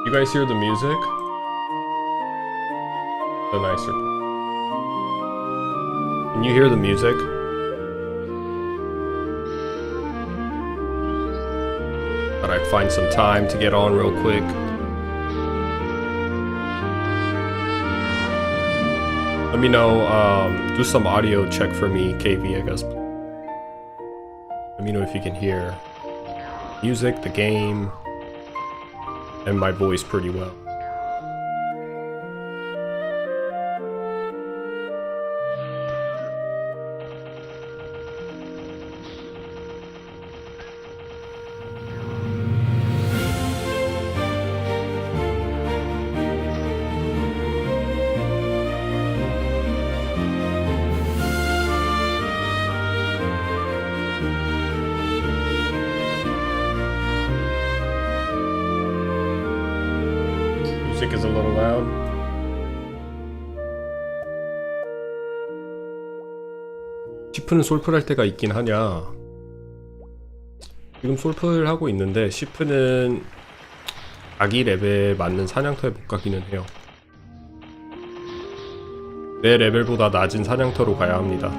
You guys hear the music? The nicer part. Can you hear the music? Thought I'd find some time to get on real quick. Let me know, do some audio check for me, KV, I guess. Let me know if you can hear music, the game, and my voice pretty well. Music is a little loud. 시프는 솔플 할 때가 있긴 하냐? 지금 솔플 하고 있는데 시프는 자기 레벨에 맞는 사냥터에 못 가기는 해요. 내 레벨보다 낮은 사냥터로 가야 합니다.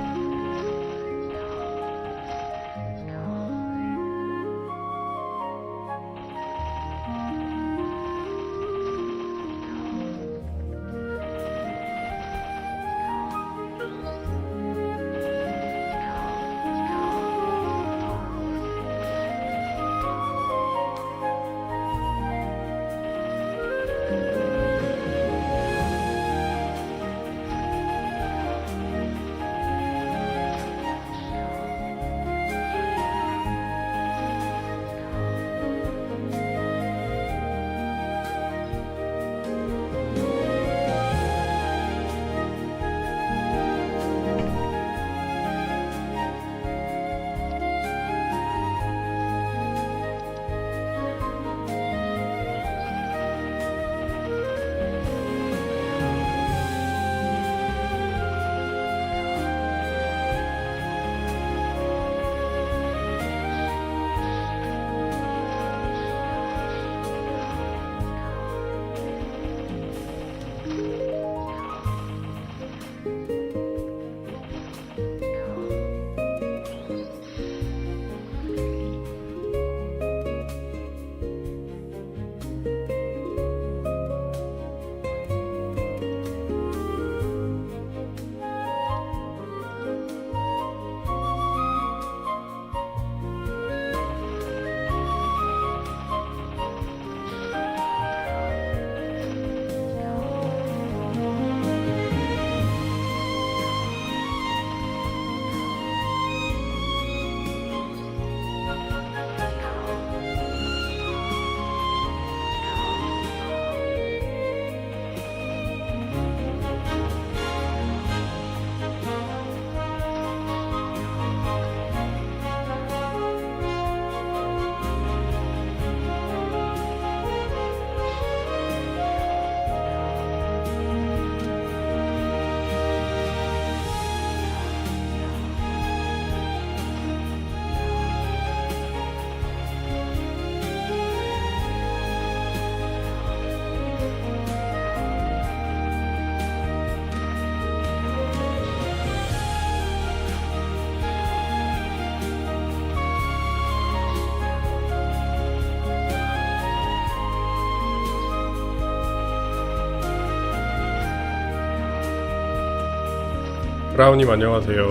브라우님 안녕하세요.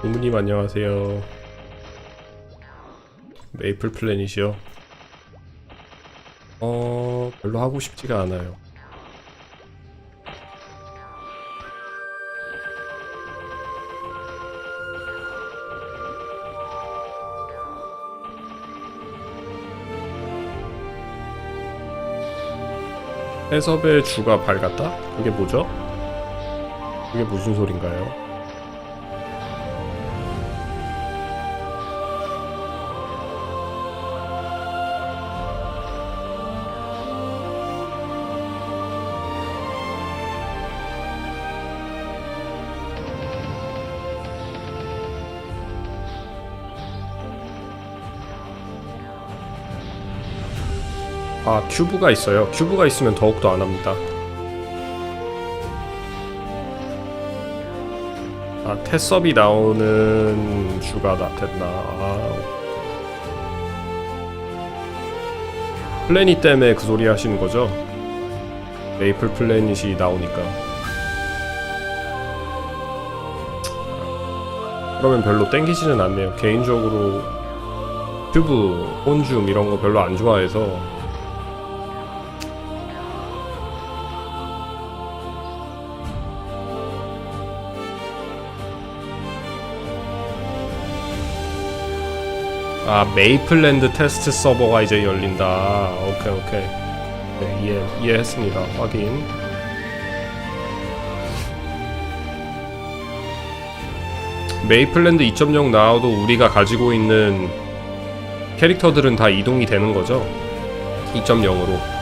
우무님 안녕하세요. 메이플 플래닛이요? 별로 하고 싶지가 않아요. 해섭의 주가 밝았다? 그게 뭐죠? 그게 무슨 소린가요? 아, 큐브가 있어요. 큐브가 있으면 더욱더 안 합니다. 아, 태섭이 나오는 주가 됐나. 아, 플래닛 때문에 그 소리 하시는 거죠? 메이플 플래닛이 나오니까. 그러면 별로 땡기지는 않네요. 개인적으로 큐브, 혼줌 이런 거 별로 안 좋아해서. 아, 메이플랜드 테스트 서버가 이제 열린다. 오케이. 네, 이해했습니다. 확인. 메이플랜드 2.0 나와도 우리가 가지고 있는 캐릭터들은 다 이동이 되는 거죠? 2.0으로.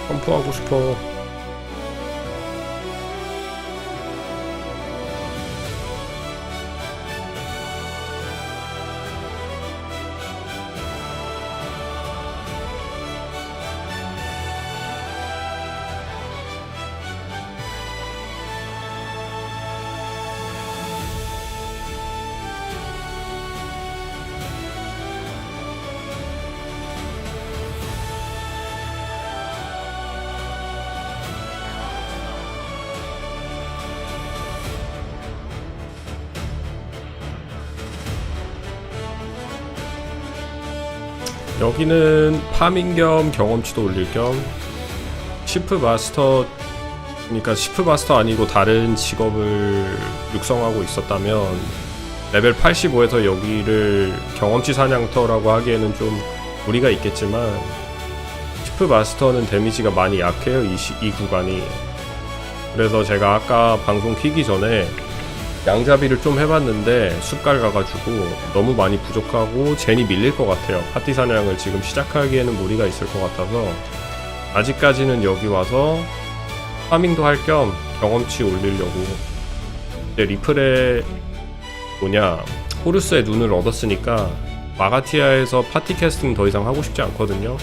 점프하고 싶어. 여기는 파밍 겸 경험치도 올릴 겸 시프마스터, 그러니까 시프마스터 아니고 다른 직업을 육성하고 있었다면 레벨 85에서 여기를 경험치 사냥터라고 하기에는 좀 무리가 있겠지만 시프마스터는 데미지가 많이 약해요. 이 구간이. 그래서 제가 아까 방송 키기 전에 양잡이를 좀 해봤는데 숲갈 가가지고 너무 많이 부족하고 젠이 밀릴 것 같아요. 파티 사냥을 지금 시작하기에는 무리가 있을 것 같아서 아직까지는 여기 와서 파밍도 할 겸 경험치 올리려고. 이제 리플에 호르스의 눈을 얻었으니까 마가티아에서 파티 캐스팅 더 이상 하고 싶지 않거든요.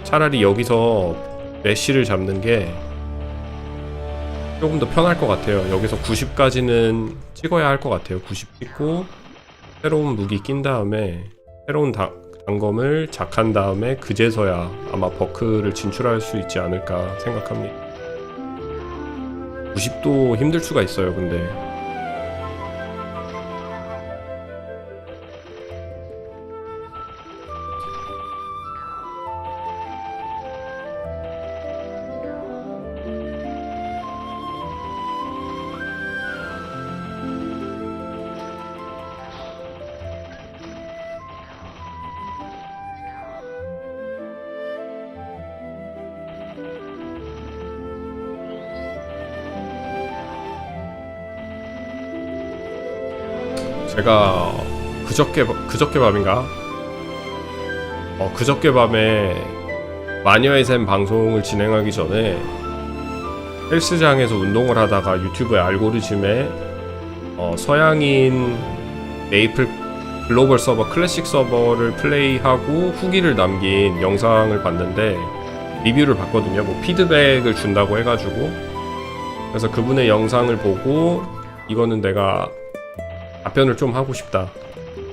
차라리 여기서 메시를 잡는 게 조금 더 편할 것 같아요. 여기서 90까지는 찍어야 할 것 같아요. 90 찍고 새로운 무기 낀 다음에 새로운 단검을 작한 다음에 그제서야 아마 버크를 진출할 수 있지 않을까 생각합니다. 90도 힘들 수가 있어요. 근데 제가 그저께 밤인가? 그저께 밤에 마녀의 샘 방송을 진행하기 전에 헬스장에서 운동을 하다가 유튜브의 알고리즘에 서양인 메이플 글로벌 서버 클래식 서버를 플레이하고 후기를 남긴 영상을 봤는데 리뷰를 봤거든요. 뭐 피드백을 준다고 해가지고. 그래서 그분의 영상을 보고 이거는 내가 답변을 좀 하고 싶다.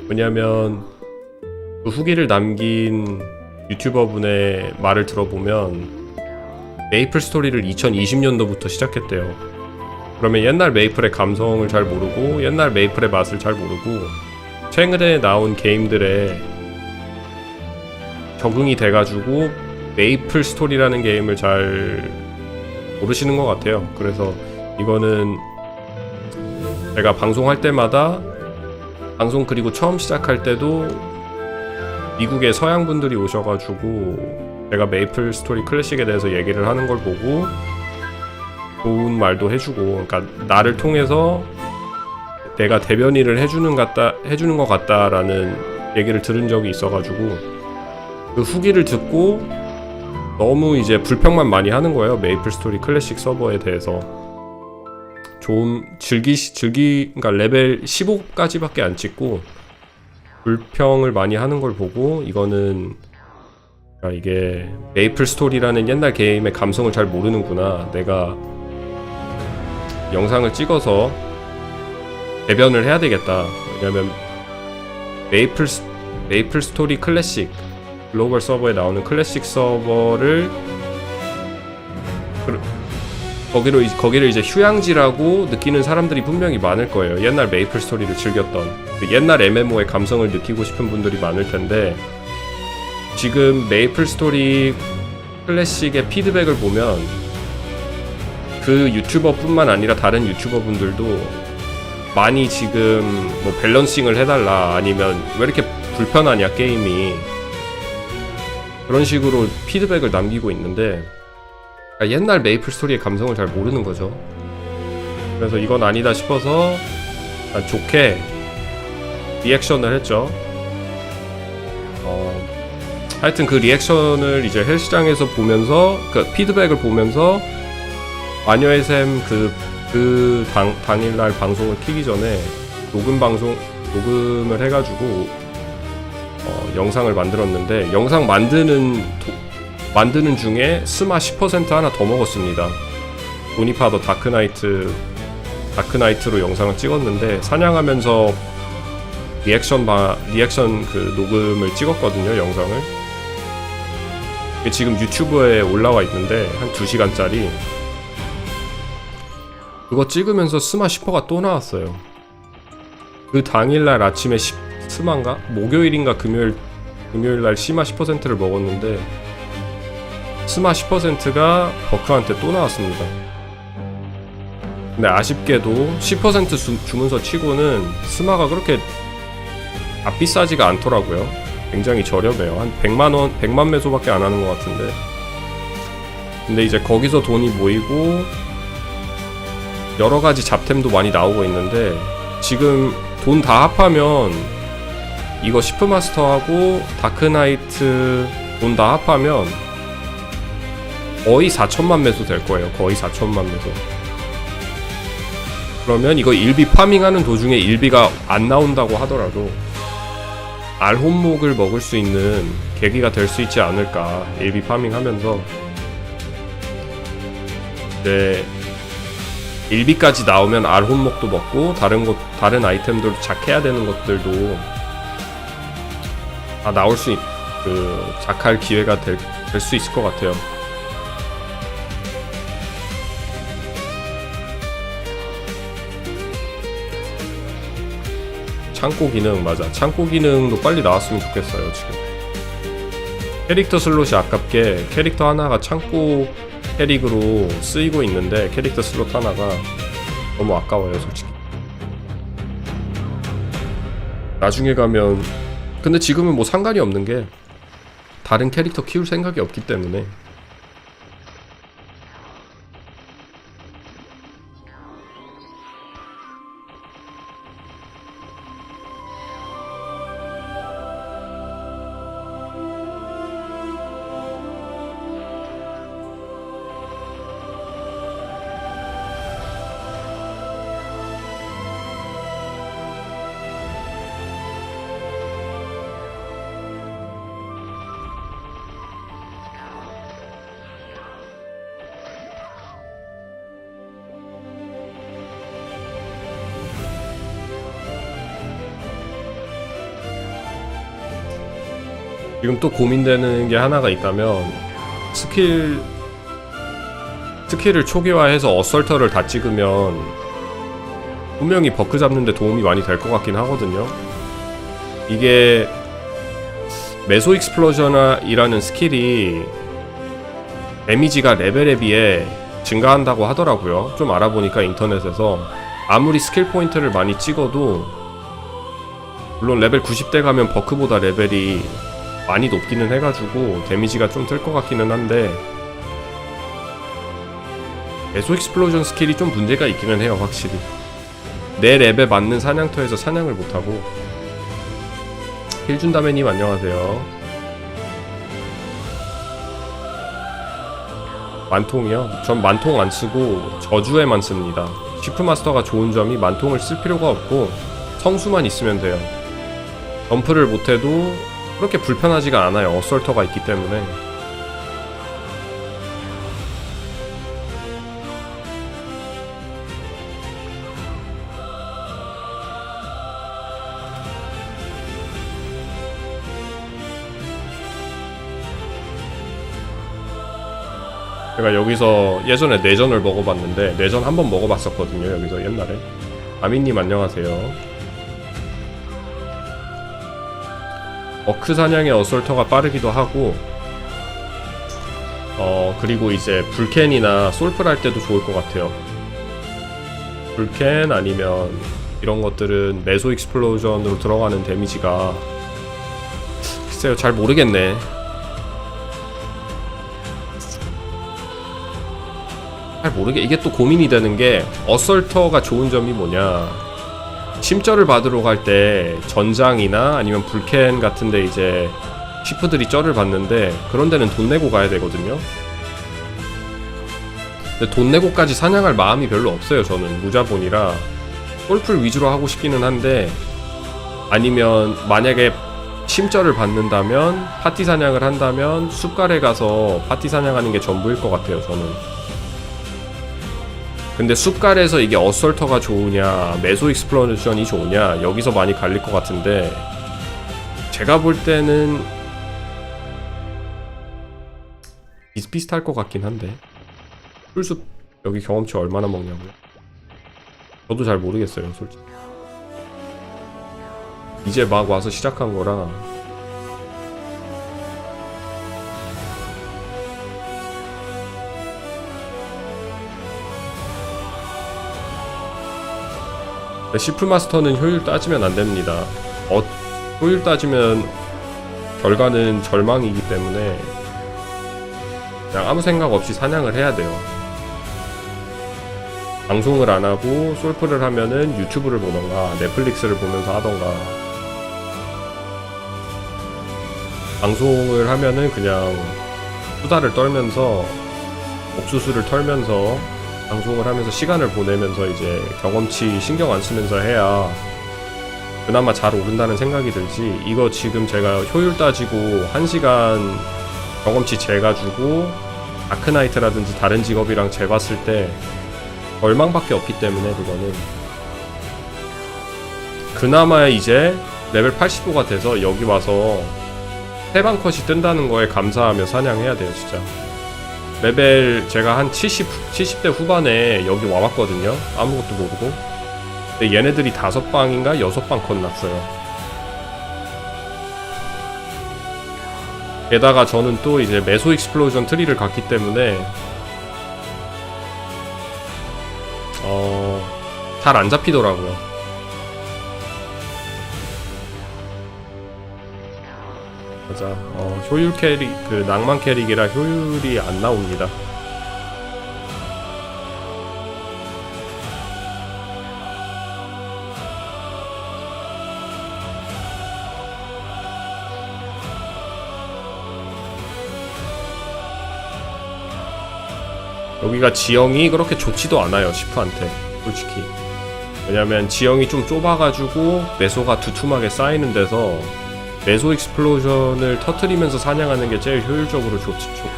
왜냐면 그 후기를 남긴 유튜버분의 말을 들어보면 메이플 스토리를 2020년도부터 시작했대요. 그러면 옛날 메이플의 감성을 잘 모르고 옛날 메이플의 맛을 잘 모르고 최근에 나온 게임들에 적응이 돼가지고 메이플 스토리라는 게임을 잘 모르시는 것 같아요. 그래서 이거는 제가 방송할 때마다 방송 그리고 처음 시작할 때도 미국의 서양 분들이 오셔가지고 제가 메이플 스토리 클래식에 대해서 얘기를 하는 걸 보고 좋은 말도 해주고, 그러니까 나를 통해서 내가 대변인을 해주는 것 같다라는 얘기를 들은 적이 있어가지고 그 후기를 듣고 너무 이제 불평만 많이 하는 거예요. 메이플 스토리 클래식 서버에 대해서 좀 그러니까 레벨 15까지밖에 안 찍고 불평을 많이 하는 걸 보고 이거는 이게 메이플 스토리라는 옛날 게임의 감성을 잘 모르는구나. 내가 영상을 찍어서 대변을 해야 되겠다. 왜냐면 메이플 스토리 클래식 글로벌 서버에 나오는 클래식 서버를 거기를 이제 휴양지라고 느끼는 사람들이 분명히 많을 거예요. 옛날 메이플 스토리를 즐겼던 그 옛날 MMO의 감성을 느끼고 싶은 분들이 많을 텐데 지금 메이플 스토리 클래식의 피드백을 보면 그 유튜버뿐만 아니라 다른 유튜버분들도 많이 지금 뭐 밸런싱을 해달라, 아니면 왜 이렇게 불편하냐 게임이, 그런 식으로 피드백을 남기고 있는데 옛날 메이플 스토리의 감성을 잘 모르는 거죠. 그래서 이건 아니다 싶어서 좋게 리액션을 했죠. 하여튼 그 리액션을 이제 헬스장에서 보면서 그 피드백을 보면서 마녀의 샘 당일날 방송을 키기 전에 녹음을 해가지고 영상을 만들었는데, 영상 만드는 중에 스마 10% 하나 더 먹었습니다. 조니파더 다크나이트로 영상을 찍었는데 사냥하면서 리액션 그 녹음을 찍었거든요, 영상을. 이게 지금 유튜브에 올라와 있는데 한 2시간짜리. 그거 찍으면서 스마 10%가 또 나왔어요. 그 당일날 아침에 스마인가? 목요일인가 금요일날 스마 10%를 먹었는데 스마 10%가 버크한테 또 나왔습니다. 근데 아쉽게도 10% 주문서 치고는 스마가 그렇게 비싸지가 않더라고요. 굉장히 저렴해요. 한 100만 매소밖에 안 하는 것 같은데. 근데 이제 거기서 돈이 모이고 여러가지 잡템도 많이 나오고 있는데 지금 돈 다 합하면 이거 시프마스터하고 다크나이트 돈 다 합하면 거의 4천만 매소 될 거예요. 거의 4천만 매소. 그러면 이거 일비 파밍하는 도중에 일비가 안 나온다고 하더라도 알혼목을 먹을 수 있는 계기가 될 수 있지 않을까. 일비 파밍하면서 이제 일비까지 나오면 알혼목도 먹고 다른 아이템들 작해야 되는 것들도 다 나올 작할 기회가 될 수 있을 것 같아요. 창고 기능, 맞아. 창고 기능도 빨리 나왔으면 좋겠어요, 지금. 캐릭터 슬롯이 아깝게 캐릭터 하나가 창고 캐릭으로 쓰이고 있는데 캐릭터 슬롯 하나가 너무 아까워요, 솔직히. 나중에 가면, 근데 지금은 뭐 상관이 없는 게 다른 캐릭터 키울 생각이 없기 때문에. 지금 또 고민되는 게 하나가 있다면 스킬을 초기화해서 어설터를 다 찍으면 분명히 버크 잡는데 도움이 많이 될 것 같긴 하거든요. 이게 메소 익스플로전이라는 스킬이 데미지가 레벨에 비해 증가한다고 하더라고요. 좀 알아보니까 인터넷에서 아무리 스킬 포인트를 많이 찍어도 물론 레벨 90대 가면 버크보다 레벨이 많이 높기는 해가지고 데미지가 좀 뜰 것 같기는 한데 메소 익스플로전 스킬이 좀 문제가 있기는 해요. 확실히 내 랩에 맞는 사냥터에서 사냥을 못하고. 힐준다매님 안녕하세요. 만통이요? 전 만통 안쓰고 저주에만 씁니다. 시프마스터가 좋은 점이 만통을 쓸 필요가 없고 성수만 있으면 돼요. 점프를 못해도 그렇게 불편하지가 않아요. 어설터가 있기 때문에. 제가 여기서 예전에 내전을 먹어봤는데 내전 한번 먹어봤었거든요. 여기서 옛날에. 아미님 안녕하세요. 어크 사냥의 어설터가 빠르기도 하고 그리고 이제 불캔이나 솔플 할 때도 좋을 것 같아요. 불캔 아니면 이런 것들은 메소 익스플로전으로 들어가는 데미지가 글쎄요 잘 모르겠네. 이게 또 고민이 되는 게 어설터가 좋은 점이 뭐냐, 심절을 받으러 갈 때 전장이나 아니면 불캔 같은데 이제 시프들이 쩔을 받는데 그런 데는 돈 내고 가야 되거든요. 근데 돈 내고까지 사냥할 마음이 별로 없어요. 저는 무자본이라 솔플 위주로 하고 싶기는 한데, 아니면 만약에 심절을 받는다면 파티 사냥을 한다면 숲가래 가서 파티 사냥하는 게 전부일 것 같아요. 저는. 근데 숲가래에서 이게 어설터가 좋으냐 메소 익스플로전이 좋으냐 여기서 많이 갈릴 것 같은데, 제가 볼 때는 비슷비슷할 것 같긴 한데. 풀숲 여기 경험치 얼마나 먹냐고요? 저도 잘 모르겠어요 솔직히. 이제 막 와서 시작한 거라. 시프마스터는 효율 따지면 안됩니다. 효율 따지면 결과는 절망이기 때문에 그냥 아무 생각 없이 사냥을 해야 돼요. 방송을 안하고 솔플을 하면은 유튜브를 보던가 넷플릭스를 보면서 하던가, 방송을 하면은 그냥 수다를 떨면서 옥수수를 털면서 방송을 하면서 시간을 보내면서 이제 경험치 신경 안 쓰면서 해야 그나마 잘 오른다는 생각이 들지, 이거 지금 제가 효율 따지고 1시간 경험치 재가지고 아크나이트라든지 다른 직업이랑 재봤을 때 절망밖에 없기 때문에 그거는 그나마 이제 레벨 85가 돼서 여기 와서 해방컷이 뜬다는 거에 감사하며 사냥해야 돼요. 진짜 레벨 제가 한 70대 후반에 여기 와봤거든요. 아무것도 모르고. 근데 얘네들이 5방인가 6방 컷 났어요. 게다가 저는 또 이제 메소 익스플로전 트리를 갔기 때문에 잘 안 잡히더라고요. 맞아. 효율 캐릭, 그 낭만 캐릭이라 효율이 안 나옵니다. 여기가 지형이 그렇게 좋지도 않아요, 시프한테 솔직히. 왜냐면 지형이 좀 좁아가지고 메소가 두툼하게 쌓이는 데서 메소 익스플로전을 터트리면서 사냥하는 게 제일 효율적으로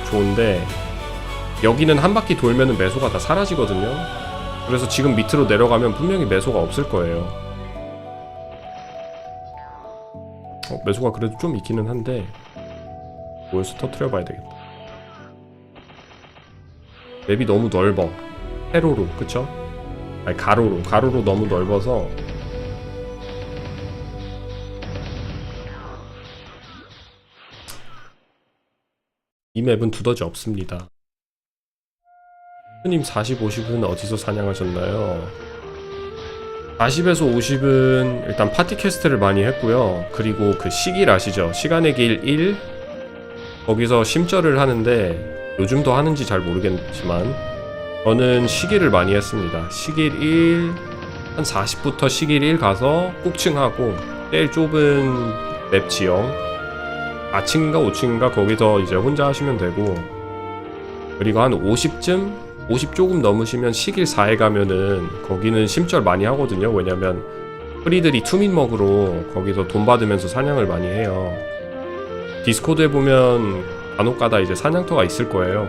좋은데, 여기는 한 바퀴 돌면은 메소가 다 사라지거든요. 그래서 지금 밑으로 내려가면 분명히 메소가 없을 거예요. 메소가 그래도 좀 있기는 한데 모여서 터트려봐야 되겠다. 맵이 너무 넓어. 세로로, 그쵸? 아니 가로로 너무 넓어서 이 맵은 두더지 없습니다. 님 40, 50은 어디서 사냥하셨나요? 40에서 50은 일단 파티 퀘스트를 많이 했고요. 그리고 그 시길 아시죠? 시간의 길 1 거기서 심절을 하는데 요즘도 하는지 잘 모르겠지만 저는 시길을 많이 했습니다. 시길 1 한 40부터 시길 1 가서 꼭층하고 제일 좁은 맵 지형 4층인가 5층인가 거기서 이제 혼자 하시면 되고, 그리고 한 50쯤 50 조금 넘으시면 시길 4에 가면은 거기는 심절 많이 하거든요. 왜냐면 프리들이 투민 먹으로 거기서 돈 받으면서 사냥을 많이 해요. 디스코드에 보면 간혹가다 이제 사냥터가 있을 거예요.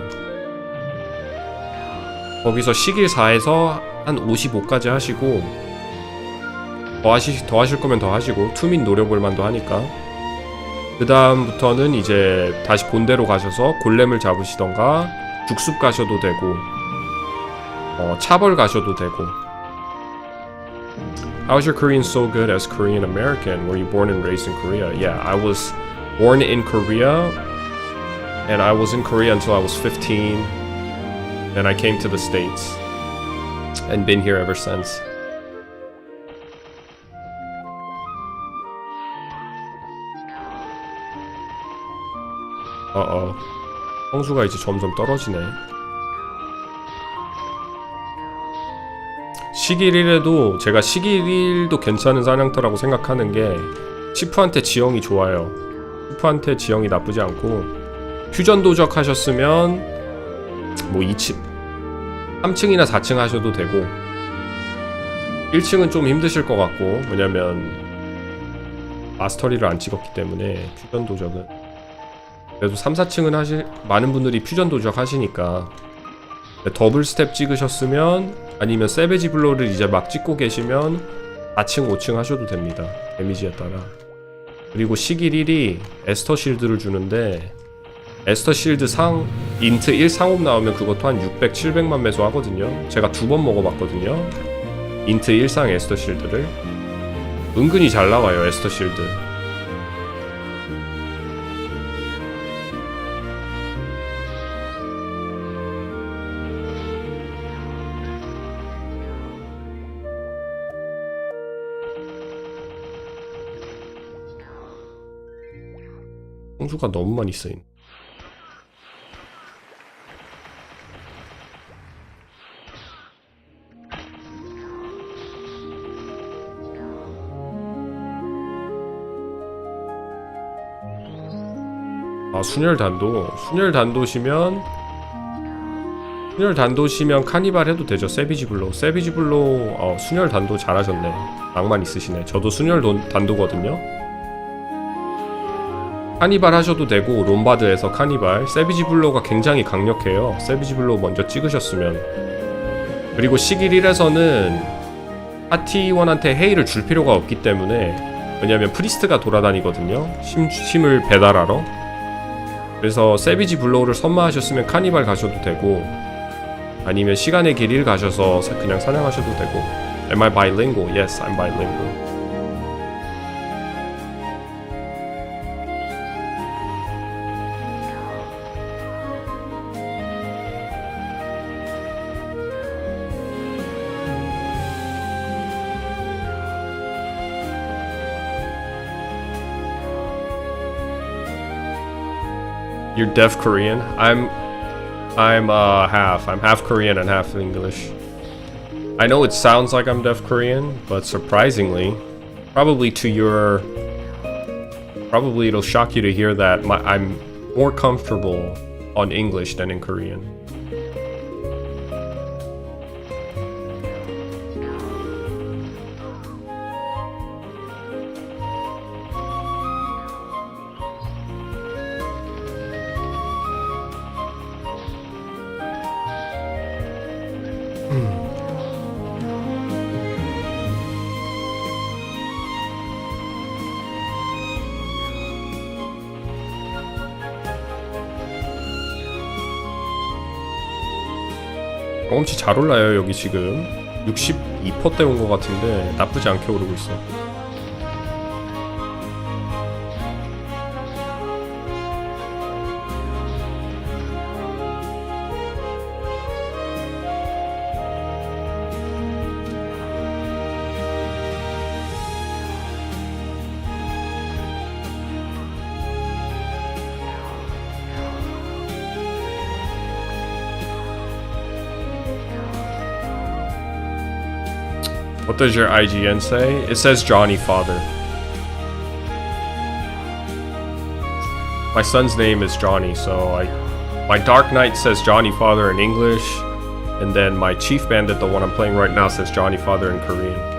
거기서 시길 4에서 한 55까지 하시고 더 하실 거면 더 하시고 투민 노려볼만도 하니까 그 다음부터는 이제 다시 본대로 가셔서 골렘을 잡으시던가 죽숲 가셔도 되고 차벌 가셔도 되고. How's your Korean so good as Korean American? Were you born and raised in Korea? Yeah, I was born in Korea and I was in Korea until I was 15. Then I came to the States and been here ever since. 성수가 이제 점점 떨어지네. 시길 1에도 제가 시길 1도 괜찮은 사냥터라고 생각하는 게 치프한테 지형이 좋아요. 치프한테 지형이 나쁘지 않고 퓨전 도적 하셨으면 뭐 2층 3층이나 4층 하셔도 되고 1층은 좀 힘드실 것 같고, 왜냐면 마스터리를 안 찍었기 때문에 퓨전 도적은. 그래도 3, 4층은 많은 분들이 퓨전 도적 하시니까 더블 스텝 찍으셨으면 아니면 세베지 블로를 이제 막 찍고 계시면 4층, 5층 하셔도 됩니다. 데미지에 따라. 그리고 시길 1이 에스터 실드를 주는데 에스터 실드 인트 1 상업 나오면 그것도 한 600, 700만 매소 하거든요. 제가 2번 먹어봤거든요. 인트 1상 에스터 실드를. 은근히 잘 나와요, 에스터 실드. 홍수가 너무 많이 쓰인. 순혈 단도시면 카니발 해도 되죠. 세비지 블로 순혈 단도 잘하셨네. 낭만 있으시네. 저도 순혈 단도거든요. 카니발 하셔도 되고 롬바드에서 카니발. 세비지 블로가 굉장히 강력해요. 세비지 블로 먼저 찍으셨으면. 그리고 시길 1에서는 파티원한테 헤이를 줄 필요가 없기 때문에, 왜냐면 프리스트가 돌아다니거든요. 힘을 배달하러. 그래서 세비지 블로우를 선마하셨으면 카니발 가셔도 되고, 아니면 시간의 길 1 가셔서 그냥 사냥하셔도 되고. Am I bilingual? Yes, I'm bilingual. You're deaf Korean? I'm half. I'm half Korean and half English. I know it sounds like I'm deaf Korean, but surprisingly, probably it'll shock you to hear that I'm more comfortable on English than in Korean. 경험치 잘 올라요. 여기 지금 62%대 온 것 같은데 나쁘지 않게 오르고 있어. What does your IGN say? It says Johnny Father. My son's name is Johnny, so my Dark Knight says Johnny Father in English, and then my Chief Bandit, the one I'm playing right now, says Johnny Father in Korean.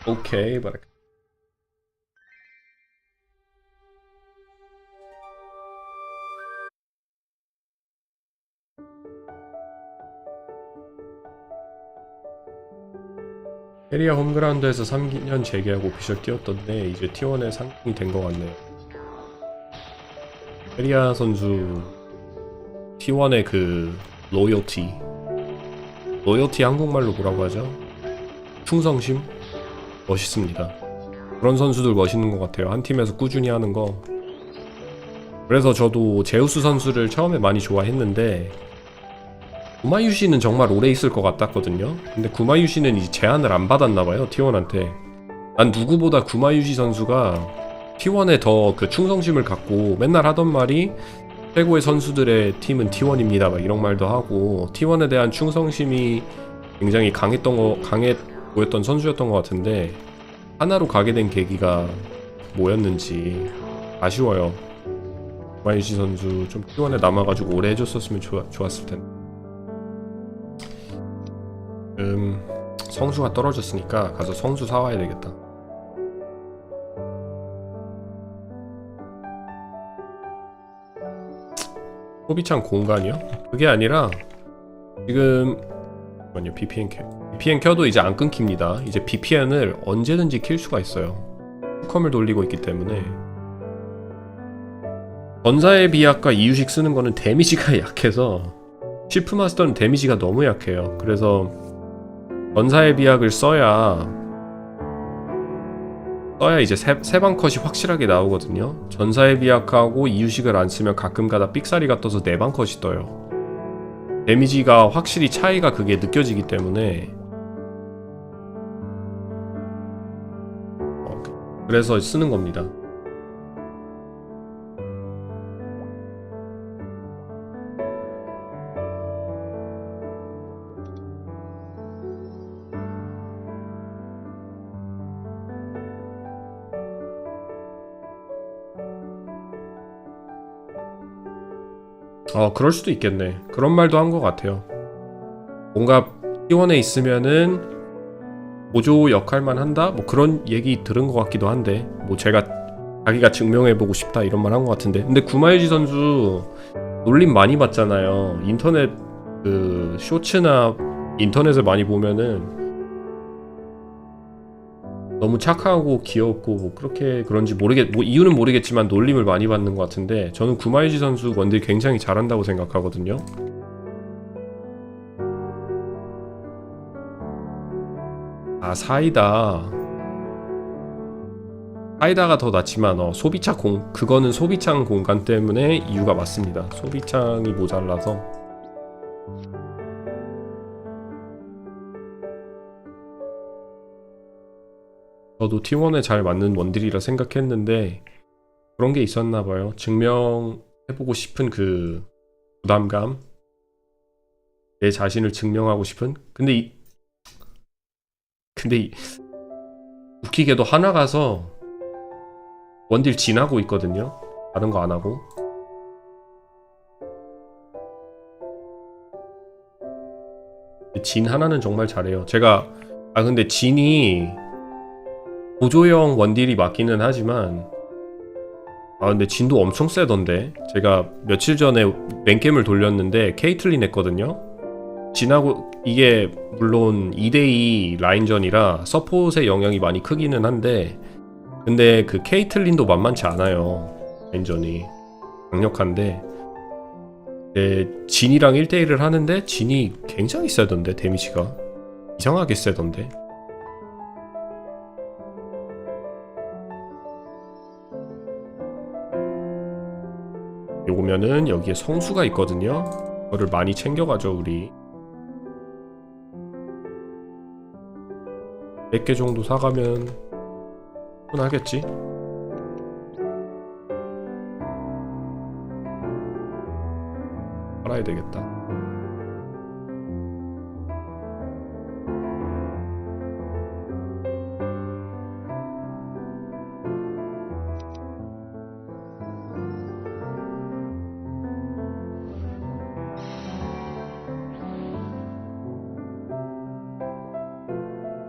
Okay, but 캐리아 홈그라운드에서 3년 재계하고 오피셜 뛰었던데 이제 T1에 상승이 된 것 같네요. 캐리아 선수 T1의 그 로열티 한국말로 뭐라고 하죠? 충성심? 멋있습니다. 그런 선수들 멋있는 것 같아요. 한 팀에서 꾸준히 하는 거. 그래서 저도 제우스 선수를 처음에 많이 좋아했는데 구마유시는 정말 오래 있을 것 같았거든요. 근데 구마유시는 이제 제안을 안 받았나봐요. T1한테. 난 누구보다 구마유시 선수가 T1에 더 그 충성심을 갖고 맨날 하던 말이 최고의 선수들의 팀은 T1입니다 막 이런 말도 하고 T1에 대한 충성심이 굉장히 강해 보였던 선수였던 것 같은데 하나로 가게 된 계기가 뭐였는지 아쉬워요. 구마유시 선수 좀 T1에 남아가지고 오래 해줬었으면 좋았을 텐데. 성수가 떨어졌으니까 가서 성수 사와야 되겠다. 소비창 공간이요? 그게 아니라 지금 잠깐만요. VPN 켜도 이제 안 끊깁니다. 이제 VPN을 언제든지 킬 수가 있어요. 컴을 돌리고 있기 때문에. 전사의 비약과 이유식 쓰는 거는 데미지가 약해서 시프마스터는 데미지가 너무 약해요. 그래서 전사의 비약을 써야 이제 세방 컷이 확실하게 나오거든요. 전사의 비약하고 이유식을 안 쓰면 가끔가다 삑사리가 떠서 네방 컷이 떠요. 데미지가 확실히 차이가 그게 느껴지기 때문에 그래서 쓰는 겁니다. 그럴 수도 있겠네. 그런 말도 한 것 같아요. 뭔가 T1에 있으면은 보조 역할만 한다? 뭐 그런 얘기 들은 것 같기도 한데 뭐 자기가 증명해보고 싶다 이런 말 한 것 같은데 근데 구마유지 선수 놀림 많이 받잖아요. 인터넷 그 쇼츠나 인터넷을 많이 보면은 너무 착하고 귀엽고 뭐 그렇게 그런지 뭐 이유는 모르겠지만 놀림을 많이 받는 것 같은데 저는 구마유지 선수 원딜 굉장히 잘한다고 생각하거든요. 사이다가 더 낫지만 그거는 소비창 공간 때문에 이유가 맞습니다. 소비창이 모자라서. 저도 T1에 잘 맞는 원딜이라 생각했는데 그런 게 있었나봐요. 증명해보고 싶은 그 부담감, 내 자신을 증명하고 싶은. 근데 웃기게도 하나 가서 원딜 진하고 있거든요. 다른 거 안 하고. 진 하나는 정말 잘해요. 근데 진이 보조형 원딜이 맞기는 하지만 근데 진도 엄청 세던데. 제가 며칠 전에 맨게임을 돌렸는데 케이틀린 했거든요. 진하고 이게 물론 2대2 라인전이라 서폿의 영향이 많이 크기는 한데 근데 그 케이틀린도 만만치 않아요. 라인전이 강력한데 진이랑 1대1을 하는데 진이 굉장히 세던데 데미지가 이상하게 세던데 요거면은 여기에 성수가 있거든요. 그거를 많이 챙겨가죠 우리. 100개 정도 사가면 충분하겠지? 팔아야 되겠다.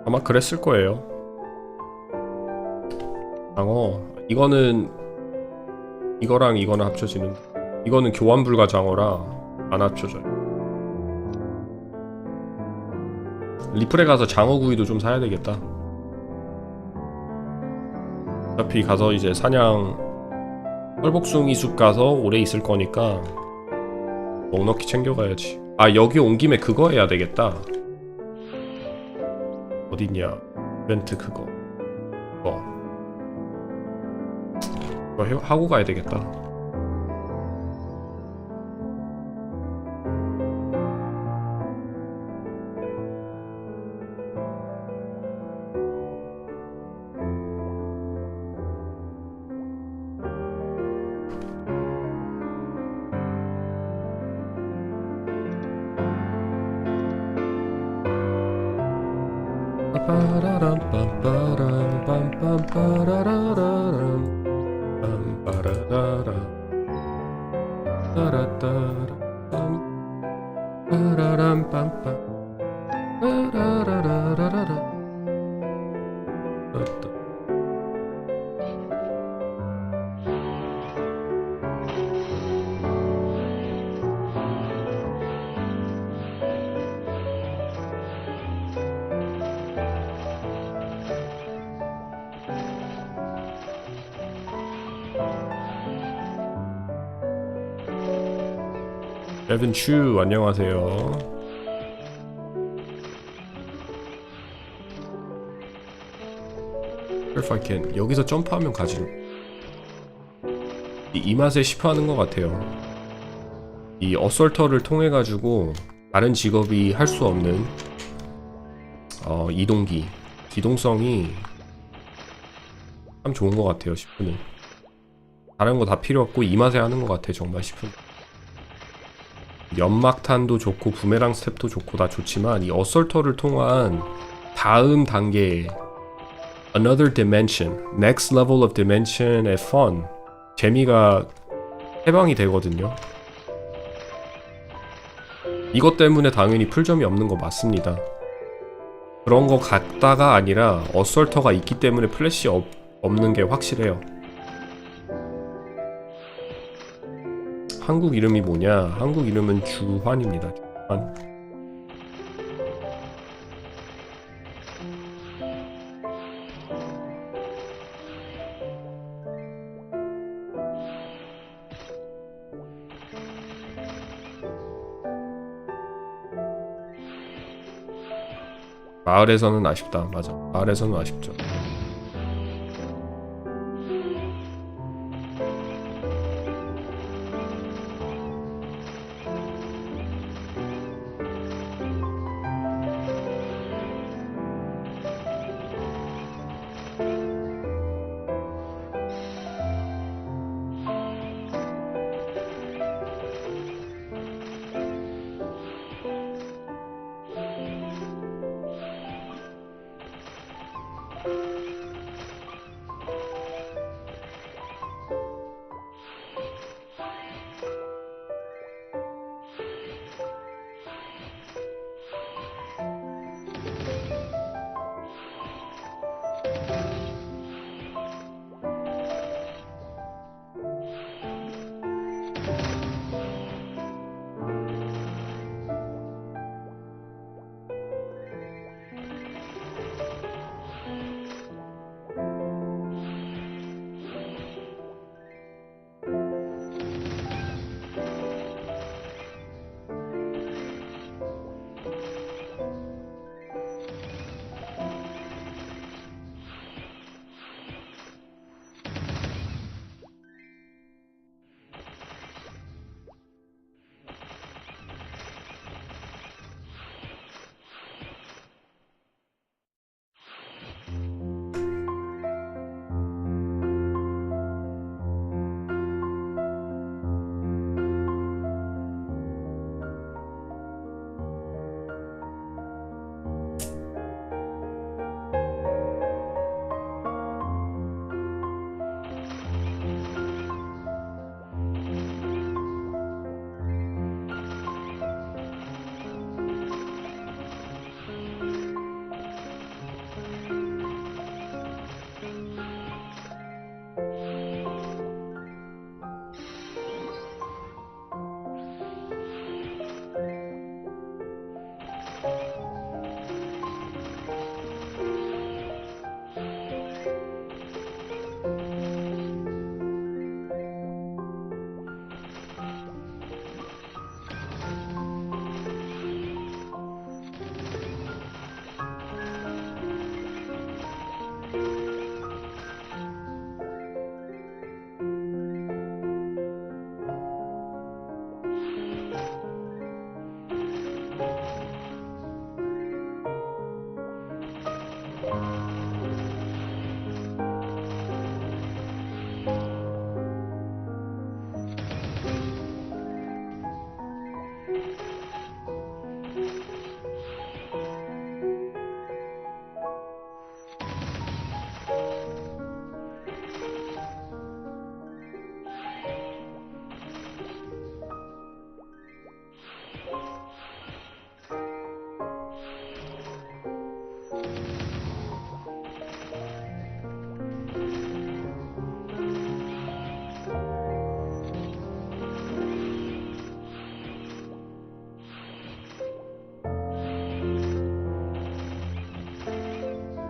아마 그랬을 거예요. 장어 이거는 이거랑 이거는 합쳐지는 이거는 교환 불가 장어라 안 합쳐져요. 리플에 가서 장어 구이도 좀 사야 되겠다. 어차피 가서 이제 사냥 털복숭이 숲 가서 오래 있을 거니까 넉넉히 챙겨가야지. 아 여기 온 김에 그거 해야 되겠다. 어딨냐 이벤트 그거 하고 가야 되겠다. 레븐 츄 안녕하세요. If I can 여기서 점프하면 가지. 이 맛에 시프하는 것 같아요. 이 어설터를 통해 가지고 다른 직업이 할 수 없는 이동기 기동성이 참 좋은 것 같아요. 시프는 다른 거 다 필요 없고 이 맛에 하는 것 같아 정말 시프. 연막탄도 좋고 부메랑 스텝도 좋고 다 좋지만 이 어설터를 통한 다음 단계 another dimension, next level of dimension의 fun 재미가 해방이 되거든요. 이것 때문에 당연히 풀점이 없는 거 맞습니다. 그런 거 같다가 아니라 어설터가 있기 때문에 플래시 없는 게 확실해요. 한국 이름이 뭐냐? 한국 이름은 주환입니다. 주환. 마을에서는 아쉽다. 맞아. 마을에서는 아쉽죠.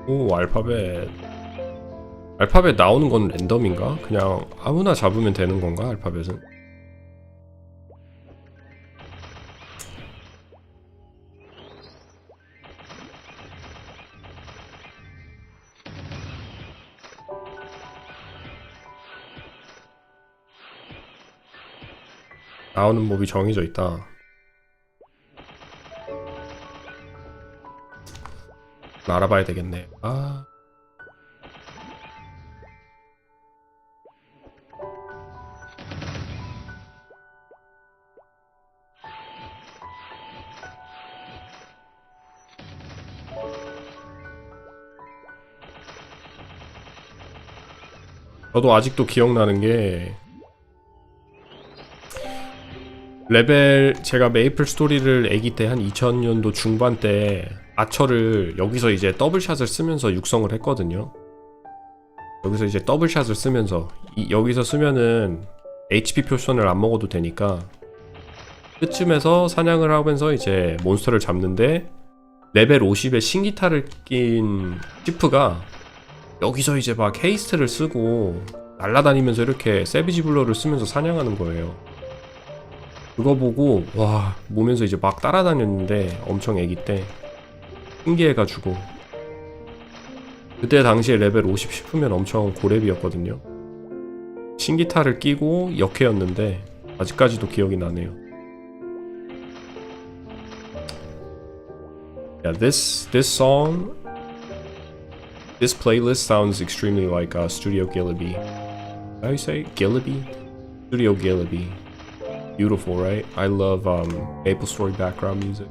오, 알파벳. 알파벳 나오는 건 랜덤인가? 그냥 아무나 잡으면 되는 건가, 알파벳은? 나오는 몹이 정해져 있다. 알아봐야 되겠네. 아. 저도 아직도 기억나는 게 레벨 제가 메이플 스토리를 애기 때 한 2000년도 중반 때 아처를 여기서 이제 더블샷을 쓰면서 육성을 했거든요. 여기서 이제 더블샷을 쓰면서 여기서 쓰면은 HP 표션을 안 먹어도 되니까 끝쯤에서 사냥을 하면서 이제 몬스터를 잡는데 레벨 50에 신기타를 낀 시프가 여기서 이제 막 헤이스트를 쓰고 날아다니면서 이렇게 세비지 블러를 쓰면서 사냥하는 거예요. 그거 보고 와 보면서 이제 막 따라다녔는데 엄청 애기 때 신기해가지고 그때 당시에 레벨 50 싶으면 엄청 고렙이었거든요. 신기타를 끼고 역해였는데 아직까지도 기억이 나네요. Yeah, this song, this playlist sounds extremely like Studio Ghibli. How do you say Ghibli? Studio Ghibli. Beautiful, right? I love MapleStory background music.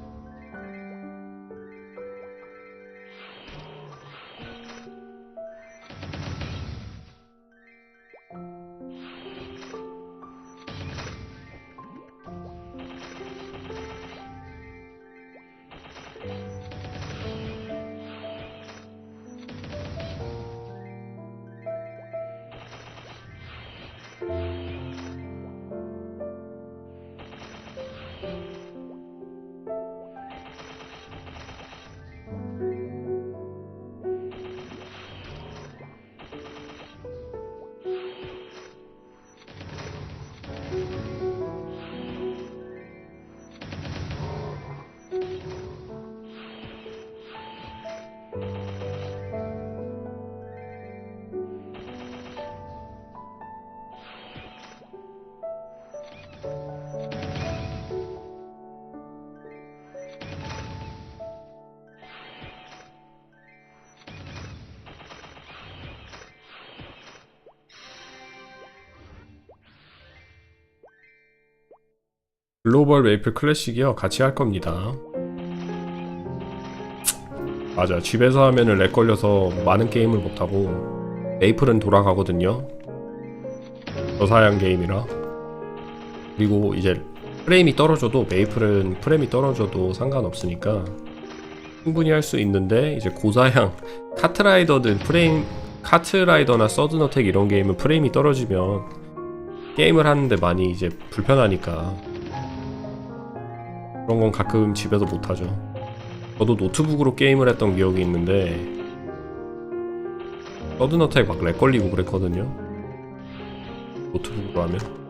글로벌 메이플 클래식이요. 같이 할 겁니다. 맞아. 집에서 하면은 렉 걸려서 많은 게임을 못하고 메이플은 돌아가거든요. 저사양 게임이라. 그리고 이제 프레임이 떨어져도 메이플은 프레임이 떨어져도 상관없으니까 충분히 할 수 있는데 이제 고사양 카트라이더든 카트라이더나 서든어택 이런 게임은 프레임이 떨어지면 게임을 하는데 많이 이제 불편하니까 그런 건 가끔 집에서 못하죠. 저도 노트북으로 게임을 했던 기억이 있는데 서든어택 막 렉 걸리고 그랬거든요. 노트북으로 하면.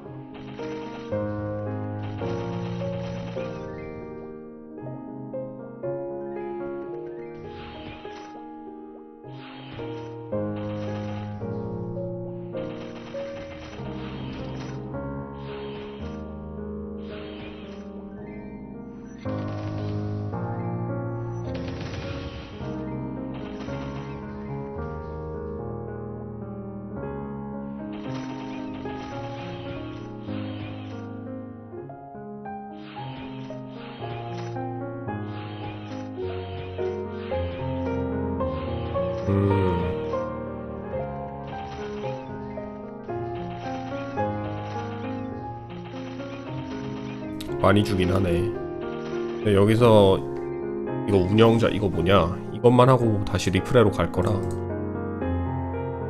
많이 주긴 하네. 근데 여기서 이거 운영자 이거 뭐냐 이것만 하고 다시 리프레로 갈 거라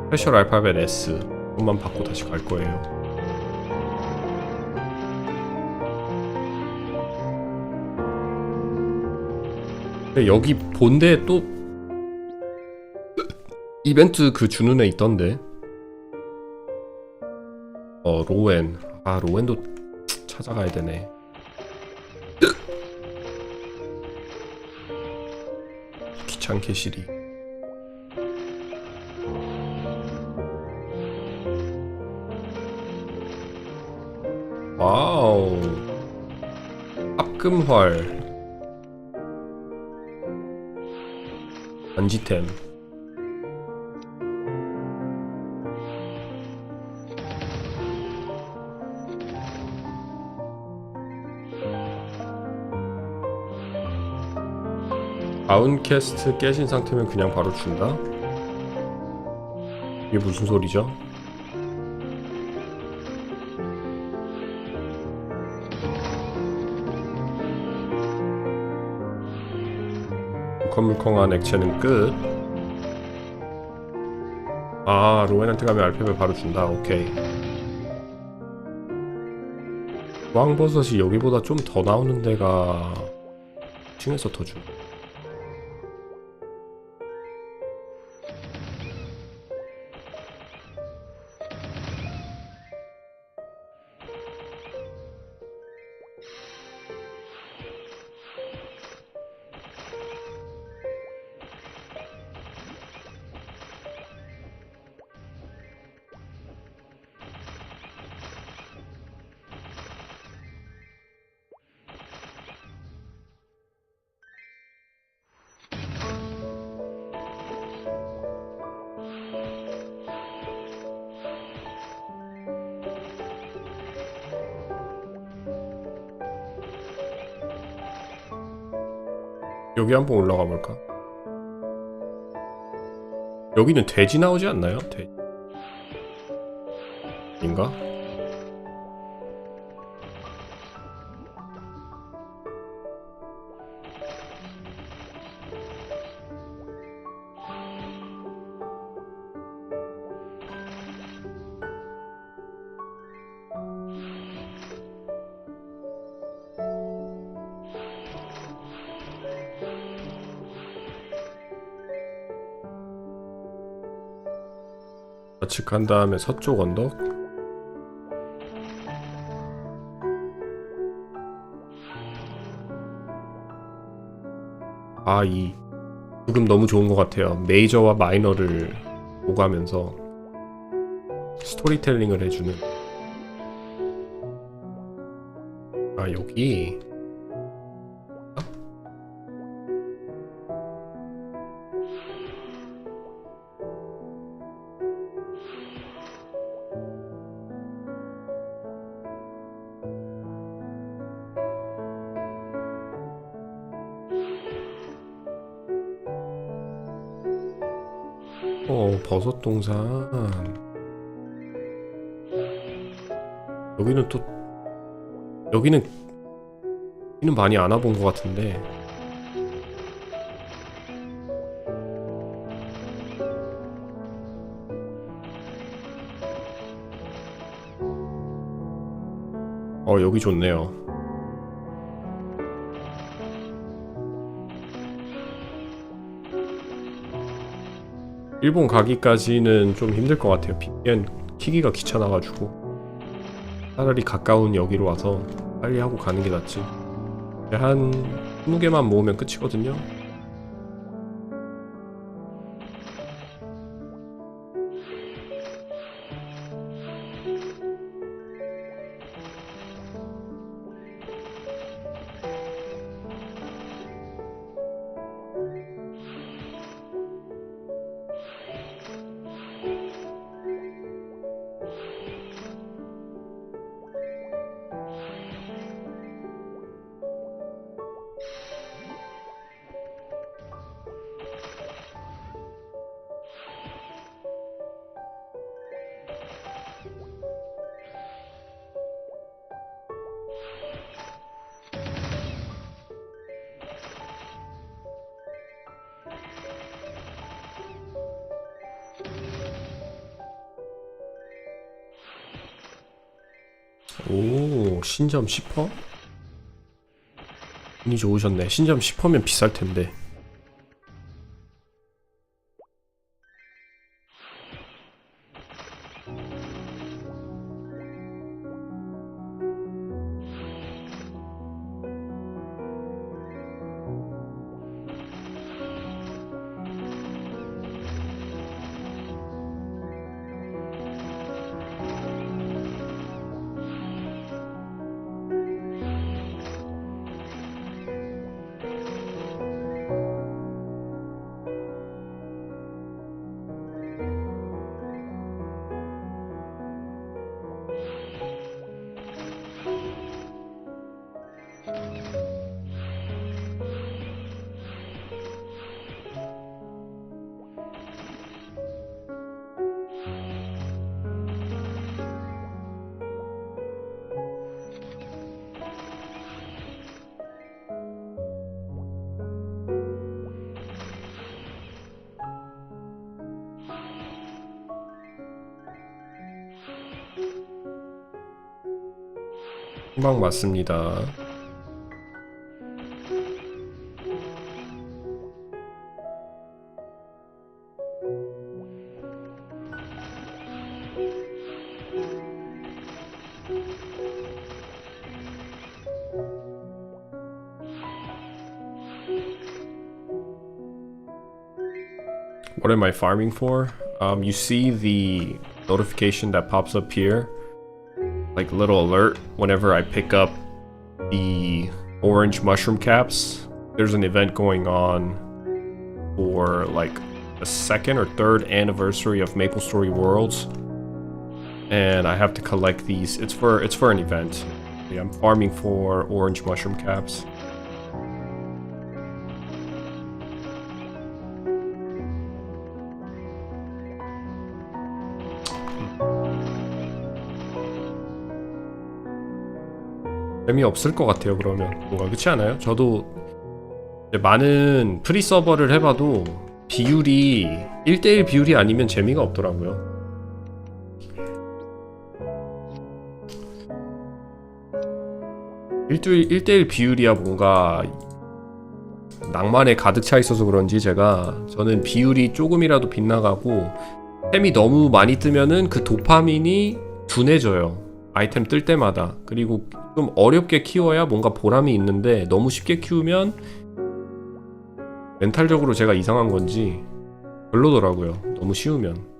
스페셜 알파벳 S 이것만 받고 다시 갈 거예요. 근데 여기 본데 또 이벤트 그 주는 애 있던데. 로엔. 아, 로엔도 찾아가야 되네. 귀찮게 시리. 와우. 합금활. 반지템. 다운캐스트 깨진 상태면 그냥 바로 준다? 이게 무슨 소리죠? 물컹물컹한 액체는 끝. 아, 로엔한테 가면 알페벨 바로 준다. 오케이. 왕버섯이 여기보다 좀 더 나오는 데가 2층에서 더 줘. 여기 한번 올라가 볼까? 여기는 돼지 나오지 않나요? 돼지 인가? 좌측한 다음에 서쪽 언덕. 아, 이 지금 너무 좋은 것 같아요. 메이저와 마이너를 오가면서 스토리텔링을 해주는. 아, 여기 버섯 동산. 여기는 또 여기는 많이 안 와본 것 같은데. 여기 좋네요. 일본 가기까지는 좀 힘들 것 같아요. VPN 키기가 귀찮아가지고 차라리 가까운 여기로 와서 빨리 하고 가는 게 낫지. 한 20개만 모으면 끝이거든요. 오, 신점 10%? 운이 좋으셨네. 신점 10%면 비쌀텐데. 금방 맞습니다. What am I farming for? You see the notification that pops up here, like little alert whenever I pick up the orange mushroom caps. There's an event going on for like the 2nd or 3rd anniversary of MapleStory Worlds, and I have to collect these. It's for an event. Yeah, I'm farming for orange mushroom caps. 재미없을 것 같아요. 그러면 뭔가 그렇지 않아요? 저도 많은 프리 서버를 해봐도 비율이 1대1 비율이 아니면 재미가 없더라고요. 일대일 비율이야 뭔가 낭만에 가득 차 있어서 그런지 저는 비율이 조금이라도 빗나가고 템이 너무 많이 뜨면은 그 도파민이 둔해져요. 아이템 뜰 때마다. 그리고 좀 어렵게 키워야 뭔가 보람이 있는데 너무 쉽게 키우면 멘탈적으로 제가 이상한 건지 별로더라고요. 너무 쉬우면.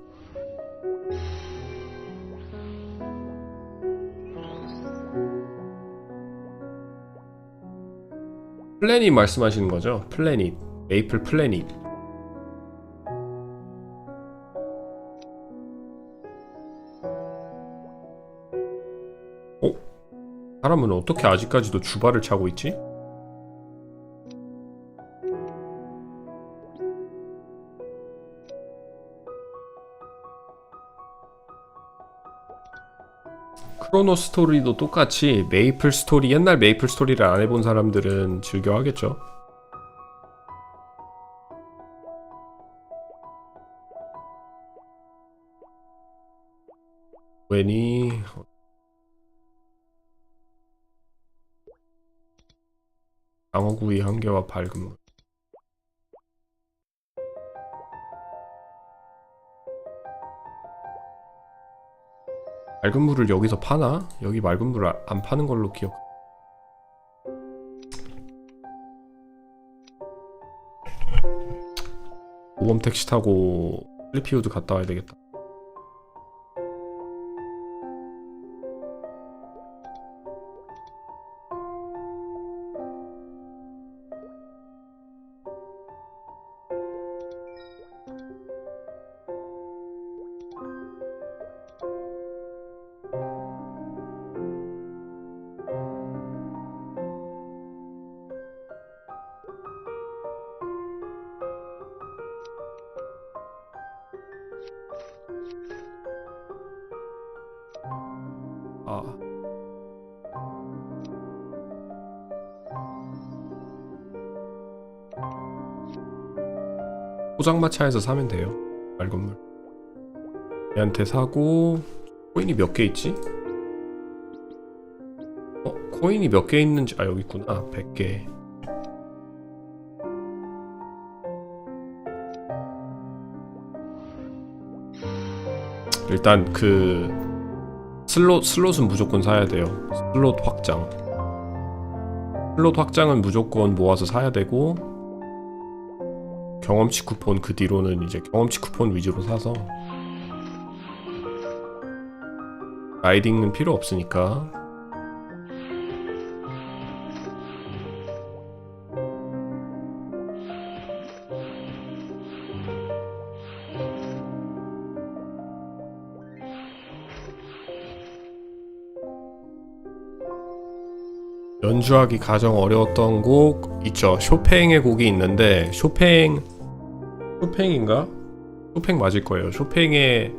플래닛 말씀하시는 거죠? 플래닛. 메이플 플래닛. 사람은 어떻게 아직까지도 주발을 차고 있지? 크로노 스토리도 똑같이 메이플 스토리, 옛날 메이플 스토리를 안 해본 사람들은 즐겨 하겠죠. 웬이 장어구이 1개와 밝은 물. 맑은 물을 여기서 파나? 여기 맑은 물을 안 파는 걸로 기억. 모범 택시 타고 슬리피우드 갔다 와야 되겠다. 포장마차에서 사면 돼요. 맑은 물. 얘한테 사고. 코인이 몇 개 있지? 코인이 몇 개 있는지. 여기 있구나. 100개. 일단 그 슬롯은 무조건 사야 돼요. 슬롯 확장은 무조건 모아서 사야 되고, 경험치 쿠폰 그 뒤로는 이제 경험치 쿠폰 위주로 사서 라이딩은 필요 없으니까. 연주하기 가장 어려웠던 곡 있죠. 쇼팽의 곡이 있는데, 쇼팽인가? 쇼팽 맞을 거예요. 쇼팽의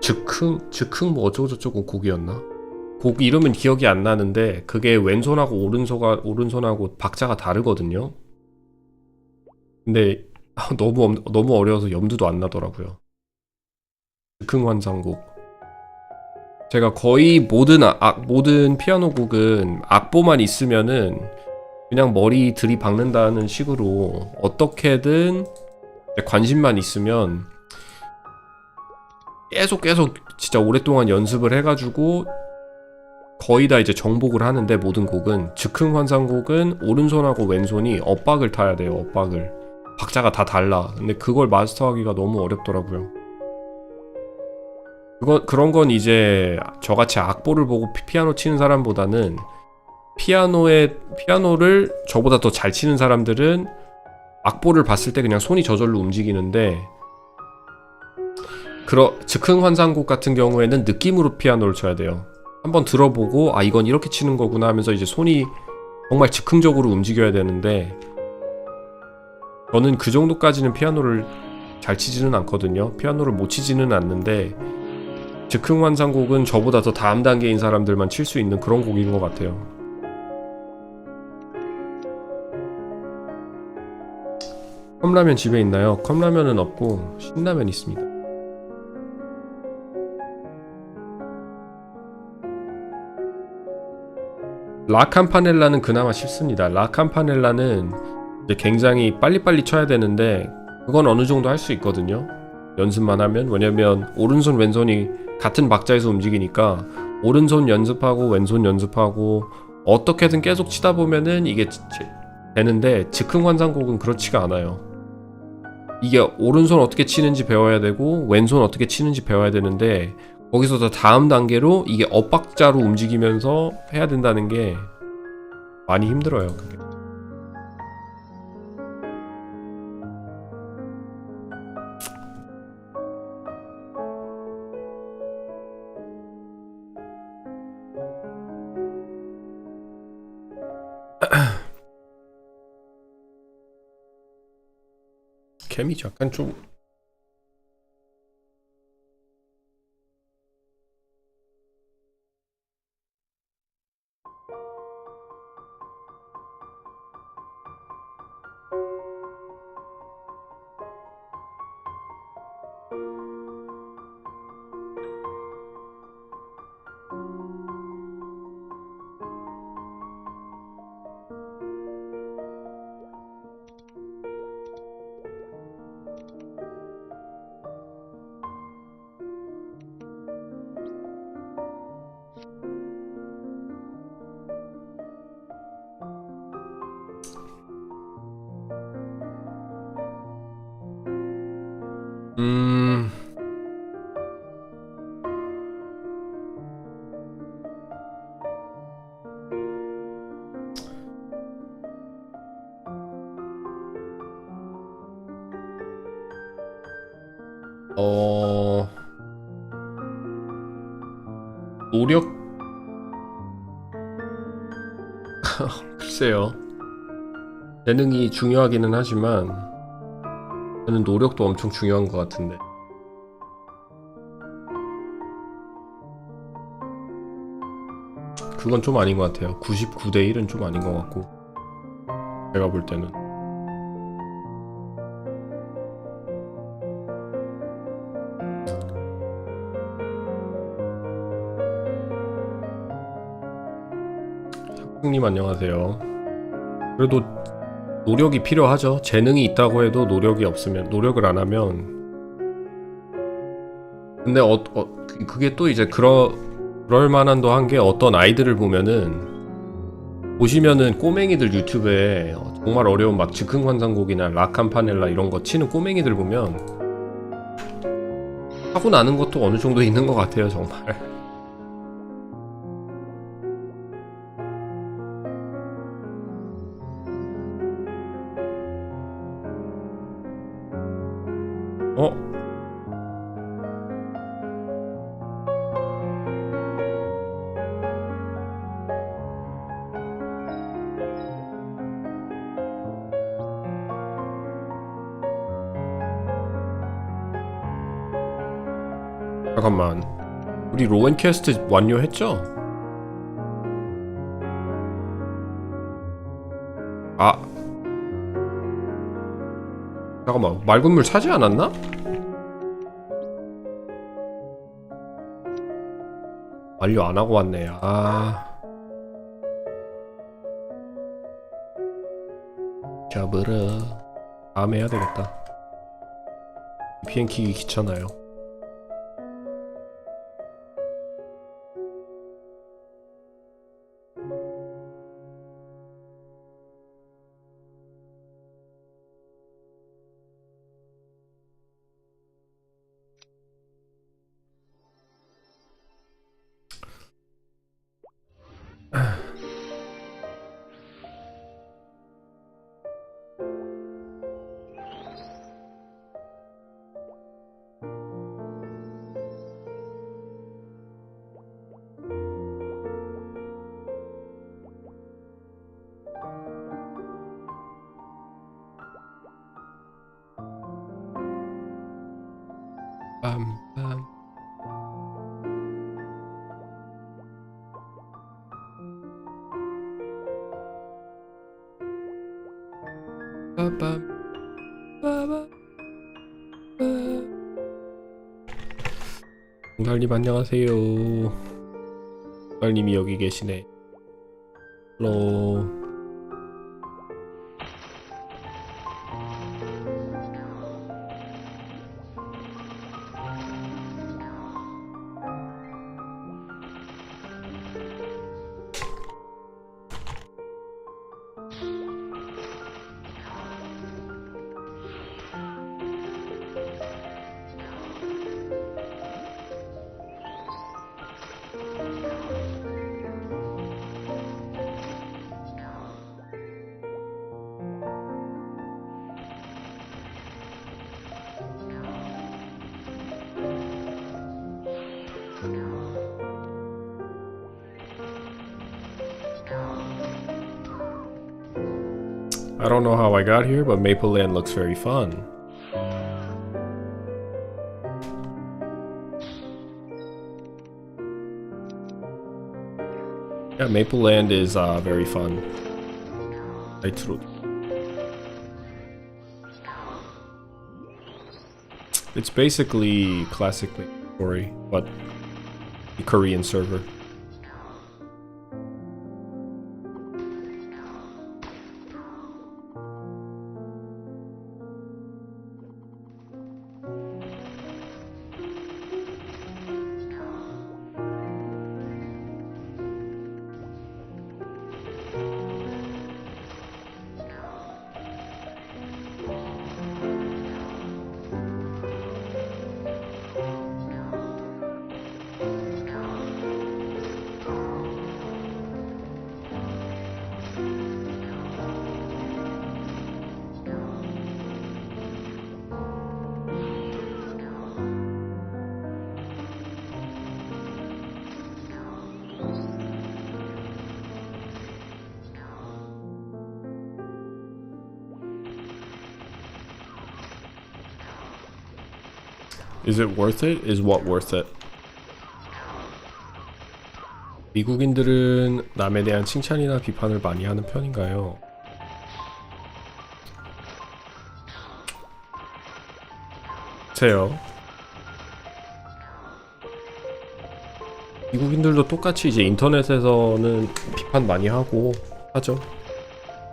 즉흥 뭐 어쩌고저쩌고 곡이었나? 곡 이름은 기억이 안 나는데 그게 왼손하고 오른손하고 박자가 다르거든요. 근데 너무 어려워서 염두도 안 나더라고요. 즉흥 환상곡. 제가 거의 모든 피아노 곡은 악보만 있으면은 그냥 머리 들이박는다는 식으로 어떻게든 관심만 있으면 계속 진짜 오랫동안 연습을 해가지고 거의 다 이제 정복을 하는데, 모든 곡은 즉흥환상곡은 오른손하고 왼손이 엇박을 타야 돼요. 엇박을, 박자가 다 달라. 근데 그걸 마스터하기가 너무 어렵더라고요. 그런 건 이제 저같이 악보를 보고 피아노 치는 사람보다는 피아노를 저보다 더 잘 치는 사람들은 악보를 봤을 때 그냥 손이 저절로 움직이는데, 즉흥환상곡 같은 경우에는 느낌으로 피아노를 쳐야 돼요. 한번 들어보고 아 이건 이렇게 치는 거구나 하면서 이제 손이 정말 즉흥적으로 움직여야 되는데, 저는 그 정도까지는 피아노를 잘 치지는 않거든요. 피아노를 못 치지는 않는데, 즉흥환상곡은 저보다 더 다음 단계인 사람들만 칠 수 있는 그런 곡인 것 같아요. 컵라면 집에 있나요? 컵라면은 없고 신라면 있습니다. 라 campanella는 그나마 쉽습니다. 라 campanella는 이제 굉장히 빨리빨리 쳐야 되는데 그건 어느 정도 할 수 있거든요. 연습만 하면. 왜냐면 오른손 왼손이 같은 박자에서 움직이니까 오른손 연습하고 왼손 연습하고 어떻게든 계속 치다 보면은 이게 되는데, 즉흥환상곡은 그렇지가 않아요. 이게 오른손 어떻게 치는지 배워야 되고 왼손 어떻게 치는지 배워야 되는데, 거기서 더 다음 단계로 이게 엇박자로 움직이면서 해야 된다는 게 많이 힘들어요. 그게. 케미지 약간 좀 노력 글쎄요. 재능이 중요하기는 하지만 저는 노력도 엄청 중요한 것 같은데. 그건 좀 아닌 것 같아요. 99대 1은 좀 아닌 것 같고, 제가 볼 때는. 님 안녕하세요. 그래도 노력이 필요하죠. 재능이 있다고 해도 노력이 없으면, 노력을 안 하면. 근데 그게 또 이제 그럴 만한도 한 게, 어떤 아이들을 보시면은 꼬맹이들 유튜브에 정말 어려운 막 즉흥환상곡이나 라 campanella 이런 거 치는 꼬맹이들 보면 하고 나는 것도 어느 정도 있는 것 같아요, 정말. 잠깐만, 우리 로엔 퀘스트 완료했죠? 아, 잠깐만, 맑은 물 차지 않았나? 완료 안 하고 왔네. 아. 잡으러. 다음에 해야 되겠다. 비행 키기 귀찮아요. 빰빰. 빠밤. 빠밤. 공달님 안녕하세요. 공달님이 여기 계시네. 헬로. I don't know how I got here, but Maple Land looks very fun. Yeah, Maple Land is very fun. It's basically Classic MapleStory, but the Korean server. Is it worth it? Is what worth it? 미국인들은 남에 대한 칭찬이나 비판을 많이 하는 편인가요? 글쎄요. 미국인들도 똑같이 이제 인터넷에서는 비판 많이 하고 하죠.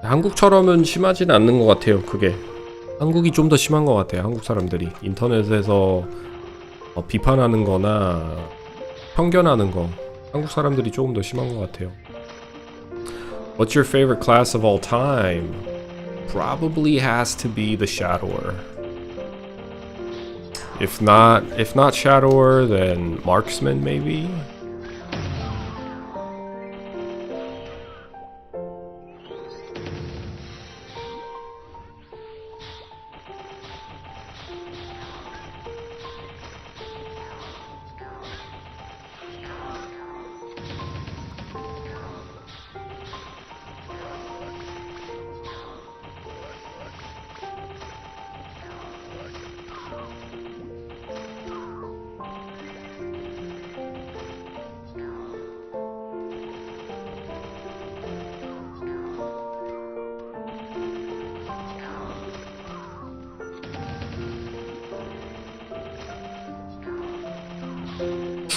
한국처럼은 심하진 않는 것 같아요. 그게 한국이 좀 더 심한 것 같아요. 한국 사람들이 인터넷에서 비판하는 거나 편견하는 거 한국 사람들이 조금 더 심한 것 같아요. What's your favorite class of all time? Probably has to be the Shadower. If not Shadower, then Marksman maybe?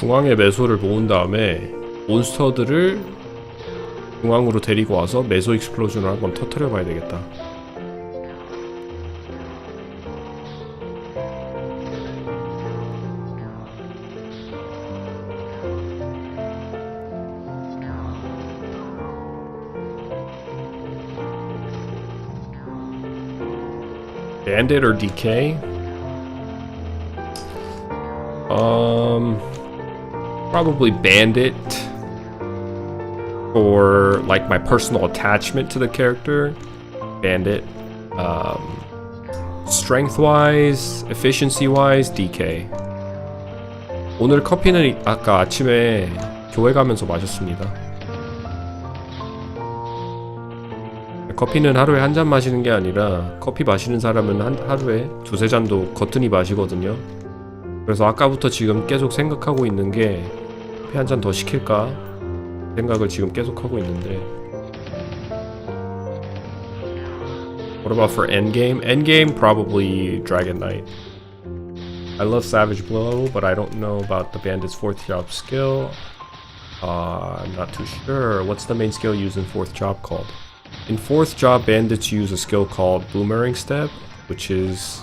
중앙에 메소를 모은 다음에 몬스터들을 중앙으로 데리고 와서 메소 익스플로전을 한번 터뜨려 봐야 되겠다. Bandit or DK? Probably Bandit for like my personal attachment to the character. Bandit. Strength-wise, efficiency-wise, DK. 오늘 커피는 아까 아침에 교회 가면서 마셨습니다. 커피는 하루에 한 잔 마시는 게 아니라 커피 마시는 사람은 하루에 두세 잔도 거뜬히 마시거든요. 그래서 아까부터 지금 계속 생각하고 있는 게 커피 한 잔 더 시킬까 생각을 지금 계속 하고 있는데. What about for endgame? Endgame probably Dragon Knight. I love Savage Blow, but I don't know about the bandit's 4th job skill. I'm not too sure. What's the main skill used in 4th job called? In 4th job, bandits use a skill called Boomerang Step, which is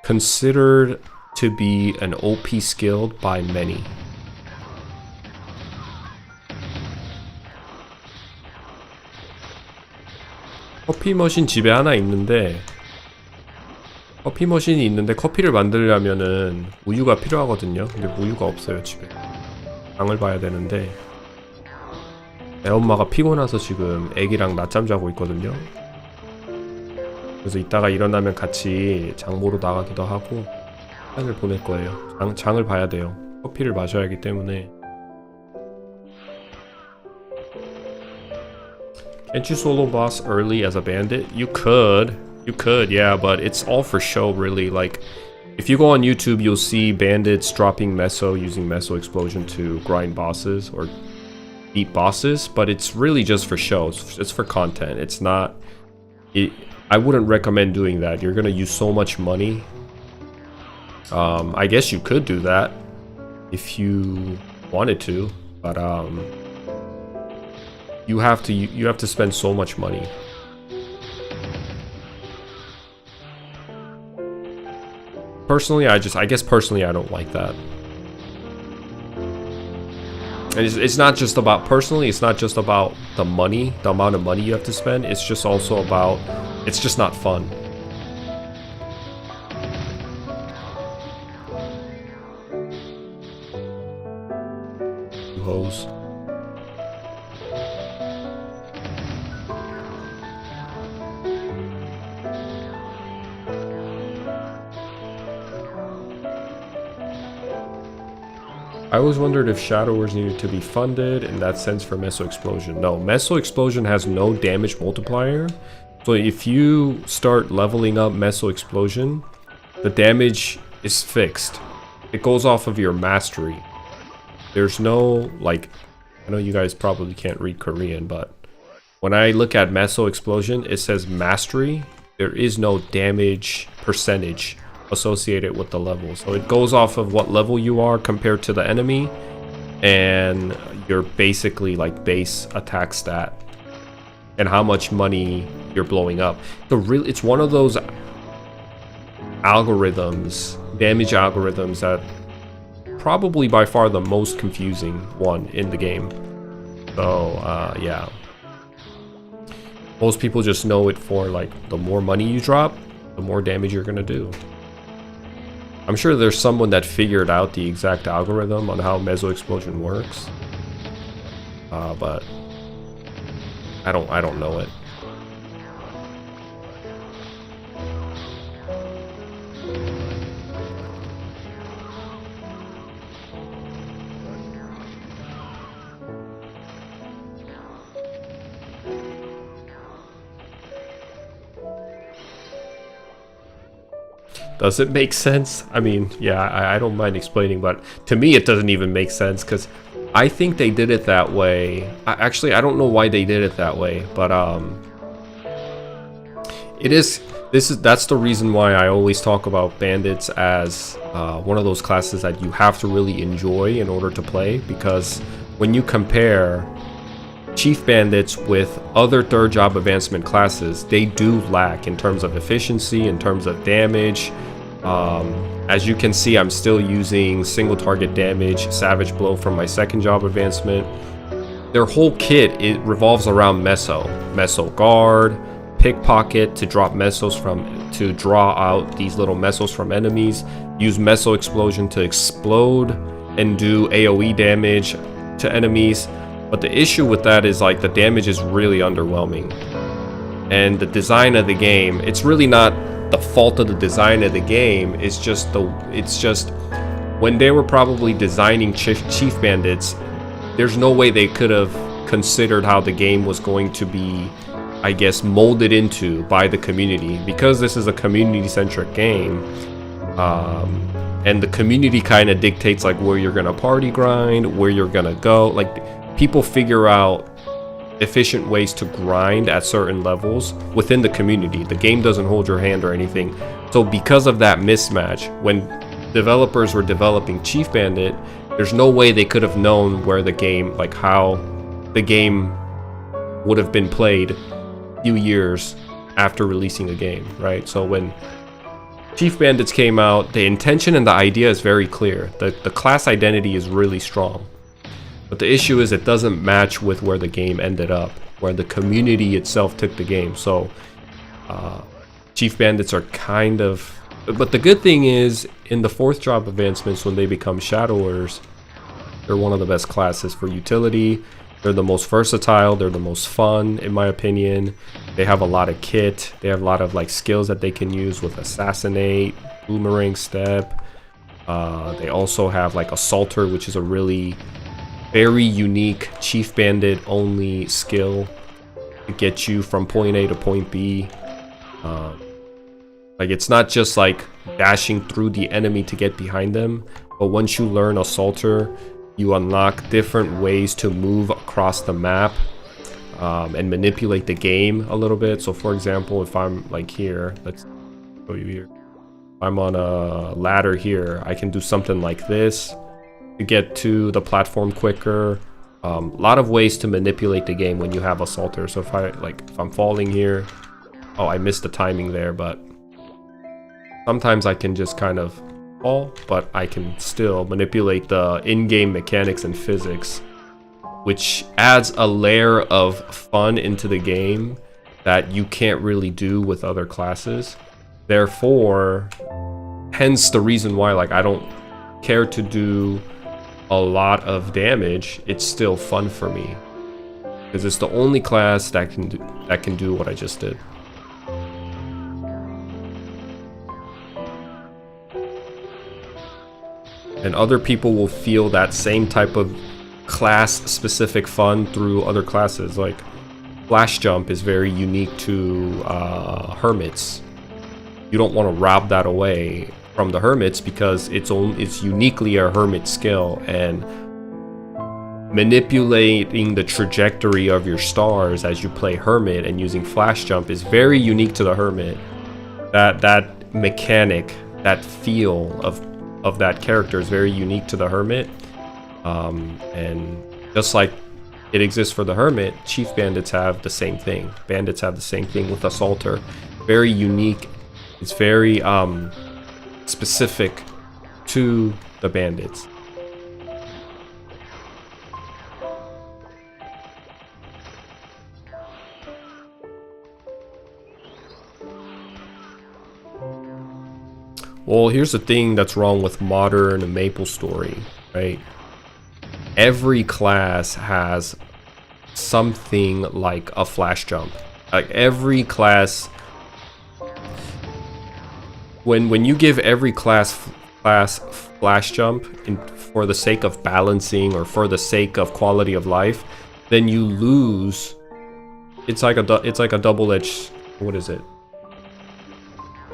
considered to be an OP skill by many. 커피 머신 집에 하나 있는데 커피 머신이 있는데 커피를 만들려면은 우유가 필요하거든요. 근데 우유가 없어요 집에. 장을 봐야 되는데 애엄마가 피곤해서 지금 애기랑 낮잠 자고 있거든요. 그래서 이따가 일어나면 같이 장 보러 나가기도 하고 시간을 보낼 거예요. 장을 봐야 돼요. 커피를 마셔야 하기 때문에. Can't you solo boss early as a bandit? You could, yeah, but it's all for show, really. Like, if you go on YouTube, you'll see bandits dropping meso, using meso explosion to grind bosses or beat bosses, but it's really just for show. It's for content. It's not. I wouldn't recommend doing that. You're gonna use so much money. I guess you could do that if you wanted to, but you have to spend so much money. Personally, I guess personally I don't like that. And it's not just about personally, it's not just about the money, the amount of money you have to spend, it's just also about, it's just not fun. Hoes. I always wondered if Shadow Wars needed to be funded in that sense for Meso Explosion. No, Meso Explosion has no damage multiplier. So if you start leveling up Meso Explosion, the damage is fixed. It goes off of your mastery. There's no, like, I know you guys probably can't read Korean, but when I look at Meso Explosion, it says mastery. There is no damage percentage associated with the level. So it goes off of what level you are compared to the enemy and your basically like base attack stat and how much money you're blowing up. It's one of those algorithms, damage algorithms, that probably by far the most confusing one in the game. So yeah, most people just know it for like the more money you drop, the more damage you're gonna do. I'm sure there's someone that figured out the exact algorithm on how Meso Explosion works, but I don't know it. Does it make sense? I mean, yeah, I don't mind explaining, but to me it doesn't even make sense because I think they did it that way. Actually, I don't know why they did it that way, but it is that's the reason why I always talk about bandits as one of those classes that you have to really enjoy in order to play, because when you compare Chief Bandits with other third job advancement classes, they do lack in terms of efficiency, in terms of damage. As you can see, I'm still using single target damage, Savage Blow from my second job advancement. Their whole kit, it revolves around Meso Guard, Pickpocket to drop mesos to draw out these little mesos from enemies, use Meso Explosion to explode and do AoE damage to enemies. But the issue with that is like the damage is really underwhelming. And the design of the game, it's really not the fault of the design of the game, it's just when they were probably designing Chief Bandits, there's no way they could have considered how the game was going to be, I guess, molded into by the community, because this is a community-centric game. And the community kind of dictates like where you're gonna party grind, where you're gonna go. Like, people figure out efficient ways to grind at certain levels within the community. The game doesn't hold your hand or anything. So because of that mismatch, when developers were developing Chief Bandit, there's no way they could have known where the game, like how the game would have been played a few years after releasing a game, right? So when Chief Bandits came out, the intention and the idea is very clear. The class identity is really strong. But the issue is it doesn't match with where the game ended up, where the community itself took the game. So Chief Bandits are kind of... But the good thing is, in the fourth job advancements, when they become Shadowers, they're one of the best classes for utility. They're the most versatile, they're the most fun, in my opinion. They have a lot of kit, they have a lot of like skills that they can use with Assassinate, Boomerang Step. They also have like Assaulter, which is a really very unique Chief Bandit only skill to get you from point A to point B. Like, it's not just like dashing through the enemy to get behind them, but once you learn Assaulter, you unlock different ways to move across the map and manipulate the game a little bit. So for example, if I'm like here, let's show you here. If I'm on a ladder here, I can do something like this to get to the platform quicker. A lot of ways to manipulate the game when you have Assaulter. So if I'm falling here, oh, I missed the timing there, but sometimes I can just kind of fall, but I can still manipulate the in-game mechanics and physics, which adds a layer of fun into the game that you can't really do with other classes. Therefore, hence the reason why, like, I don't care to do a lot of damage. It's still fun for me because it's the only class that can do what I just did. And other people will feel that same type of class-specific fun through other classes. Like, Flash Jump is very unique to Hermits. You don't want to rob that away from the Hermits because it's uniquely a Hermit skill, and manipulating the trajectory of your stars as you play Hermit and using Flash Jump is very unique to the Hermit. That mechanic, that feel of that character is very unique to the Hermit. And just like it exists for the Hermit, Chief Bandits have the same thing. Bandits have the same thing with Assaulter. Very unique. It's very specific to the Bandits. Well, here's the thing that's wrong with modern MapleStory, right? Every class has something like a Flash Jump. Like, every class, when you give every class Flash Jump for the sake of balancing or for the sake of quality of life, then you lose. It's like a double-edged, what is it?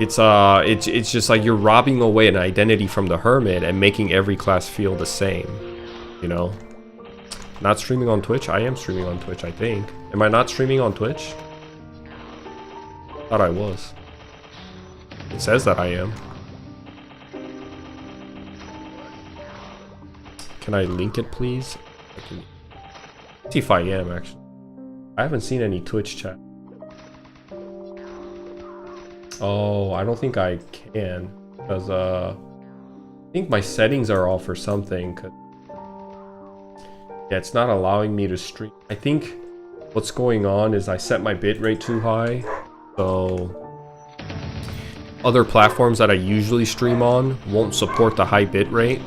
It's just like you're robbing away an identity from the Hermit and making every class feel the same, you know? Not streaming on Twitch? I am streaming on Twitch, I think. Am I not streaming on Twitch? Thought I was. It says that I am. Can I link it, please? Let's see if I am, actually. I haven't seen any Twitch chat. Oh, I don't think I can. Because, I think my settings are off or something. Yeah, it's not allowing me to stream. I think what's going on is I set my bitrate too high. So other platforms that I usually stream on won't support the high bitrate.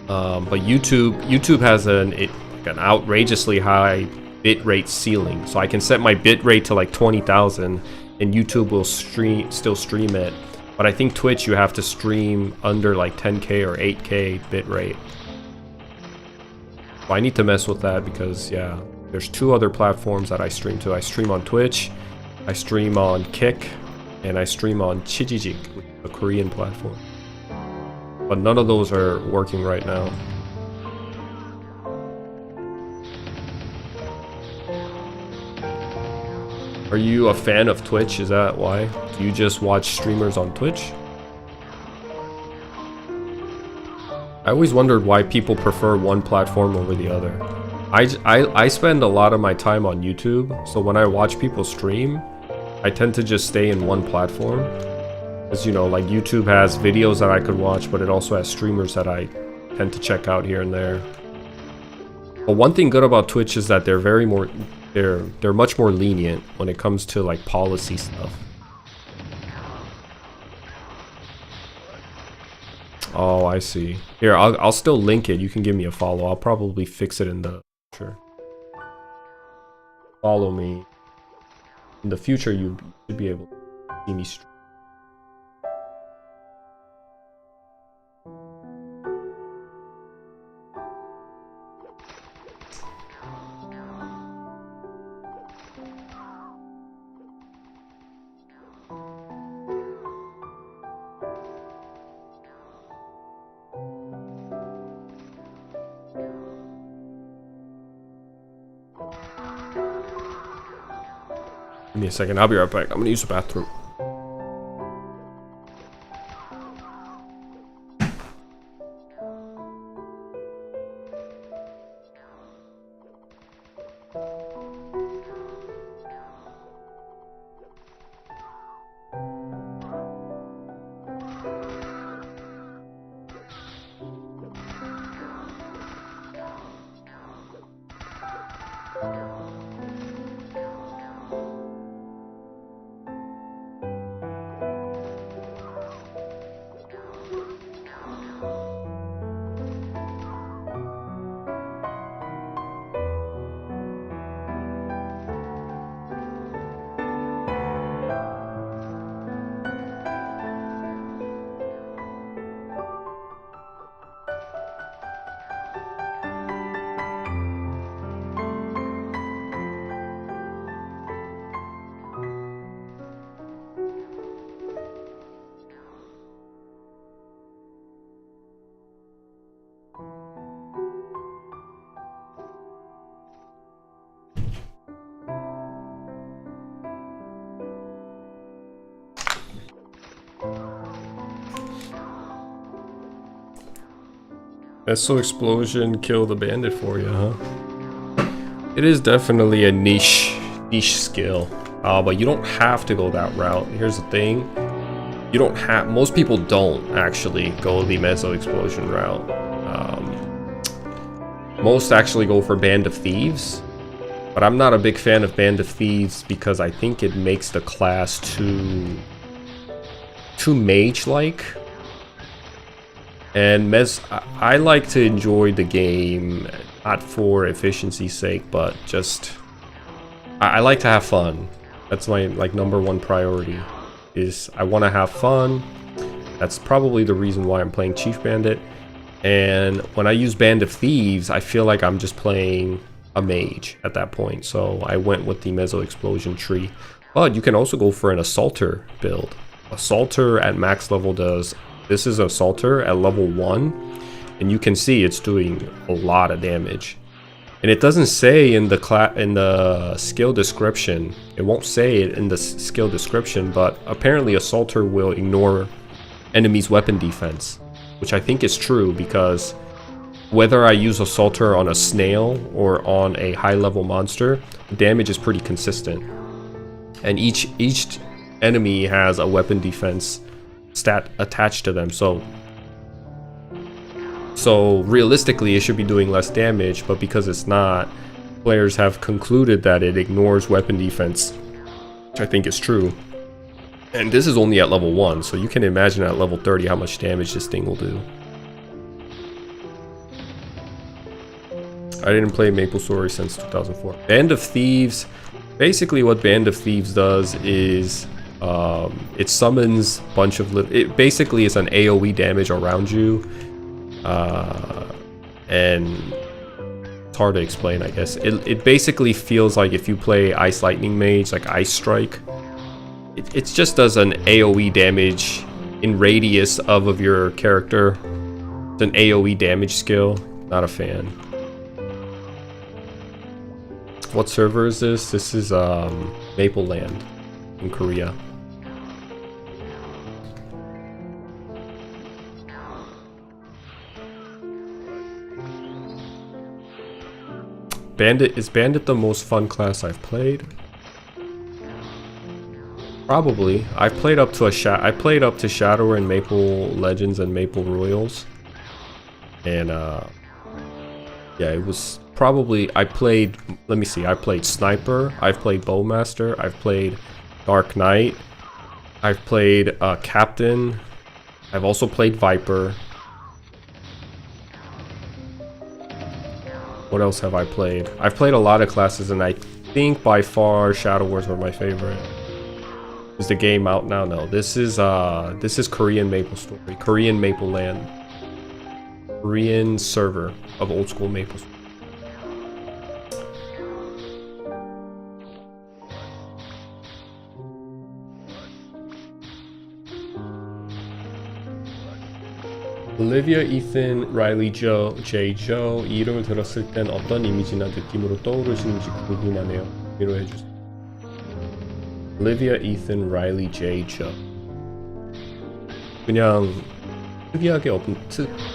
But YouTube has an outrageously high bitrate ceiling, so I can set my bitrate to like 20,000 and YouTube will still stream it. But I think Twitch you have to stream under like 10k or 8k bitrate. So I need to mess with that because yeah, there's two other platforms that I stream to. I stream on Twitch, I stream on Kick, and I stream on Chijijik, a Korean platform. But none of those are working right now. Are you a fan of Twitch? Is that why? Do you just watch streamers on Twitch? I always wondered why people prefer one platform over the other. I spend a lot of my time on YouTube, so when I watch people stream, I tend to just stay in one platform. Because, you know, like YouTube has videos that I could watch, but it also has streamers that I tend to check out here and there. But one thing good about Twitch is that they're much more lenient when it comes to like policy stuff. Oh, I see. Here, I'll still link it. You can give me a follow. I'll probably fix it in the future. Follow me. In the future, you should be able to see me stream. Give me a second, I'll be right back. I'm gonna use the bathroom. Missile explosion kill the bandit for you, huh? It is definitely a niche skill, but you don't have to go that route. Here's the thing: you don't have. Most people don't actually go the missile explosion route. Most actually go for Band of Thieves, but I'm not a big fan of Band of Thieves because I think it makes the class too mage-like. And I like to enjoy the game, not for efficiency's sake, but just I like to have fun. That's my like #1 priority. Is I want to have fun. That's probably the reason why I'm playing Chief Bandit. And when I use Band of Thieves, I feel like I'm just playing a mage at that point. So I went with the Meso Explosion tree. But you can also go for an Assaulter build. Assaulter at max level does. This is Assaulter at level 1, and you can see it's doing a lot of damage. And it doesn't say in the skill description. It won't say it in the skill description, but apparently Assaulter will ignore enemies' weapon defense, which I think is true because whether I use Assaulter on a snail or on a high-level monster, the damage is pretty consistent. And each enemy has a weapon defense stat attached to them, so realistically it should be doing less damage, but because it's not, players have concluded that it ignores weapon defense, which I think is true. And this is only at level 1, so you can imagine at level 30 how much damage this thing will do. I didn't play MapleStory since 2004. Band of Thieves, basically what Band of Thieves does is it summons a bunch of it basically is an AoE damage around you. And it's hard to explain, I guess. It basically feels like if you play Ice Lightning Mage, like Ice Strike, it just does an AoE damage in radius of your character. It's an AoE damage skill. Not a fan. What server is this? This is Maple Land in Korea. Is Bandit the most fun class I've played? Probably. I've played up to Shadower and Maple Legends and Maple Royals. And yeah, it was probably I played Sniper, I've played Bowmaster, I've played Dark Knight, I've played Captain, I've also played Viper. What else have I played? I've played a lot of classes, and I think by far Shadow Wars were my favorite. Is the game out now? No. This is Korean MapleStory, Korean Maple Land, Korean server of old school MapleStory. 올리비아, 이슨, 라일리, 제이, 이 이름을 들었을 땐 어떤 이미지나 느낌으로 떠오르시는지 궁금하네요. 위로해주세요. 올리비아, 이슨, 라일리, 제이, 그냥 특이하게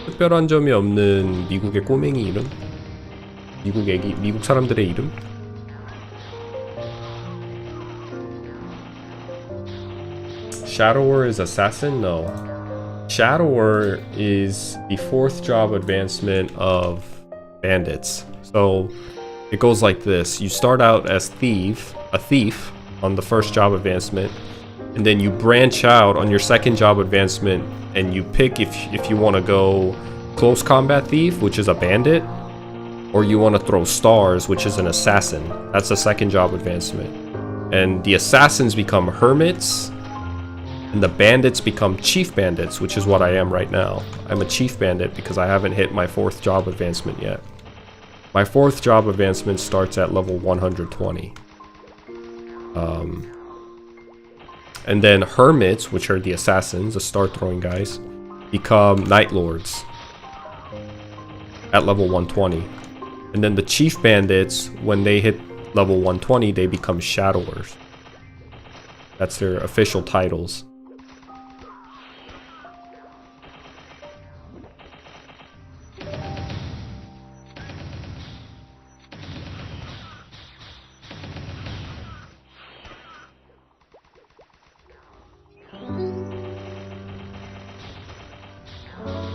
특별한 점이 없는 미국의 꼬맹이 이름? 미국 사람들의 이름? Shadower is assassin? No. Shadower is the 4th job advancement of bandits. So it goes like this. You start out as a thief on the 1st job advancement, and then you branch out on your 2nd job advancement and you pick if you want to go close combat thief, which is a bandit, or you want to throw stars, which is an assassin. That's the 2nd job advancement. And the assassins become hermits, and the bandits become chief bandits, which is what I am right now. I'm a chief bandit because I haven't hit my 4th job advancement yet. My 4th job advancement starts at level 120. And then hermits, which are the assassins, the star throwing guys, become night lords at level 120. And then the chief bandits, when they hit level 120, they become shadowers. That's their official titles.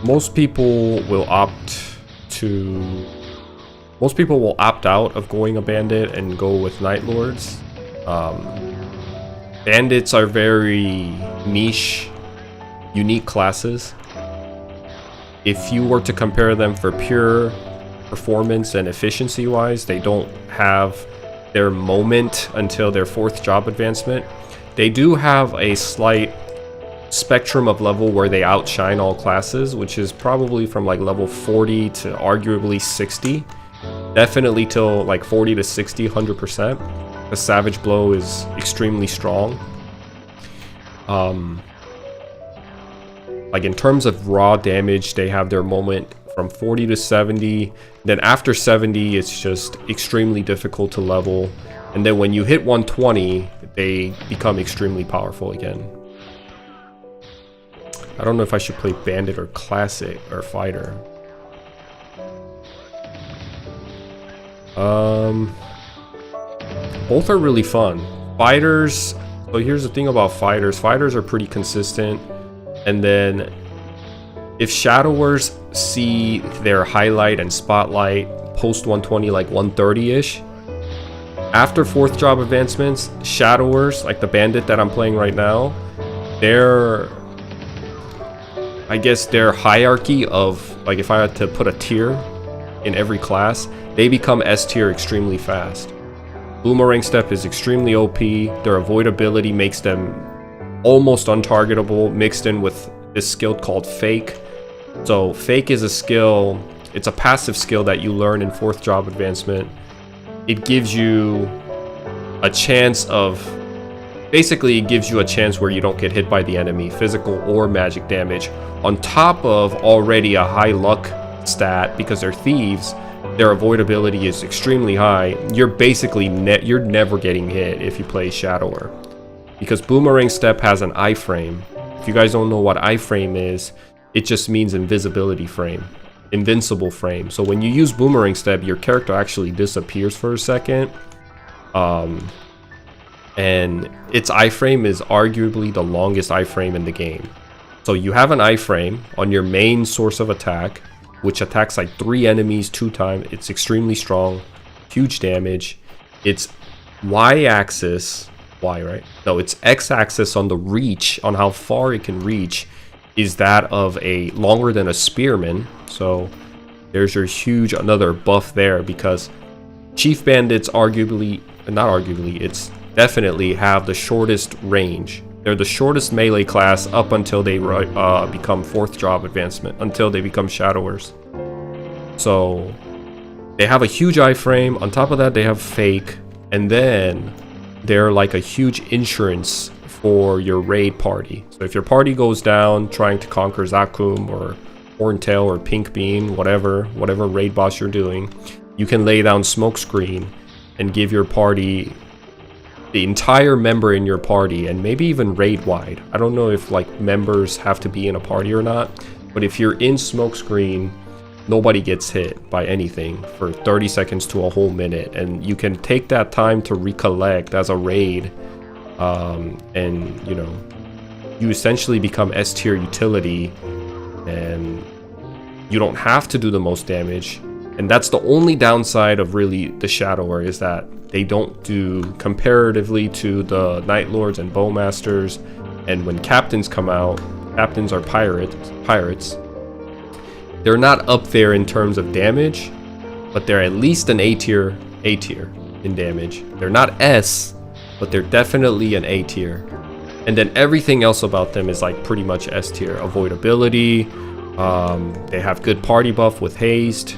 Most people will opt out of going a bandit and go with Night Lords. Bandits are very niche, unique classes. If you were to compare them for pure performance and efficiency wise, they don't have their moment until their 4th job advancement. They do have a slight spectrum of level where they outshine all classes, which is probably from like level 40 to arguably 60. Definitely till like 40 to 60, 100%. The Savage Blow is extremely strong. Like in terms of raw damage, they have their moment from 40 to 70. Then after 70, it's just extremely difficult to level. And then when you hit 120, they become extremely powerful again. I don't know if I should play Bandit or Classic or Fighter. Both are really fun. Fighters, so here's the thing about fighters. Fighters are pretty consistent. And then if shadowers see their highlight and spotlight post 120, like 130-ish, after 4th job advancements, shadowers, like the bandit that I'm playing right now, I guess their hierarchy of, like if I had to put a tier in every class, they become S tier extremely fast. Boomerang Step is extremely OP. Their avoidability makes them almost untargetable, mixed in with this skill called Fake. So Fake is a skill, it's a passive skill that you learn in 4th job advancement. It gives you a chance of, basically it gives you a chance where you don't get hit by the enemy, physical or magic damage, on top of already a high luck stat. Because they're thieves, their avoidability is extremely high. You're basically you're never getting hit if you play Shadower, because Boomerang Step has an iframe. If you guys don't know what iframe is, it just means invisibility frame, invincible frame. So when you use Boomerang Step, your character actually disappears for a second. And its iframe is arguably the longest iframe in the game. So you have an iframe on your main source of attack, which attacks like 3 enemies 2 times. It's extremely strong, huge damage. Its y-axis, y, right? No, its x-axis on the reach, on how far it can reach, is that of a longer than a spearman. So there's your huge another buff there, because Chief Bandits it's definitely have the shortest range. They're the shortest melee class up until they become 4th job advancement, until they become Shadowers. So they have a huge iframe. On top of that, they have Fake, and then they're like a huge insurance for your raid party. So if your party goes down trying to conquer Zakum or Horntail or Pink Bean, whatever raid boss you're doing, you can lay down Smokescreen and give your party, the entire member in your party, and maybe even raid wide. I don't know if like members have to be in a party or not, but if you're in Smokescreen, nobody gets hit by anything for 30 seconds to a whole minute, and you can take that time to recollect as a raid, and you know, you essentially become S tier utility, and you don't have to do the most damage. And that's the only downside of really the Shadower, is that they don't do comparatively to the Night Lords and Bowmasters. And when captains come out, captains are pirates. They're not up there in terms of damage, but they're at least an A tier in damage. They're not S, but they're definitely an A tier. And then everything else about them is like pretty much S tier. Avoidability, they have good party buff with haste.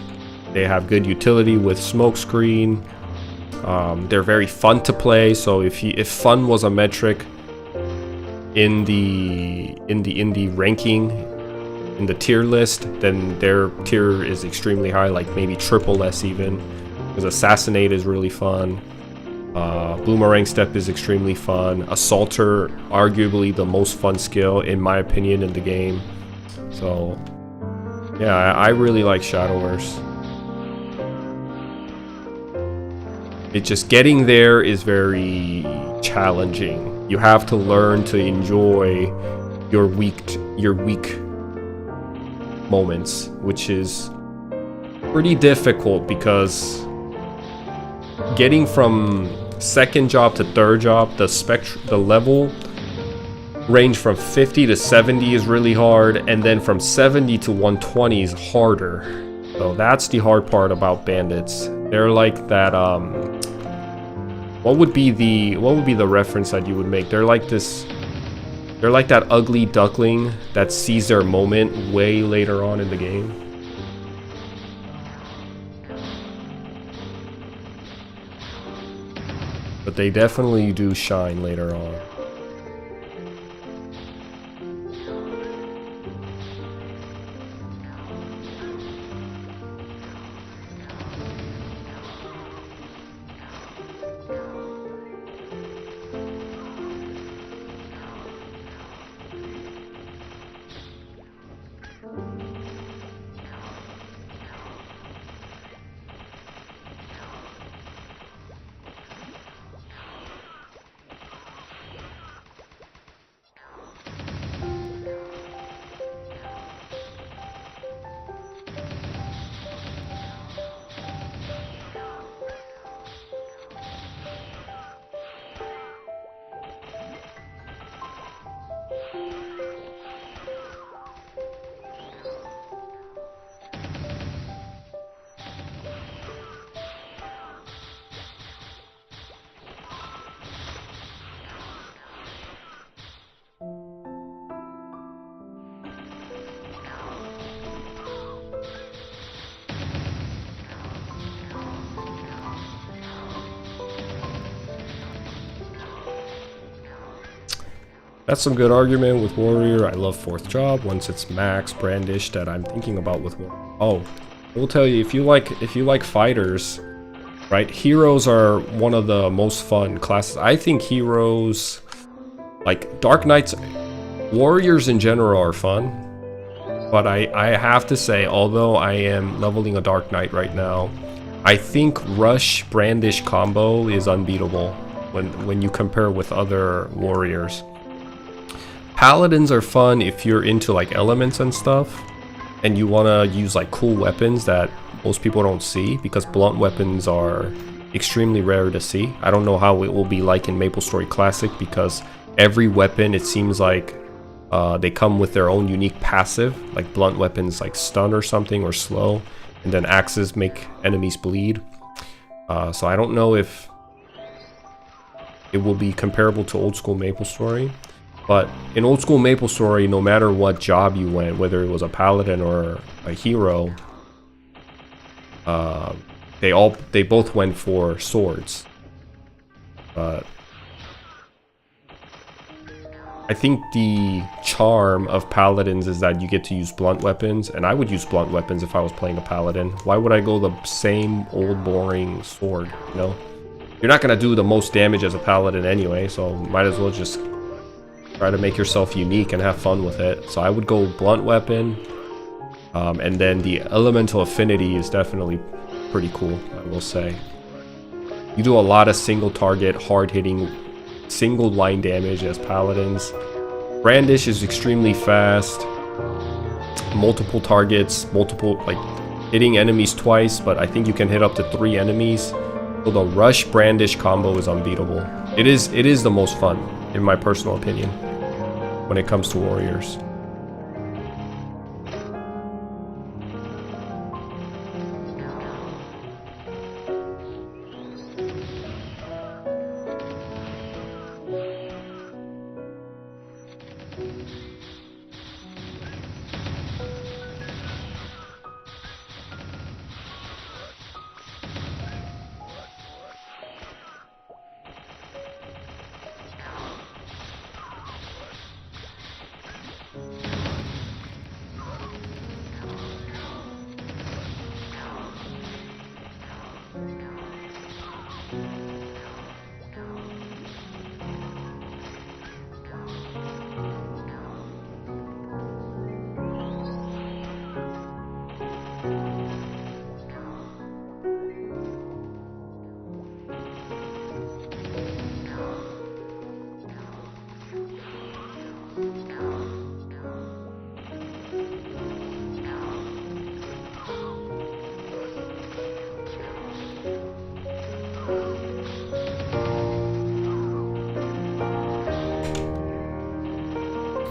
They have good utility with Smokescreen. They're very fun to play. So if fun was a metric in the ranking, in the tier list, then their tier is extremely high, like maybe triple S even. Because Assassinate is really fun. Boomerang Step is extremely fun. Assaulter, arguably the most fun skill in my opinion in the game. So yeah, I really like Shadowers. It's just getting there is very challenging. You have to learn to enjoy your weak moments, which is pretty difficult, because getting from 2nd job to 3rd job, the level range from 50 to 70 is really hard, and then from 70 to 120 is harder. So that's the hard part about bandits. They're like that. What would be the reference that you would make? They're like this. They're like that ugly duckling that sees their moment way later on in the game. But they definitely do shine later on. That's some good argument with warrior. I love fourth job once it's max brandish that I'm thinking about with warrior. Oh, I will tell you, if you like fighters, right? Heroes are one of the most fun classes. I think heroes, like Dark Knights, warriors in general are fun. But I have to say, although I am leveling a Dark Knight right now, I think Rush Brandish combo is unbeatable when you compare with other warriors. Paladins are fun if you're into like elements and stuff, and you want to use like cool weapons that most people don't see, because blunt weapons are extremely rare to see. I don't know how it will be like in MapleStory Classic, because every weapon, it seems like they come with their own unique passive, like blunt weapons like stun or something, or slow, and then axes make enemies bleed. So I don't know if it will be comparable to old school MapleStory. But in old school MapleStory, no matter what job you went, whether it was a paladin or a hero, they both went for swords. But I think the charm of paladins is that you get to use blunt weapons, and I would use blunt weapons if I was playing a paladin. Why would I go the same old boring sword, you know? You're not gonna do the most damage as a paladin anyway, so might as well just try to make yourself unique and have fun with it. So I would go blunt weapon, and then the elemental affinity is definitely pretty cool, I will say. You do a lot of single target, hard hitting, single line damage as paladins. Brandish is extremely fast, multiple targets, like hitting enemies twice, but I think you can hit up to 3 enemies. So the Rush Brandish combo is unbeatable. It is the most fun, in my personal opinion, when it comes to warriors.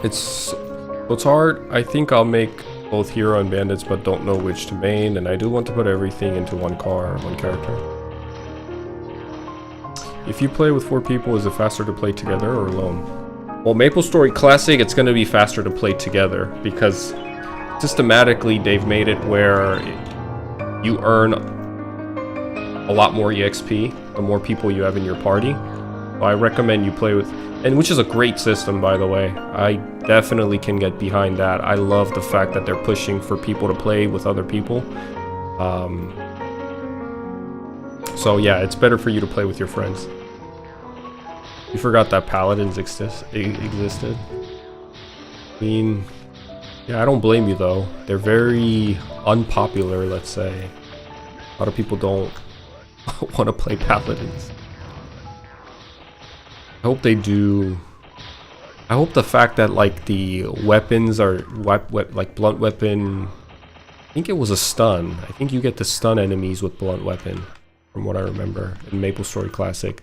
It's hard. I think I'll make both hero and bandits, but don't know which to main, and I do want to put everything into one character. If you play with 4 people, is it faster to play together or alone? Well, MapleStory Classic, it's going to be faster to play together, because systematically they've made it where you earn a lot more EXP the more people you have in your party. So I recommend you play with, and which is a great system, by the way. I definitely can get behind that. I love the fact that they're pushing for people to play with other people. So yeah, it's better for you to play with your friends. You forgot that paladins existed. I mean, yeah, I don't blame you though. They're very unpopular, let's say. A lot of people don't want to play paladins. I hope they do. I hope the fact that like the weapons are like blunt weapon. I think it was a stun. I think you get to stun enemies with blunt weapon, from what I remember in MapleStory Classic.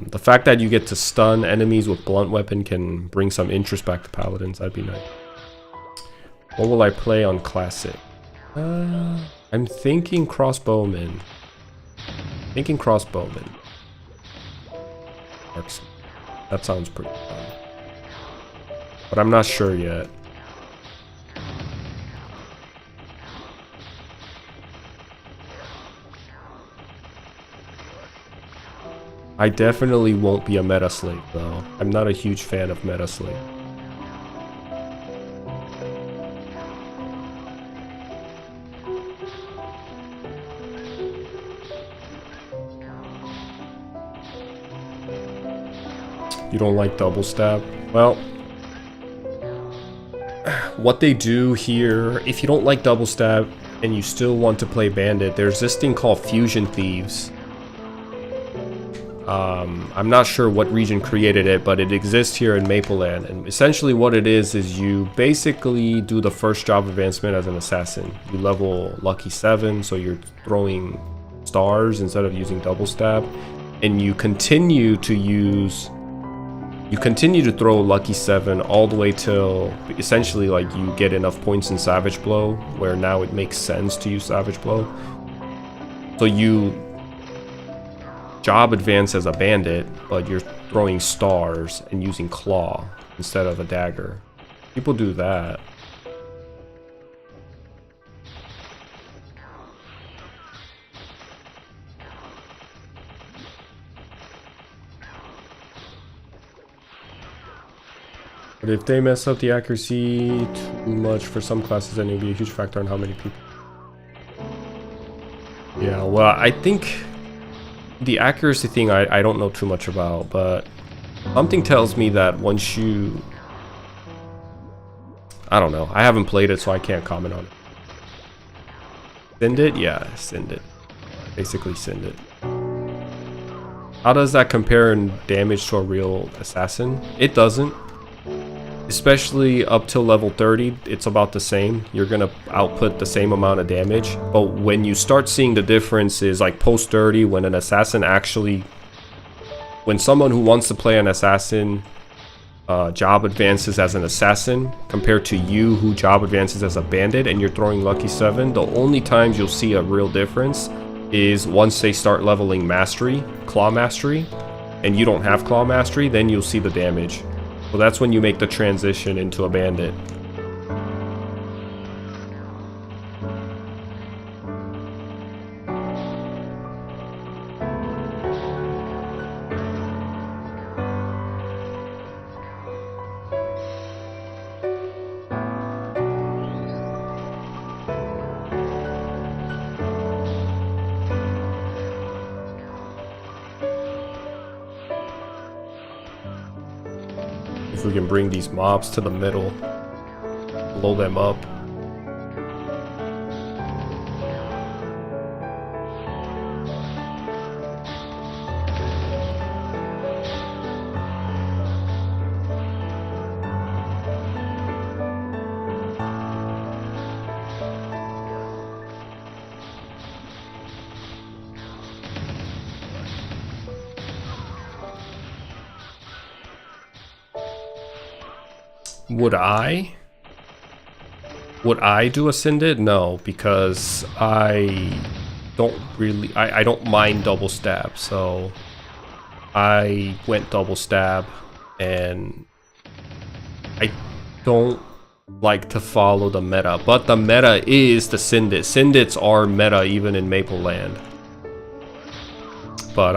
The fact that you get to stun enemies with blunt weapon can bring some interest back to paladins. That'd be nice. What will I play on Classic? I'm thinking crossbowman. That sounds pretty fun. But I'm not sure yet. I definitely won't be a meta slave though. I'm not a huge fan of meta slave. You don't like double stab? Well, what they do here, if you don't like double stab and you still want to play bandit, there's this thing called fusion thieves. I'm not sure what region created it, but it exists here in Mapleland, and essentially what it is you basically do the first job advancement as an assassin. You level lucky 7, so you're throwing stars instead of using double stab, and you continue to throw lucky 7 all the way till essentially like you get enough points in Savage Blow where now it makes sense to use Savage Blow. So you job advance as a bandit, but you're throwing stars and using claw instead of a dagger. People do that. But if they mess up the accuracy too much for some classes, then it'll be a huge factor on how many people. Yeah, well, I think the accuracy thing I don't know too much about, but something tells me that once you... I don't know. I haven't played it, so I can't comment on it. Send it? Yeah, send it. Basically send it. How does that compare in damage to a real assassin? It doesn't. Especially up till level 30, it's about the same. You're gonna output the same amount of damage. But when you start seeing the difference is like post 30, when an assassin actually... When someone who wants to play an assassin job advances as an assassin compared to you who job advances as a bandit and you're throwing lucky 7, the only times you'll see a real difference is once they start leveling mastery, claw mastery, and you don't have claw mastery, then you'll see the damage. So that's when you make the transition into a bandit. If we can bring these mobs to the middle, blow them up. Would I do Ascended? No, because I don't mind double stab, so I went double stab, and I don't like to follow the meta, but the meta is the Syndit. Syndits are meta even in Mapleland. But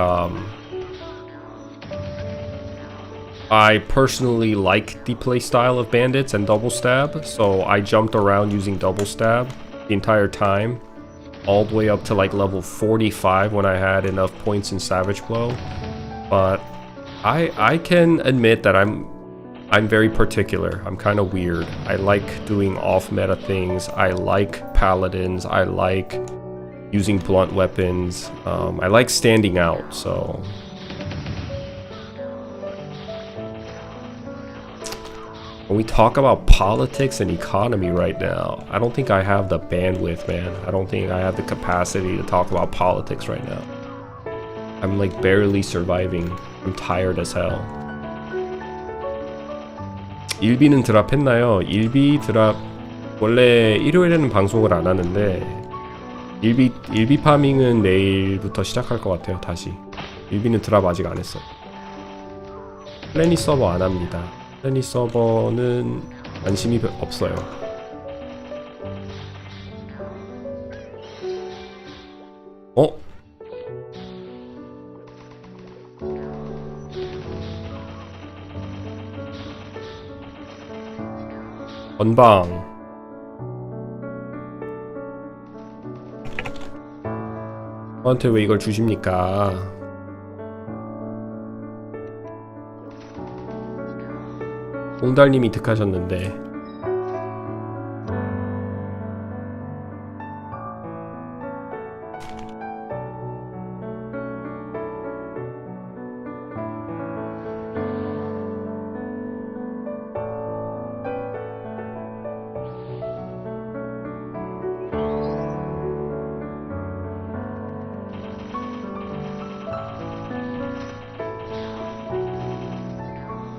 I personally like the playstyle of bandits and double stab, so I jumped around using double stab the entire time, all the way up to like level 45 when I had enough points in Savage Blow. But I can admit that I'm very particular. I'm kind of weird. I like doing off-meta things. I like paladins. I like using blunt weapons. I like standing out, so... When we talk about politics and economy right now, I don't think I have the bandwidth, man. I don't think I have the capacity to talk about politics right now. I'm like barely surviving. I'm tired as hell. 일비는 드랍했나요? 일비 드랍 원래 일요일에는 방송을 안 하는데 일비 파밍은 내일부터 시작할 것 같아요. 다시 일비는 드랍 아직 안 했어. 플래닛 서버 안 합니다. 플래닛 서버는 관심이 없어요. 어? 건방. 저한테 왜 이걸 주십니까? 옹달님이 득하셨는데.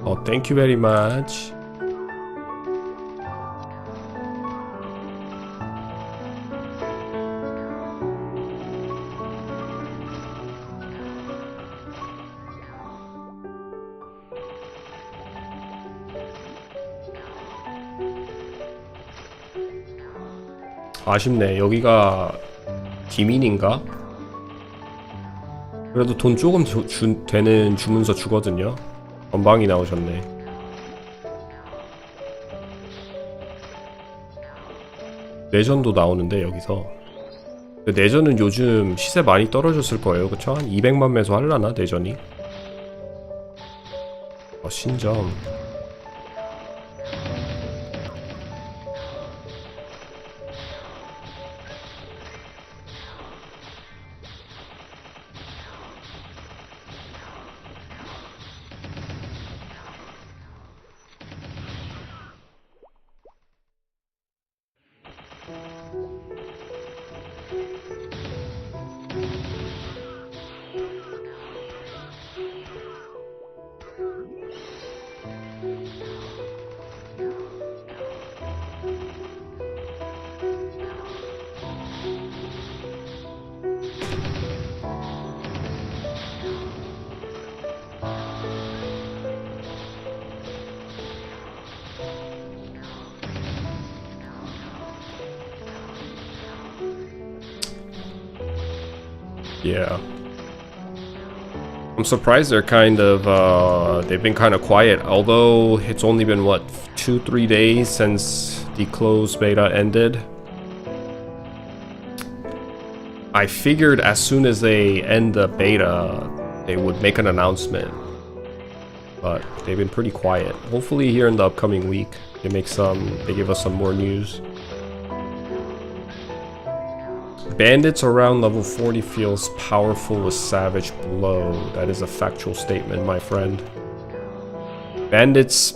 Oh, thank you very much. 아쉽네. 여기가 기민인가? 그래도 돈 조금 되는 주문서 주거든요. 건방이 나오셨네. 내전도 나오는데 여기서. 내전은 요즘 시세 많이 떨어졌을 거예요. 그쵸? 한 200만 매소 할라나 내전이? 신점. Yeah. I'm surprised they're they've been kind of quiet, although it's only been, what, 2-3 days since the closed beta ended. I figured as soon as they end the beta, they would make an announcement. But they've been pretty quiet. Hopefully here in the upcoming week, they give us some more news. Bandits around level 40 feels powerful with savage blow. That is a factual statement, my friend. Bandits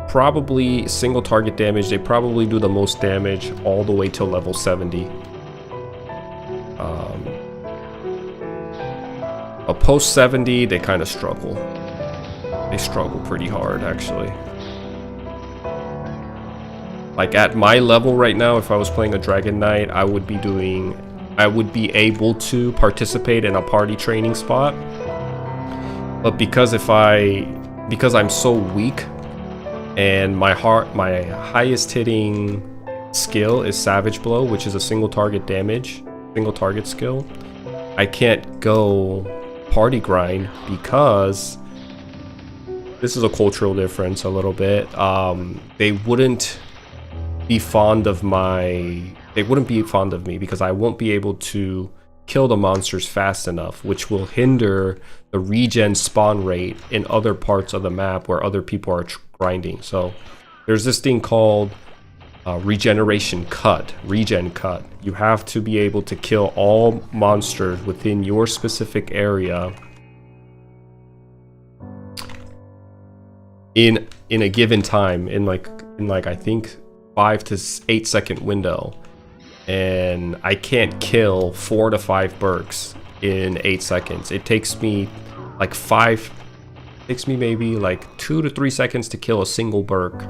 probably single target damage. They probably do the most damage all the way till level 70. But post 70, they kind of struggle. They struggle pretty hard, actually. Like at my level right now, if I was playing a Dragon Knight, I would be able to participate in a party training spot. But because I'm so weak and my highest hitting skill is Savage Blow, which is a single target skill, I can't go party grind because this is a cultural difference a little bit. They wouldn't be fond of me because I won't be able to kill the monsters fast enough, which will hinder the regen spawn rate in other parts of the map where other people are grinding. So there's this thing called regen cut. You have to be able to kill all monsters within your specific area in a given time, in like I think 5 to 8 second window. And I can't kill 4 to 5 Berks in 8 seconds. It takes me maybe like 2 to 3 seconds to kill a single Berk.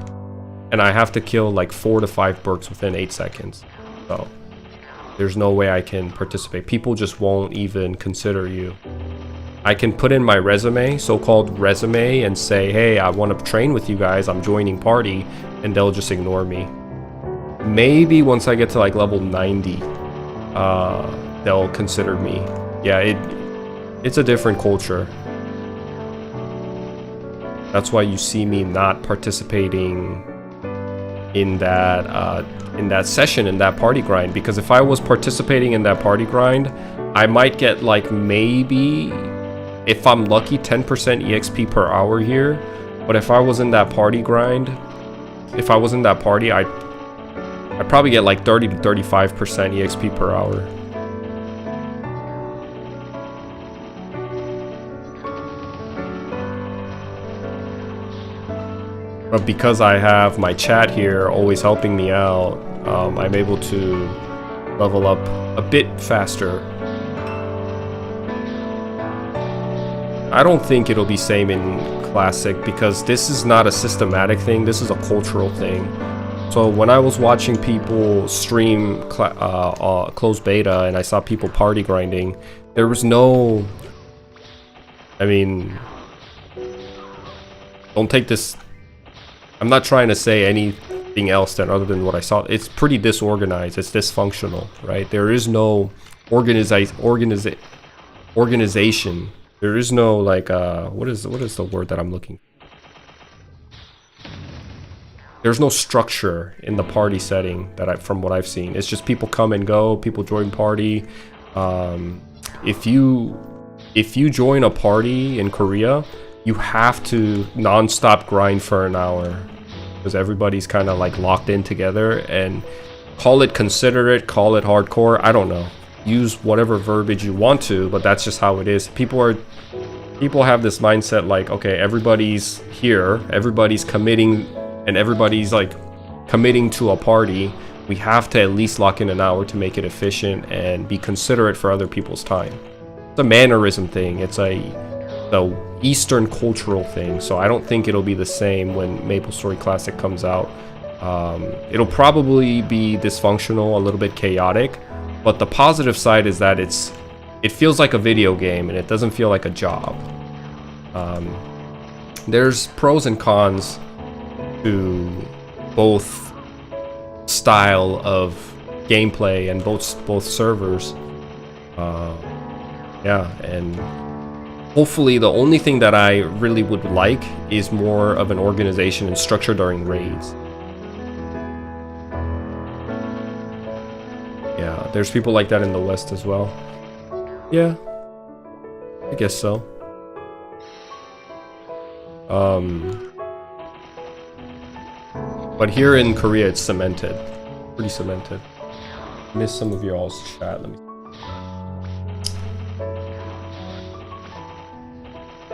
And I have to kill like 4 to 5 Berks within 8 seconds. So there's no way I can participate. People just won't even consider you. I can put in my resume, so-called resume, and say, hey, I want to train with you guys, I'm joining party, and they'll just ignore me. Maybe once I get to like level 90, they'll consider me. Yeah, it's a different culture. That's why you see me not participating in that session, in that party grind. Because if I was participating in that party grind, I might get like maybe, if I'm lucky, 10% EXP per hour here. But if I was in that party grind, if I was in that party, I'd probably get like 30 to 35% EXP per hour. But because I have my chat here always helping me out, I'm able to level up a bit faster. I don't think it'll be same in Classic because this is not a systematic thing, this is a cultural thing. So when I was watching people stream closed beta and I saw people party grinding, there was no... I mean... Don't take this... I'm not trying to say anything else other than what I saw. It's pretty disorganized. It's dysfunctional, right? There is no organization. There is no like what is the word that I'm looking for? There's no structure in the party setting from what I've seen. It's just people come and go, people join party. If you join a party in Korea, you have to non-stop grind for an hour because everybody's kind of like locked in together. And call it considerate, call it hardcore, I don't know. Use whatever verbiage you want to, but that's just how it is. People have this mindset like, okay, everybody's here, everybody's committing, and everybody's like committing to a party. We have to at least lock in an hour to make it efficient and be considerate for other people's time. It's a mannerism thing. It's the Eastern cultural thing. So I don't think it'll be the same when MapleStory Classic comes out. It'll probably be dysfunctional, a little bit chaotic, but the positive side is that it feels like a video game and it doesn't feel like a job. There's pros and cons to both style of gameplay and both servers. Yeah, and hopefully the only thing that I really would like is more of an organization and structure during raids. Yeah, there's people like that in the West as well. Yeah, I guess so. But here in Korea, it's cemented. Pretty cemented. Missed some of y'all's chat. Let me.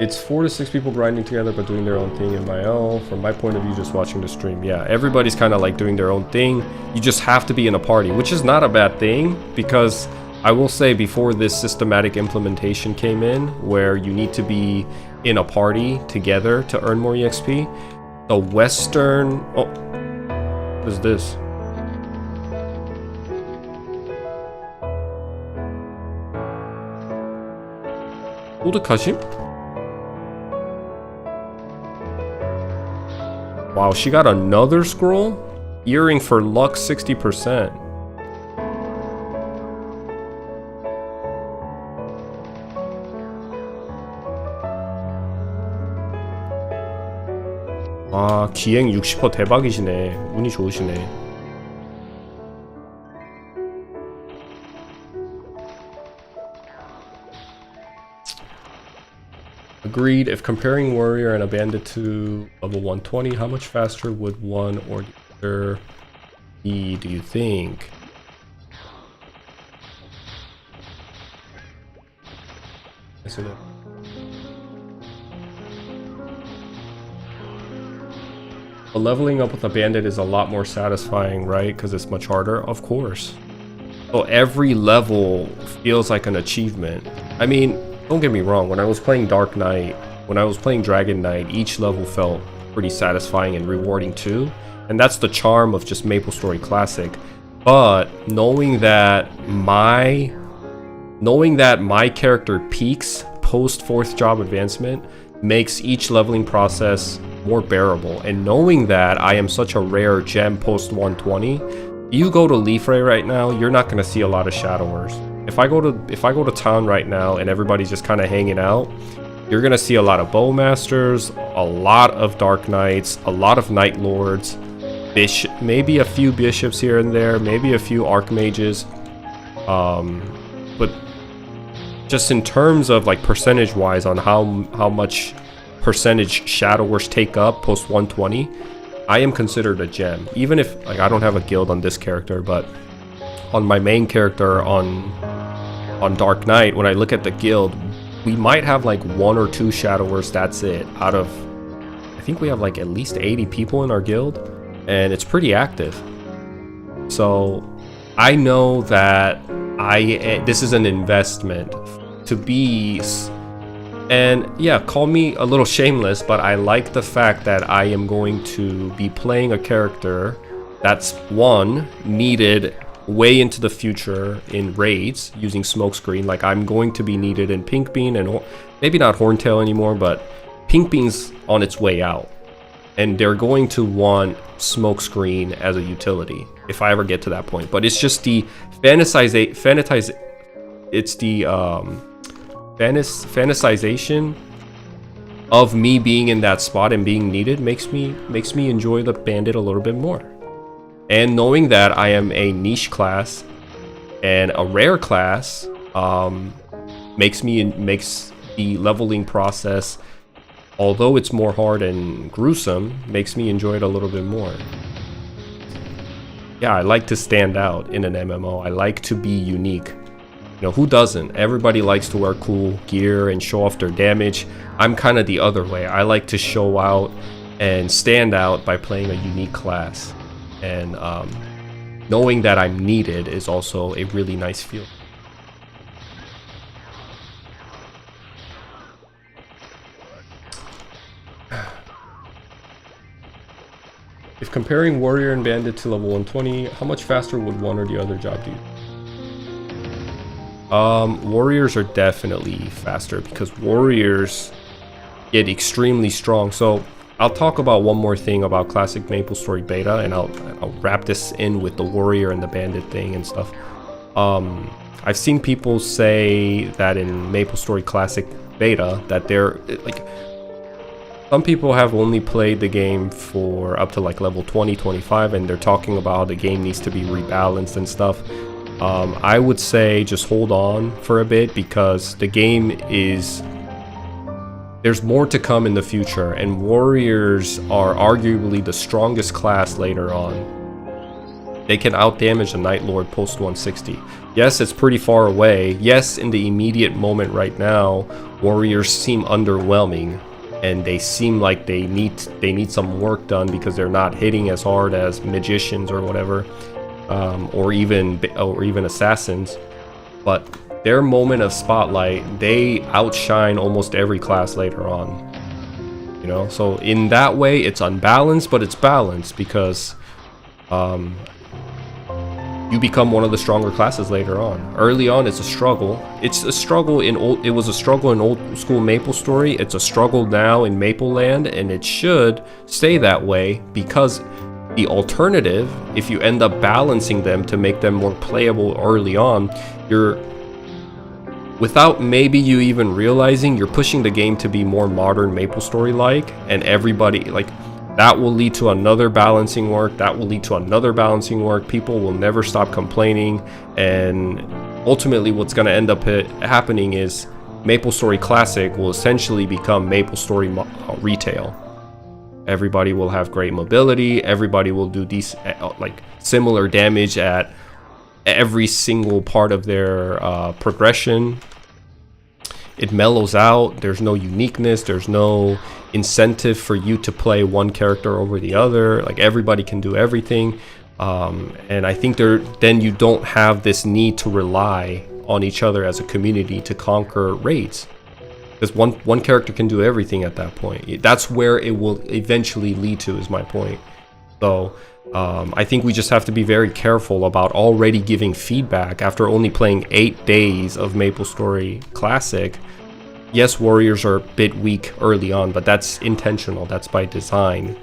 It's 4 to 6 people grinding together but doing their own thing in my own. From my point of view, just watching the stream. Yeah, everybody's kind of like doing their own thing. You just have to be in a party, which is not a bad thing, because I will say before this systematic implementation came in, where you need to be in a party together to earn more EXP, the Western... Oh, what is this? Udakashi? Wow, she got another scroll? Earring for luck 60%. 아, 기행 60% 대박이시네. 운이 좋으시네. Agreed. If comparing warrior and a bandit to level 120, how much faster would one or the other be, do you think? Is it a... But leveling up with a bandit is a lot more satisfying, right? Because it's much harder, of course. So every level feels like an achievement. I mean, don't get me wrong, when I was playing Dark Knight, when I was playing Dragon Knight, each level felt pretty satisfying and rewarding too. And that's the charm of just MapleStory Classic. But knowing that my character peaks post 4th job advancement makes each leveling process more bearable. And knowing that I am such a rare gem post 120, you go to leafre right now, you're not going to see a lot of shadowers. If I go to town right now and everybody's just kind of hanging out, you're gonna see a lot of bowmasters, a lot of dark knights, a lot of night lords, maybe a few bishops here and there, maybe a few archmages, but just in terms of like percentage wise on how much percentage shadowers take up post 120, I am considered a gem. Even if like I don't have a guild on this character, but on my main character on Dark Knight, when I look at the guild, we might have like 1 or 2 shadowers, that's it, out of I think we have like at least 80 people in our guild, and it's pretty active. So I know that this is an investment to be, and yeah, call me a little shameless, but I like the fact that I am going to be playing a character that's needed way into the future in raids using smokescreen. Like I'm going to be needed in Pink Bean, and maybe not Horntail anymore, but Pink Bean's on its way out, and they're going to want smokescreen as a utility if I ever get to that point. But it's just the fantasization of me being in that spot and being needed makes me enjoy the bandit a little bit more. And knowing that I am a niche class and a rare class makes the leveling process, although it's more hard and gruesome, makes me enjoy it a little bit more. Yeah, I like to stand out in an MMO. I like to be unique. You know, who doesn't? Everybody likes to wear cool gear and show off their damage. I'm kind of the other way. I like to show out and stand out by playing a unique class. And knowing that I'm needed is also a really nice feeling. If comparing Warrior and Bandit to level 120, how much faster would one or the other job do? Warriors are definitely faster because Warriors get extremely strong. So I'll talk about one more thing about Classic MapleStory Beta, and I'll wrap this in with the Warrior and the Bandit thing and stuff. I've seen people say that in MapleStory Classic Beta that they're like, some people have only played the game for up to like level 20, 25, and they're talking about how the game needs to be rebalanced and stuff. I would say just hold on for a bit, because the game is, there's more to come in the future, and Warriors are arguably the strongest class later on. They can outdamage a Night Lord post 160. Yes, it's pretty far away. Yes, in the immediate moment right now, Warriors seem underwhelming, and they seem like they need some work done because they're not hitting as hard as Magicians or whatever, or even Assassins. But their moment of spotlight, they outshine almost every class later on. You know, so in that way, it's unbalanced, but it's balanced because you become one of the stronger classes later on. Early on, it's a struggle. It was a struggle in old school MapleStory. It's a struggle now in Mapleland, and it should stay that way, because the alternative, if you end up balancing them to make them more playable early on, without maybe you even realizing, you're pushing the game to be more modern MapleStory-like, and everybody, like, that will lead to another balancing work, that will lead to another balancing work. People will never stop complaining, and ultimately what's going to end up happening is MapleStory Classic will essentially become MapleStory Retail. Everybody will have great mobility, everybody will do like similar damage at every single part of their progression. It mellows out, there's no uniqueness, there's no incentive for you to play one character over the other. Like, everybody can do everything, and I think then you don't have this need to rely on each other as a community to conquer raids, because one character can do everything at that point. That's where it will eventually lead to, is my point. So I think we just have to be very careful about already giving feedback after only playing 8 days of MapleStory Classic. Yes, Warriors are a bit weak early on, but that's intentional, that's by design.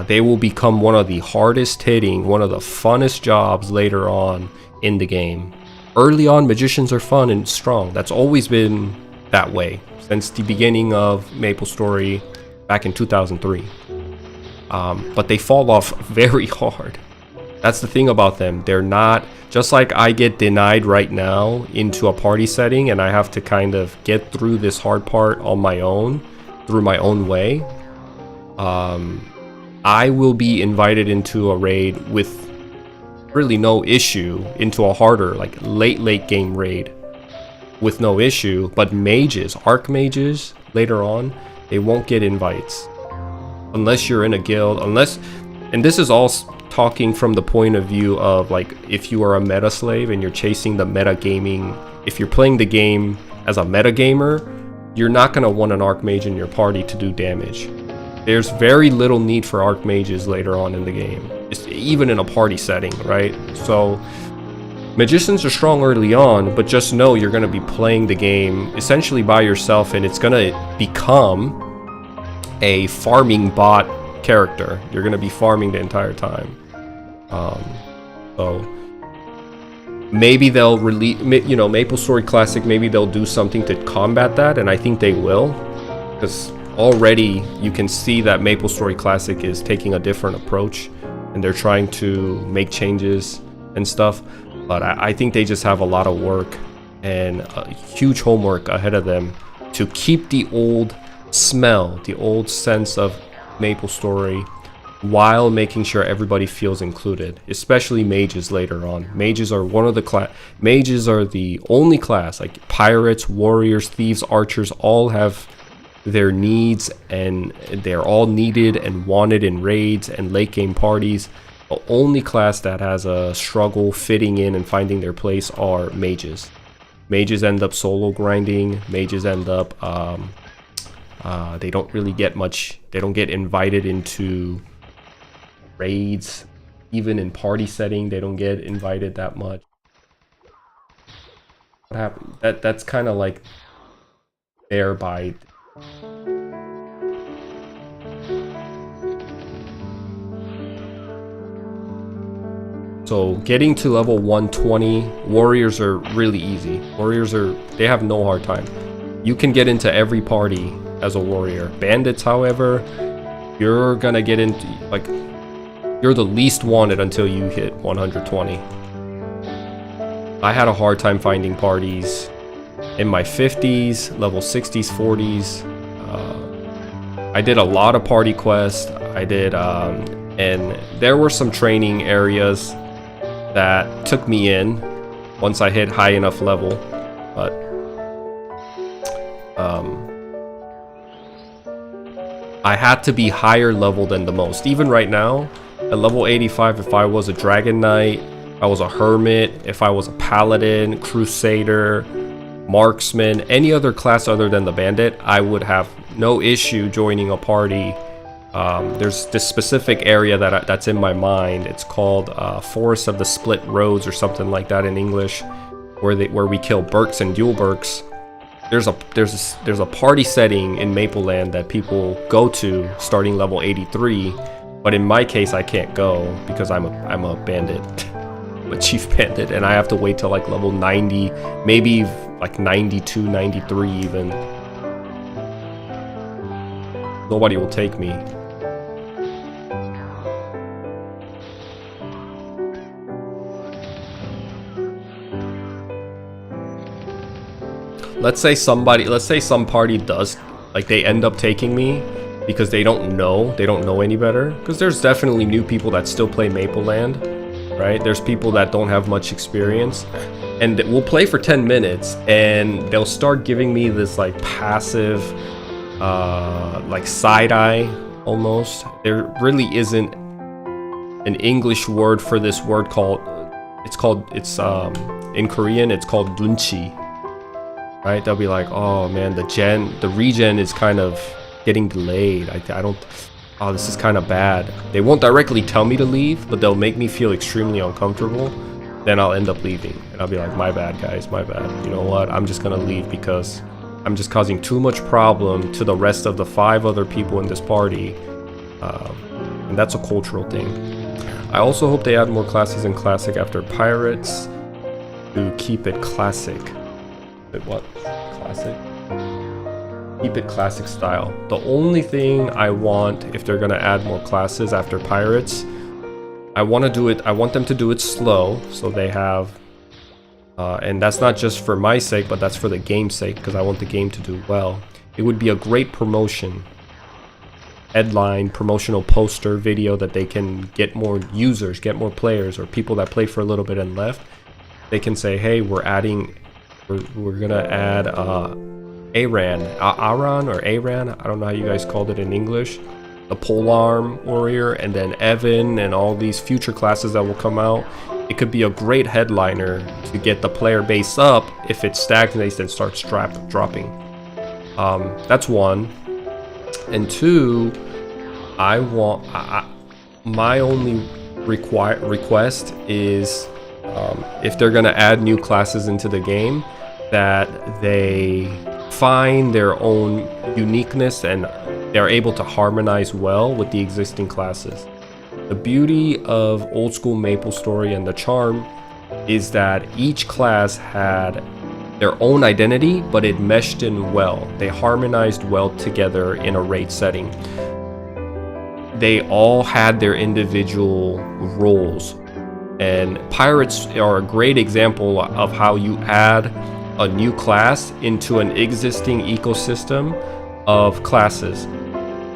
They will become one of the hardest hitting, one of the funnest jobs later on in the game. Early on, Magicians are fun and strong. That's always been that way since the beginning of MapleStory back in 2003. but they fall off very hard. That's the thing about them. They're not, just like I get denied right now into a party setting and I have to kind of get through this hard part on my own, through my own way. I will be invited into a raid with really no issue, into a harder, like late game raid with no issue. But mages, archmages, later on, they won't get invites unless you're in a guild, and this is all talking from the point of view of like if you are a meta slave and you're chasing the meta gaming. If you're playing the game as a meta gamer, you're not going to want an archmage in your party to do damage. There's very little need for archmages later on in the game, even in a party setting, right? So magicians are strong early on, but just know you're going to be playing the game essentially by yourself, and it's going to become a farming bot character. You're going to be farming the entire time. So maybe they'll release, you know, MapleStory Classic, maybe they'll do something to combat that, and I think they will, because already you can see that MapleStory Classic is taking a different approach and they're trying to make changes and stuff. But I think they just have a lot of work and a huge homework ahead of them to keep the old smell, the old sense of MapleStory, while making sure everybody feels included, especially mages later on. Mages are mages are the only class, like pirates, warriors, thieves, archers, all have their needs, and they're all needed and wanted in raids and late game parties. The only class that has a struggle fitting in and finding their place are mages. Mages end up solo grinding. Mages end up they don't really get much, they don't get invited into raids. Even in party setting, they don't get invited that much. What happened? That's kind of like there by. So getting to level 120, warriors are really easy. They have no hard time. You can get into every party as a warrior. Bandits, however, you're gonna get into, like, you're the least wanted until you hit 120. I had a hard time finding parties in my 50s, level 60s, 40s. I did a lot of party quests. I did, and there were some training areas that took me in once I hit high enough level, but I had to be higher level than the most. Even right now, at level 85, if I was a Dragon Knight, I was a Hermit, if I was a Paladin, Crusader, Marksman, any other class other than the Bandit, I would have no issue joining a party. There's this specific area that's in my mind. It's called Forest of the Split Roads or something like that in English, where we kill Burks and Dual Burks. There's a party setting in Mapleland that people go to starting level 83, but in my case I can't go because I'm a bandit, I'm a chief bandit, and I have to wait till like level 90, maybe like 92, 93 even. Nobody will take me. Let's say some party does, like, they end up taking me because they don't know any better, because there's definitely new people that still play Mapleland, right? There's people that don't have much experience, and we'll play for 10 minutes and they'll start giving me this like passive like side eye almost. There really isn't an English word for this word called, in Korean it's called dunchi. Right, they'll be like, oh man, the regen is kind of getting delayed. Oh, this is kind of bad. They won't directly tell me to leave, but they'll make me feel extremely uncomfortable. Then I'll end up leaving, and I'll be like, my bad guys, my bad. You know what? I'm just gonna leave because I'm just causing too much problem to the rest of the 5 other people in this party, and that's a cultural thing. I also hope they add more classes in Classic after Pirates to keep it classic. Wait, what? Classic? Keep it classic style. The only thing I want, if they're gonna add more classes after pirates, I want them to do it slow, so they have, and that's not just for my sake, but that's for the game's sake, because I want the game to do well. It would be a great promotion, headline, promotional poster, video that they can get more users, get more players, or people that play for a little bit and left. They can say, hey, we're gonna add Aran, or Aran, I don't know how you guys called it in English, the polearm warrior, and then Evan, and all these future classes that will come out. It could be a great headliner to get the player base up if it stagnates and starts dropping. That's one. And two, my only request is if they're gonna add new classes into the game, that they find their own uniqueness and they're able to harmonize well with the existing classes. The beauty of old school MapleStory and the charm is that each class had their own identity, but it meshed in well. They harmonized well together in a raid setting. They all had their individual roles, and pirates are a great example of how you add a new class into an existing ecosystem of classes.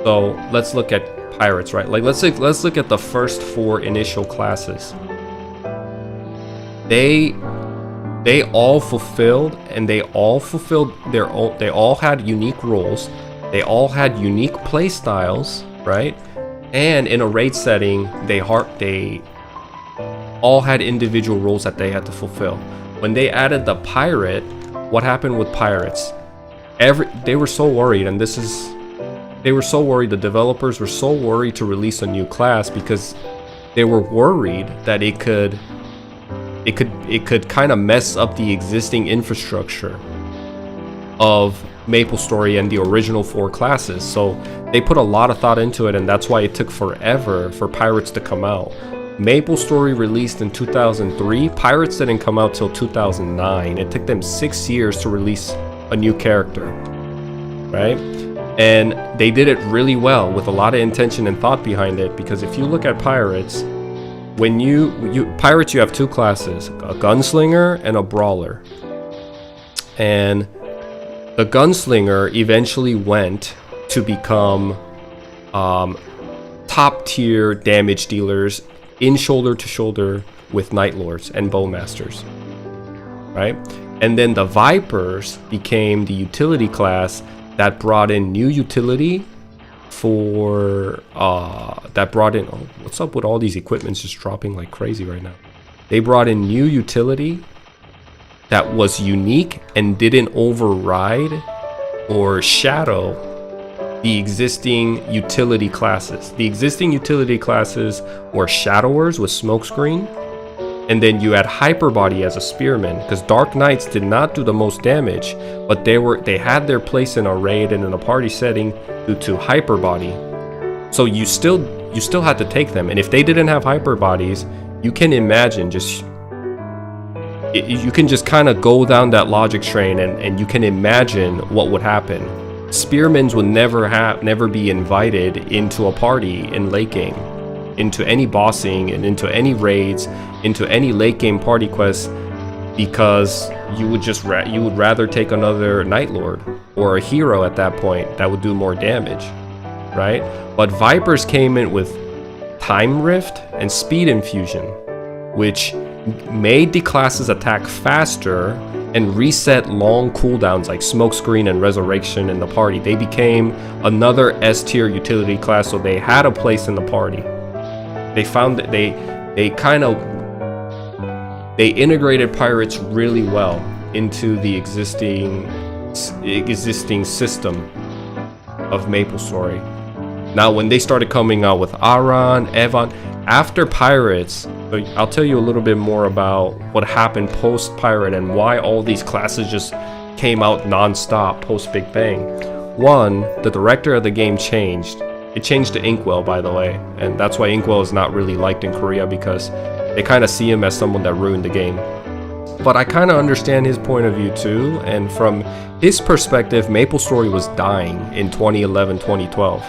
So let's look at pirates, right? Like let's look at the first 4 initial classes. They all fulfilled, and they all had unique roles. They all had unique play styles, right? And in a raid setting, they all had individual roles that they had to fulfill. When they added the pirate, what happened with pirates? They were so worried, the developers were so worried to release a new class because they were worried that it could kind of mess up the existing infrastructure of MapleStory and the original 4 classes. So they put a lot of thought into it, and that's why it took forever for pirates to come out. MapleStory released in 2003. Pirates didn't come out till 2009. It took them 6 years to release a new character, right? And they did it really well with a lot of intention and thought behind it, because if you look at pirates, when pirates, you have 2 classes, a gunslinger and a brawler. And the gunslinger eventually went to become top tier damage dealers in shoulder to shoulder with Night Lords and Bowmasters, right? And then the Vipers became the utility class that brought in new utility what's up with all these equipments just dropping like crazy right now? They brought in new utility that was unique and didn't override or shadow the existing utility classes. The existing utility classes were Shadowers with Smokescreen, and then you had Hyperbody as a spearman, because Dark Knights did not do the most damage, but they had their place in a raid and in a party setting due to Hyperbody. So you still had to take them, and if they didn't have Hyperbodies, you can imagine you can just kind of go down that logic train, and you can imagine what would happen. Spearmans would never be invited into a party in late game, into any bossing and into any raids, into any late game party quests, because you would rather take another Night Lord or a hero at that point that would do more damage, right? But Vipers came in with Time Rift and Speed Infusion, which made the classes attack faster and reset long cooldowns like Smokescreen and Resurrection in the party. They became another S tier utility class, so they had a place in the party. They found that they integrated pirates really well into the existing system of MapleStory. Now, when they started coming out with Aran, Evan, after pirates, I'll tell you a little bit more about what happened post-pirate and why all these classes just came out non-stop post-Big Bang. One, the director of the game changed. It changed to Inkwell, by the way, and that's why Inkwell is not really liked in Korea, because they kind of see him as someone that ruined the game. but I kind of understand his point of view too. And from his perspective, MapleStory was dying in 2011, 2012.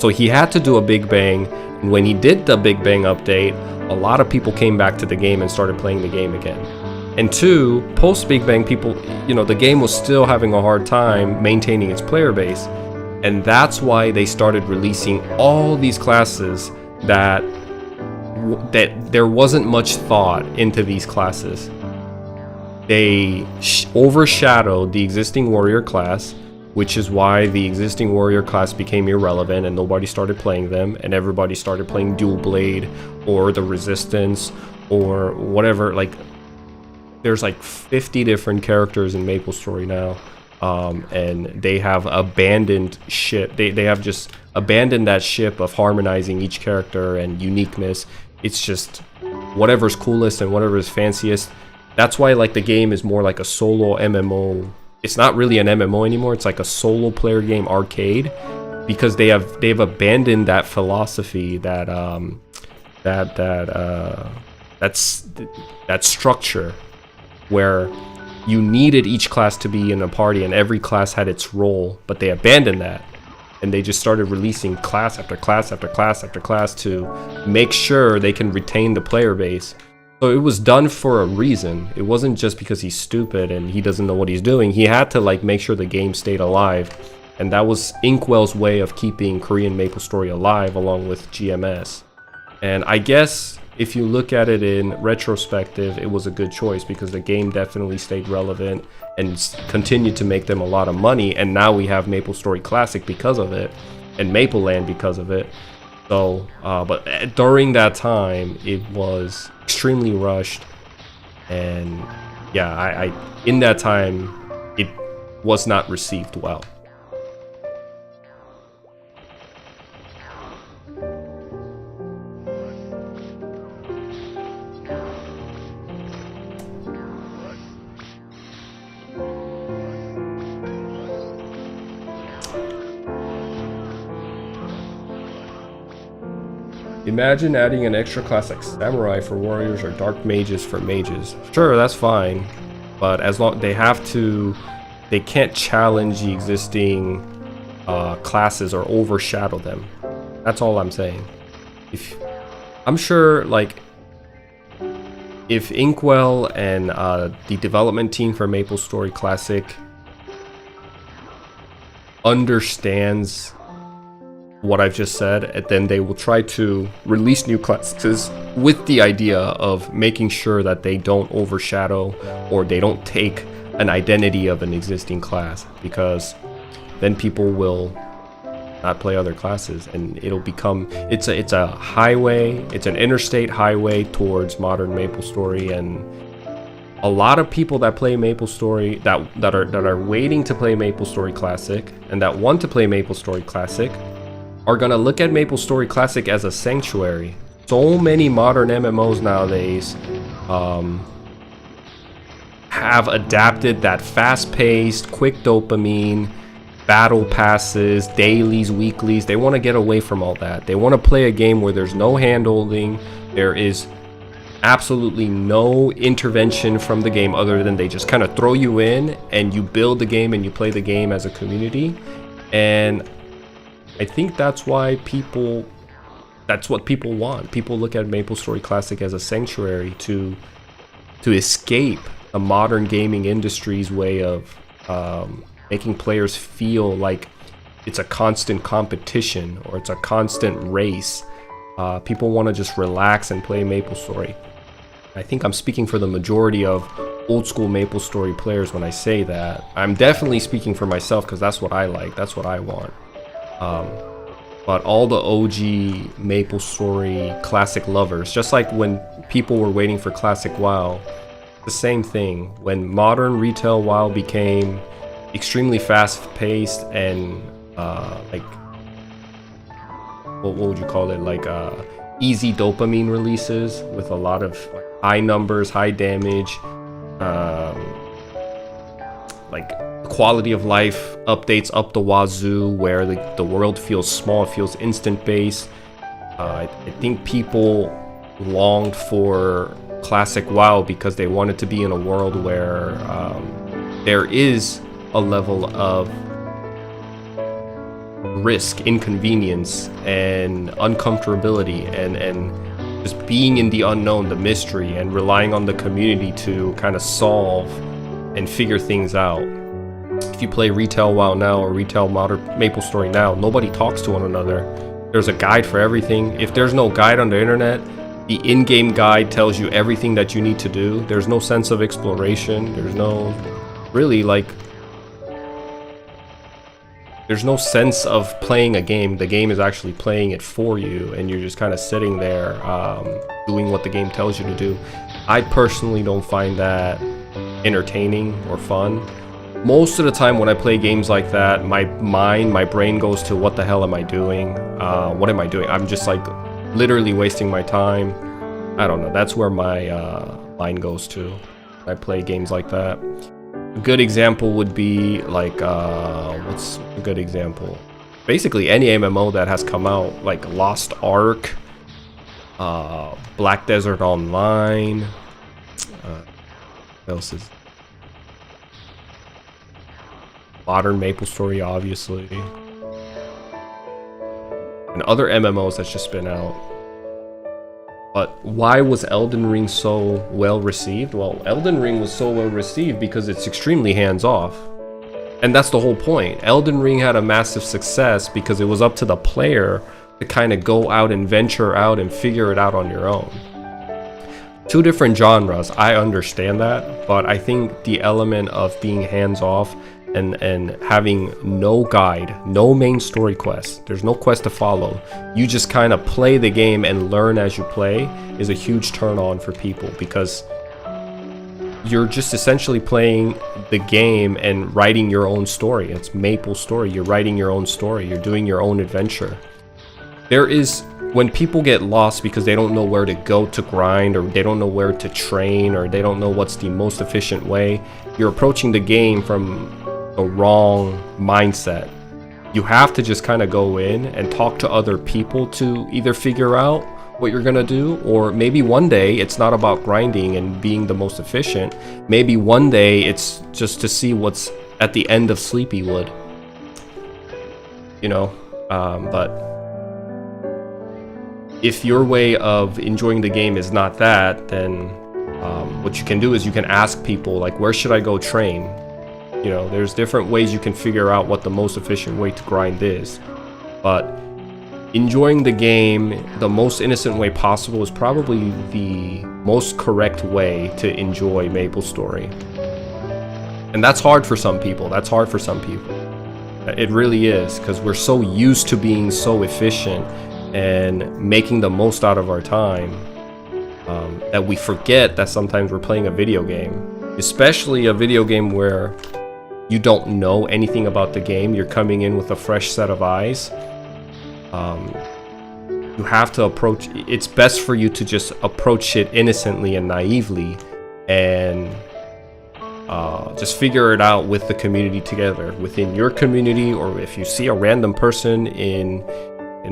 So he had to do a Big Bang. And when he did the Big Bang update, a lot of people came back to the game and started playing the game again. And two, post Big Bang, people, the game was still having a hard time maintaining its player base. And that's why they started releasing all these classes that there wasn't much thought into these classes. They overshadowed the existing warrior class, which is why the existing warrior class became irrelevant and nobody started playing them, and everybody started playing dual blade or the resistance or whatever. Like, there's like 50 different characters in MapleStory now, and they have abandoned ship. They have just abandoned that ship of harmonizing each character and uniqueness. It's just whatever's coolest and whatever's fanciest. That's why like the game is more like a solo MMO. It's not really an MMO anymore. It's like a solo player game arcade, because they've abandoned that philosophy, that structure where you needed each class to be in a party and every class had its role, but they abandoned that. And they just started releasing class after class after class after class to make sure they can retain the player base. So it was done for a reason. It wasn't just because he's stupid and he doesn't know what he's doing. He had to like make sure the game stayed alive. And that was Inkwell's way of keeping Korean MapleStory alive, along with GMS. And I guess if you look at it in retrospective, it was a good choice, because the game definitely stayed relevant and continued to make them a lot of money. And now we have MapleStory Classic because of it, and Maple Land because of it. So, but during that time, it was extremely rushed. And yeah, I in that time, it was not received well. Imagine adding an extra class like Samurai for warriors or Dark Mages for mages. Sure, that's fine, but as long they can't challenge the existing classes or overshadow them. That's all I'm saying. I'm sure, like, if Inkwell and the development team for MapleStory Classic understands what I've just said, and then they will try to release new classes with the idea of making sure that they don't overshadow or they don't take an identity of an existing class, because then people will not play other classes and it'll become it's a highway, it's an interstate highway towards modern MapleStory. And a lot of people that play MapleStory that are waiting to play MapleStory Classic and that want to play MapleStory Classic are gonna look at MapleStory Classic as a sanctuary. So many modern MMOs nowadays have adapted that fast-paced, quick dopamine, battle passes, dailies, weeklies. They want to get away from all that. They want to play a game where there's no hand-holding, there is absolutely no intervention from the game other than they just kind of throw you in and you build the game and you play the game as a community. And I think that's what people want. People look at MapleStory Classic as a sanctuary to escape a modern gaming industry's way of making players feel like it's a constant competition or it's a constant race. People want to just relax and play MapleStory. I think I'm speaking for the majority of old school MapleStory players when I say that. I'm definitely speaking for myself because that's what I like, that's what I want. But all the OG MapleStory Classic lovers, just like when people were waiting for Classic WoW, the same thing. When modern retail WoW became extremely fast-paced and like what would you call it? Like easy dopamine releases with a lot of high numbers, high damage, like quality of life updates up the wazoo, where the world feels small, it feels instant based. I think people longed for classic WoW because they wanted to be in a world where there is a level of risk, inconvenience, and uncomfortability, and just being in the unknown, the mystery, and relying on the community to kind of solve and figure things out. If you play retail WoW now or retail modern MapleStory now, nobody talks to one another. There's a guide for everything. If there's no guide on the internet, the in-game guide tells you everything that you need to do. There's no sense of exploration. There's no really like there's no sense of playing a game. The game is actually playing it for you, and you're just kind of sitting there doing what the game tells you to do. I personally don't find that entertaining or fun. Most of the time when I play games like that, my brain goes to what the hell am I doing? What am I doing? I'm just like literally wasting my time. I don't know. That's where my mind goes to. I play games like that. A good example would be like, what's a good example? Basically any MMO that has come out, like Lost Ark, Black Desert Online, what else is Modern MapleStory, obviously, and other MMOs that's just been out. But why was Elden Ring so well received? Well, Elden Ring was so well received because it's extremely hands-off. And that's the whole point. Elden Ring had a massive success because it was up to the player to kind of go out and venture out and figure it out on your own. Two different genres, I understand that, but I think the element of being hands-off and having no guide, no main story quest, there's no quest to follow, you just kind of play the game and learn as you play, is a huge turn on for people, because you're just essentially playing the game and writing your own story. It's MapleStory. You're writing your own story. You're doing your own adventure. When people get lost because they don't know where to go to grind, or they don't know where to train, or they don't know what's the most efficient way, you're approaching the game from the wrong mindset. You have to just kind of go in and talk to other people to either figure out what you're gonna do, or maybe one day it's not about grinding and being the most efficient. Maybe one day it's just to see what's at the end of Sleepywood, you know. But if your way of enjoying the game is not that, then what you can do is you can ask people, like, where should I go train? You know, there's different ways you can figure out what the most efficient way to grind is. But enjoying the game the most innocent way possible is probably the most correct way to enjoy MapleStory. And that's hard for some people. It really is, because we're so used to being so efficient and making the most out of our time that we forget that sometimes we're playing a video game. Especially a video game where you don't know anything about the game. You're coming in with a fresh set of eyes. You have to approach, it's best for you to just approach it innocently and naively, and just figure it out with the community together, within your community, or if you see a random person in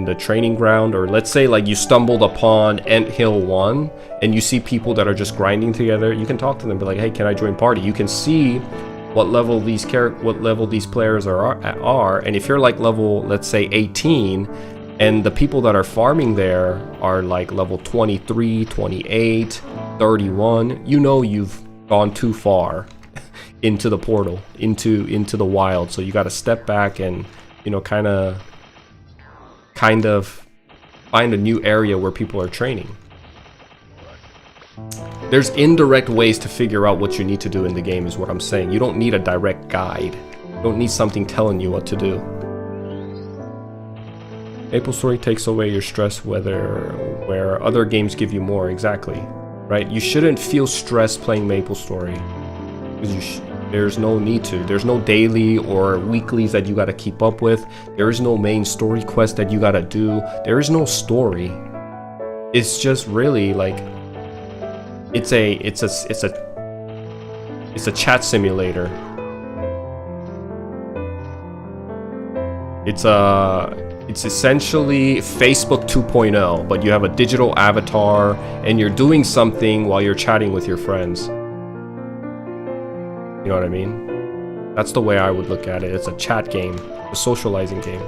the training ground, or let's say like you stumbled upon Ant Hill 1 and you see people that are just grinding together, you can talk to them, be like, hey, can I join party? You can see what level these players are, and if you're like level, let's say 18, and the people that are farming there are like level 23, 28, 31, you know you've gone too far into the portal, into the wild. So you got to step back and, you know, kind of find a new area where people are training. There's indirect ways to figure out what you need to do in the game, is what I'm saying. You don't need a direct guide. You don't need something telling you what to do. MapleStory takes away your stress where other games give you more. Exactly, right? You shouldn't feel stressed playing MapleStory, because there's no need to. There's no daily or weeklies that you got to keep up with. There is no main story quest that you got to do. There is no story. It's just really like it's a chat simulator. It's essentially Facebook 2.0, but you have a digital avatar and you're doing something while you're chatting with your friends. You know what I mean? That's the way I would look at it. It's a chat game, a socializing game.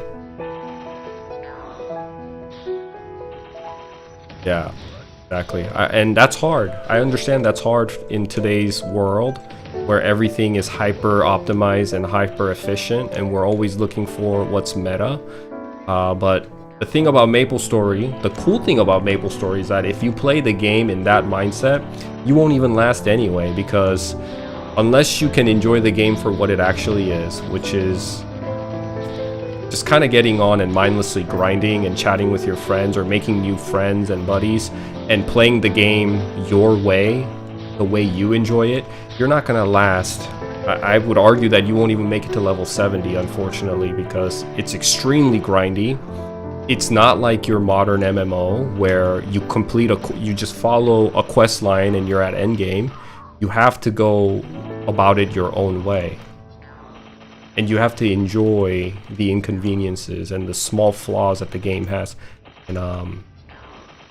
Yeah, exactly. And that's hard. I understand that's hard in today's world where everything is hyper optimized and hyper efficient and we're always looking for what's meta. But the thing about MapleStory, the cool thing about MapleStory is that if you play the game in that mindset, you won't even last anyway, because unless you can enjoy the game for what it actually is, which is just kind of getting on and mindlessly grinding and chatting with your friends or making new friends and buddies and playing the game your way, the way you enjoy it, you're not gonna last. I would argue that you won't even make it to level 70, unfortunately, because it's extremely grindy. It's not like your modern MMO where you you just follow a quest line and you're at endgame. You have to go about it your own way. And you have to enjoy the inconveniences and the small flaws that the game has. And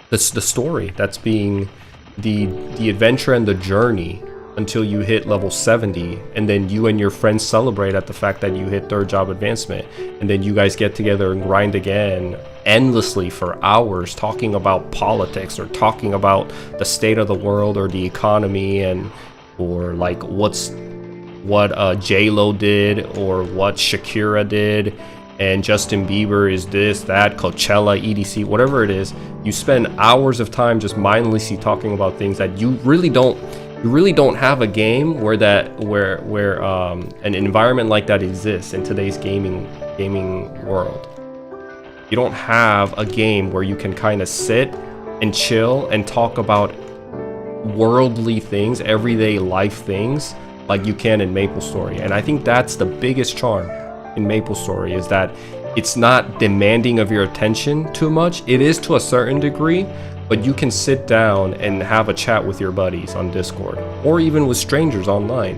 the story that's being the adventure and the journey until you hit level 70, and then you and your friends celebrate at the fact that you hit 3rd job advancement, and then you guys get together and grind again endlessly for hours talking about politics or talking about the state of the world or the economy, and or like what J-Lo did or what Shakira did, and Justin Bieber is this, that, Coachella, EDC, whatever it is. You spend hours of time just mindlessly talking about things that you really don't have a game where an environment like that exists in today's gaming world. You don't have a game where you can kind of sit and chill and talk about worldly things, everyday life things, like you can in MapleStory. And I think that's the biggest charm in MapleStory, is that it's not demanding of your attention too much. It is to a certain degree, but you can sit down and have a chat with your buddies on Discord, or even with strangers online.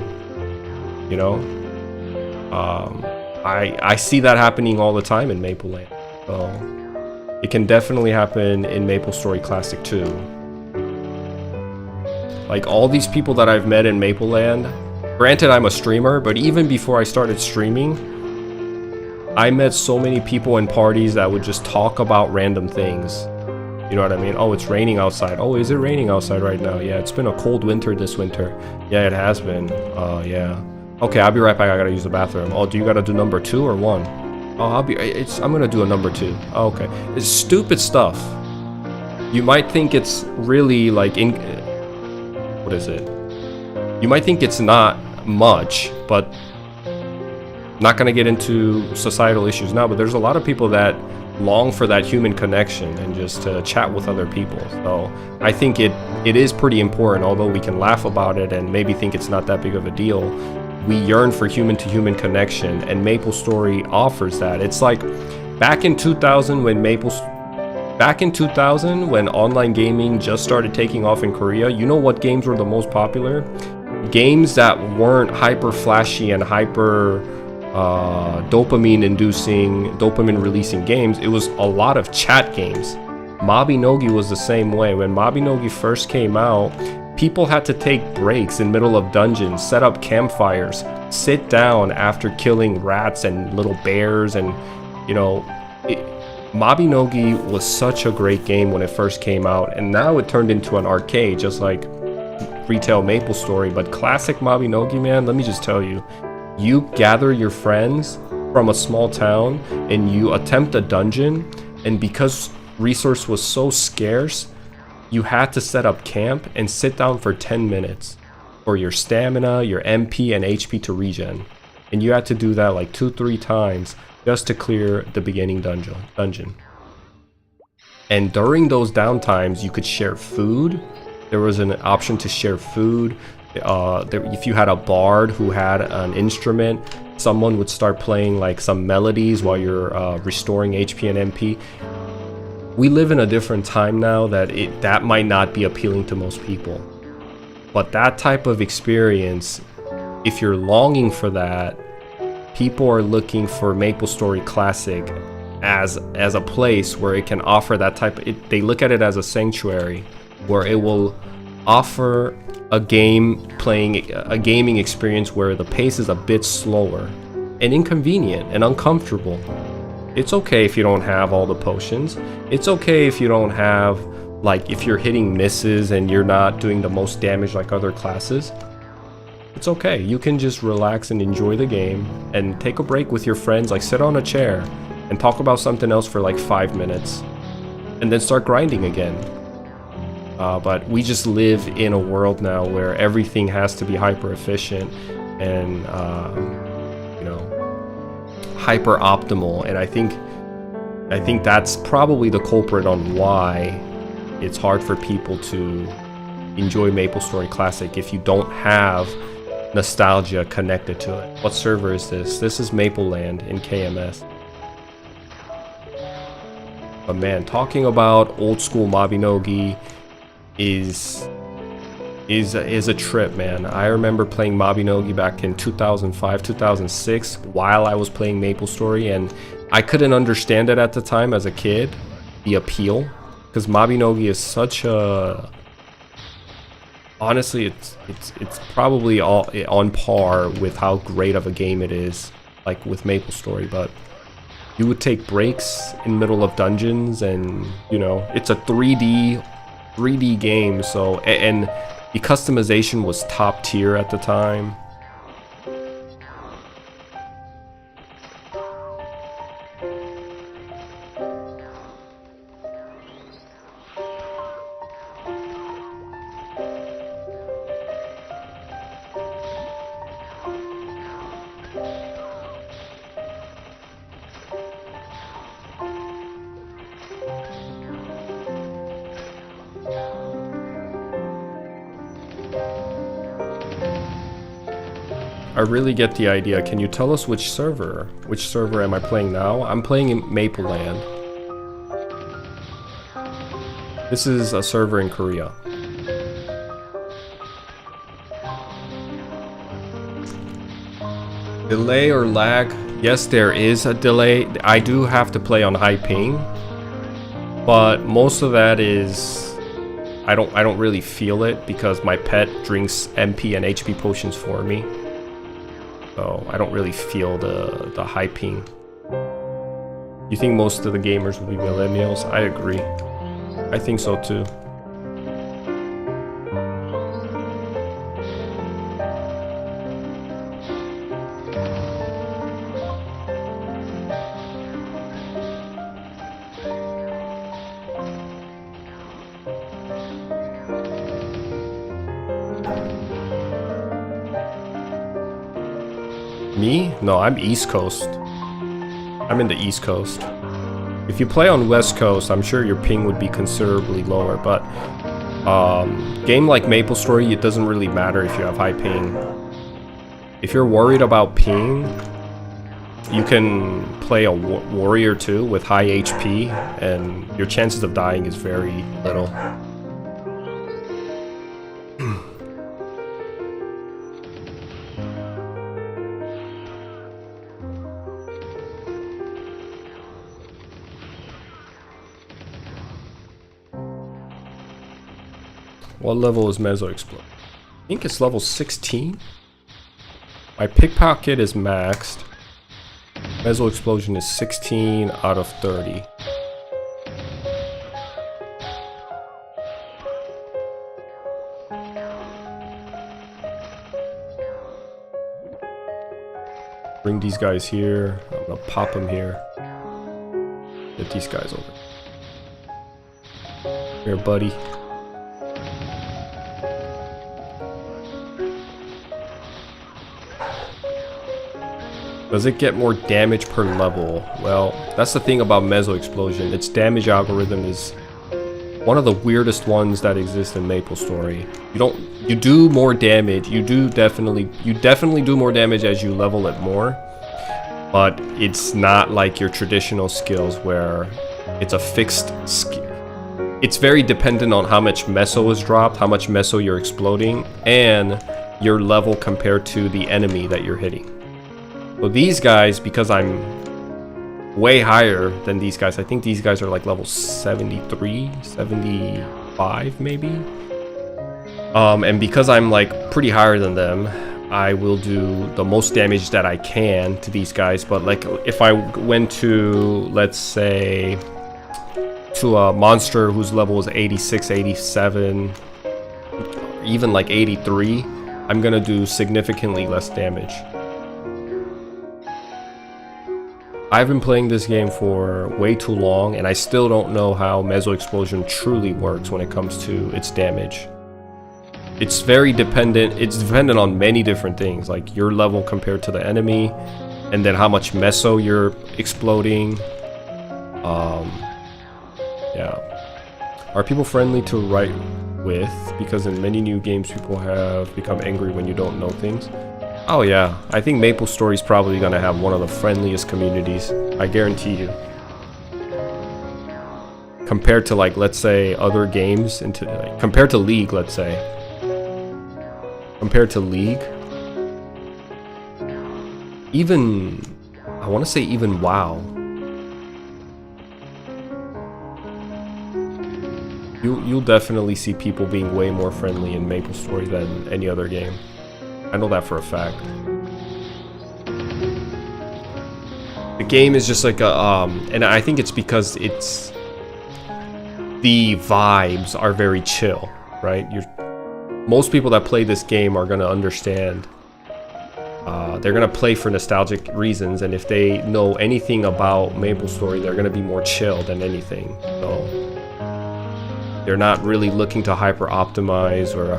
You know, I see that happening all the time in Mapleland. So it can definitely happen in MapleStory Classic too. Like all these people that I've met in Mapleland, granted I'm a streamer, but even before I started streaming, I met so many people in parties that would just talk about random things. You know what I mean? Oh, it's raining outside. Oh, is it raining outside right now? Yeah, it's been a cold winter this winter. Yeah, it has been. Yeah. Okay, I'll be right back. I gotta use the bathroom. Oh, do you gotta do number 2 or 1? Oh, I'm gonna do a number 2. Oh, okay. It's stupid stuff. You might think it's really like what is it? You might think it's not much, but not gonna get into societal issues now, but there's a lot of people that long for that human connection and just to chat with other people. So I think it is pretty important, although we can laugh about it and maybe think it's not that big of a deal. We yearn for human to human connection, and MapleStory offers that. It's like back in 2000 when online gaming just started taking off in Korea, you know what games were the most popular? Games that weren't hyper flashy and hyper dopamine releasing games. It was a lot of chat games. Mabinogi was the same way. When Mabinogi first came out, people had to take breaks in middle of dungeons, set up campfires, sit down after killing rats and little bears, and you know, Mabinogi was such a great game when it first came out, and now it turned into an arcade just like retail MapleStory. But classic Mabinogi, man, let me just tell you, you gather your friends from a small town and you attempt a dungeon, and because resource was so scarce, you had to set up camp and sit down for 10 minutes for your stamina, your MP, and HP to regen. And you had to do that like 2-3 times just to clear the beginning dungeon. And during those downtimes, you could share food. There was an option to share food. If you had a bard who had an instrument, someone would start playing like some melodies while you're restoring HP and MP. We live in a different time now that might not be appealing to most people. But that type of experience, if you're longing for that, people are looking for MapleStory Classic as a place where it can offer that type of, they look at it as a sanctuary where it will offer a gaming experience where the pace is a bit slower and inconvenient and uncomfortable. It's okay if you don't have all the potions. It's okay if you don't have, like, if you're hitting misses and you're not doing the most damage like other classes. It's okay. You can just relax and enjoy the game and take a break with your friends, like sit on a chair and talk about something else for like 5 minutes and then start grinding again. But we just live in a world now where everything has to be hyper efficient and hyper optimal, and I think that's probably the culprit on why it's hard for people to enjoy MapleStory Classic if you don't have nostalgia connected to it. What server is this? This is Mapleland in KMS. But man, talking about old school Mabinogi is a trip, man. I remember playing Mabinogi back in 2005, 2006 while I was playing MapleStory, and I couldn't understand it at the time as a kid, the appeal, because Mabinogi is such a, honestly, it's probably all on par with how great of a game it is, like with MapleStory. But you would take breaks in middle of dungeons, and it's a 3D game, so, and the customization was top tier at the time. I really get the idea. Can you tell us which server? Which server am I playing now? I'm playing in Mapleland. This is a server in Korea. Delay or lag? Yes, there is a delay. I do have to play on high ping, but most of that is I don't really feel it because my pet drinks MP and HP potions for me. So I don't really feel the high ping. You think most of the gamers will be millennials? I agree. I think so too. Me? No, I'm East Coast. I'm in the East Coast. If you play on West Coast, I'm sure your ping would be considerably lower, but game like MapleStory, it doesn't really matter if you have high ping. If you're worried about ping, you can play a warrior too with high HP, and your chances of dying is very little. What level is Mezzo Explode? I think it's level 16. My pickpocket is maxed. Mezzo Explosion is 16 out of 30. Bring these guys here. I'm gonna pop them here. Get these guys over. Here, buddy. Does it get more damage per level? Well, that's the thing about Mezzo Explosion. Its damage algorithm is one of the weirdest ones that exist in MapleStory. You do more damage. You definitely do more damage as you level it more. But it's not like your traditional skills where it's a fixed skill. It's very dependent on how much Mezzo is dropped, how much Mezzo you're exploding, and your level compared to the enemy that you're hitting. So these guys, because I'm way higher than these guys. I think these guys are like level 73, 75 maybe. And because I'm like pretty higher than them, I will do the most damage that I can to these guys. But like if I went to, let's say, to a monster whose level is 86, 87, even like 83, I'm gonna do significantly less damage. I've been playing this game for way too long, and I still don't know how Meso Explosion truly works when it comes to its damage. It's very dependent. It's dependent on many different things, like your level compared to the enemy, and then how much Meso you're exploding. Yeah. Are people friendly to write with? Because in many new games, people have become angry when you don't know things. Oh yeah, I think MapleStory is probably gonna have one of the friendliest communities. I guarantee you. Compared to like, let's say, other games, compared to League, let's say. Compared to League, even, I want to say even WoW. You'll definitely see people being way more friendly in MapleStory than any other game. I know that for a fact. The game is just like a, and I think it's because it's, the vibes are very chill, right? Most people that play this game are gonna understand. They're gonna play for nostalgic reasons, and if they know anything about MapleStory, they're gonna be more chill than anything. So they're not really looking to hyper optimize or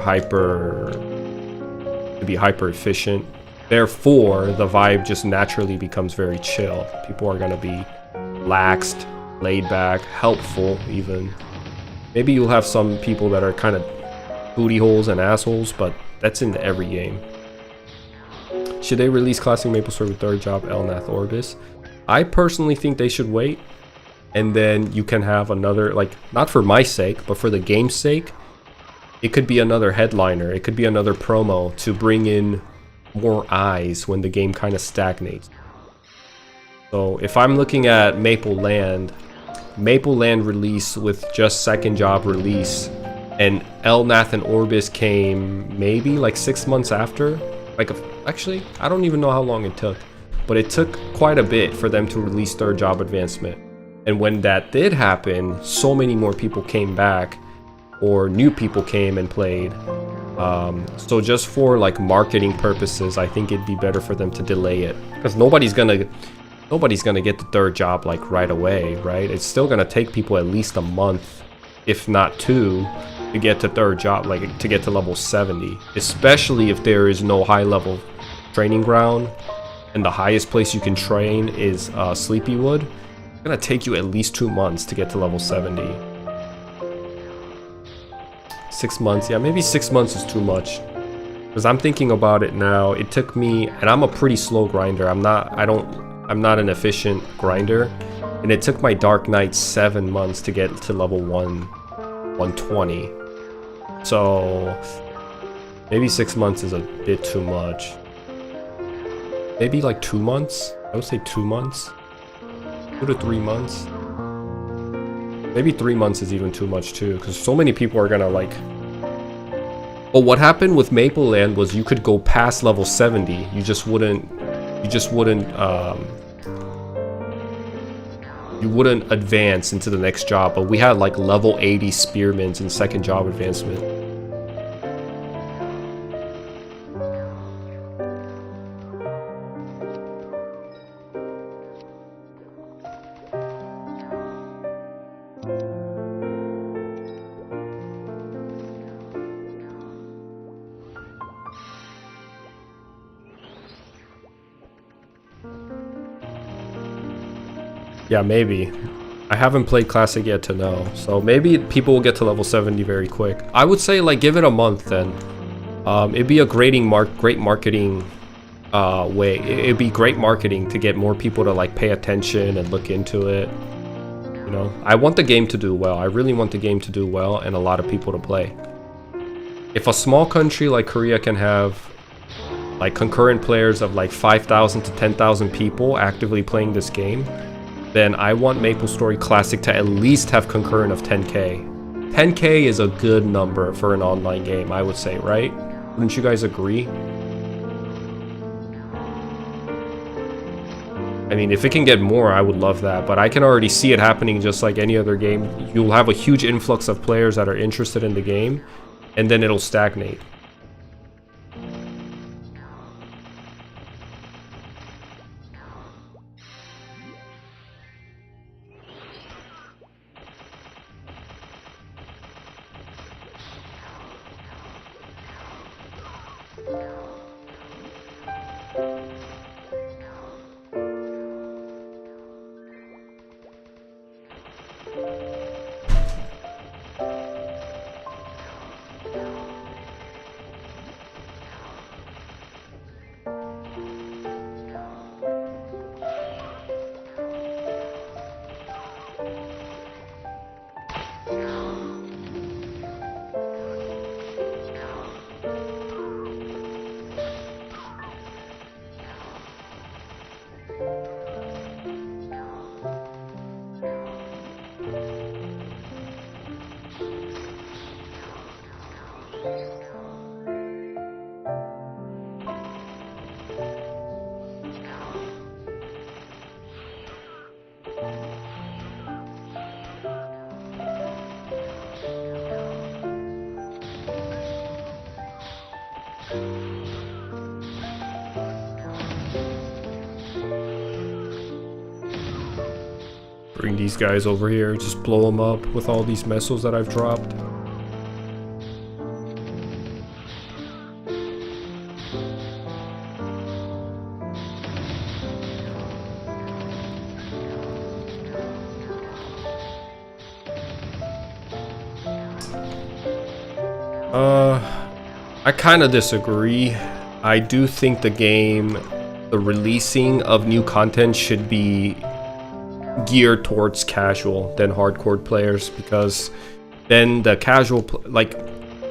to be hyper efficient. Therefore, the vibe just naturally becomes very chill. People are gonna be relaxed, laid back, helpful even. Maybe you'll have some people that are kind of booty holes and assholes, but that's in every game. Should they release Classic MapleStory with third job Elnath Orbis? I personally think they should wait, and then you can have another, like, not for my sake, but for the game's sake, it could be another headliner, it could be another promo to bring in more eyes when the game kind of stagnates. So if I'm looking at Maple Land release with just second job release, and Elnath and Orbis came maybe like 6 months after. Like, actually, I don't even know how long it took, but it took quite a bit for them to release third job advancement. And when that did happen, so many more people came back, or new people came and played. So just for like marketing purposes, I think it'd be better for them to delay it, because nobody's gonna get the third job like right away, right? It's still gonna take people at least a month, if not 2, to get to third job, like to get to level 70, especially if there is no high level training ground and the highest place you can train is Sleepywood. It's gonna take you at least 2 months to get to level 70. 6 months, yeah, maybe 6 months is too much, because I'm thinking about it now. It took me, and I'm a pretty slow grinder, I'm not an efficient grinder, and it took my Dark Knight 7 months to get to level 120. So maybe 6 months is a bit too much. Maybe like 2 months. I would say 2 months, 2 to 3 months. Maybe 3 months is even too much too, because so many people are gonna like. But what happened with Maple Land was you could go past level 70. You wouldn't advance into the next job, but we had like level 80 spearmins in second job advancement. Yeah, maybe. I haven't played Classic yet to know, so maybe people will get to level 70 very quick. I would say like give it a month then. It'd be a great marketing way. It'd be great marketing to get more people to like pay attention and look into it. You know, I want the game to do well. I really want the game to do well and a lot of people to play. If a small country like Korea can have like concurrent players of like 5,000 to 10,000 people actively playing this game, then I want MapleStory Classic to at least have concurrent of 10k. 10k is a good number for an online game, I would say, right? Wouldn't you guys agree? I mean, if it can get more, I would love that, but I can already see it happening just like any other game. You'll have a huge influx of players that are interested in the game, and then it'll stagnate. Bring these guys over here, just blow them up with all these missiles that I've dropped. I kind of disagree. I do think the releasing of new content should be geared towards casual than hardcore players, because then the casual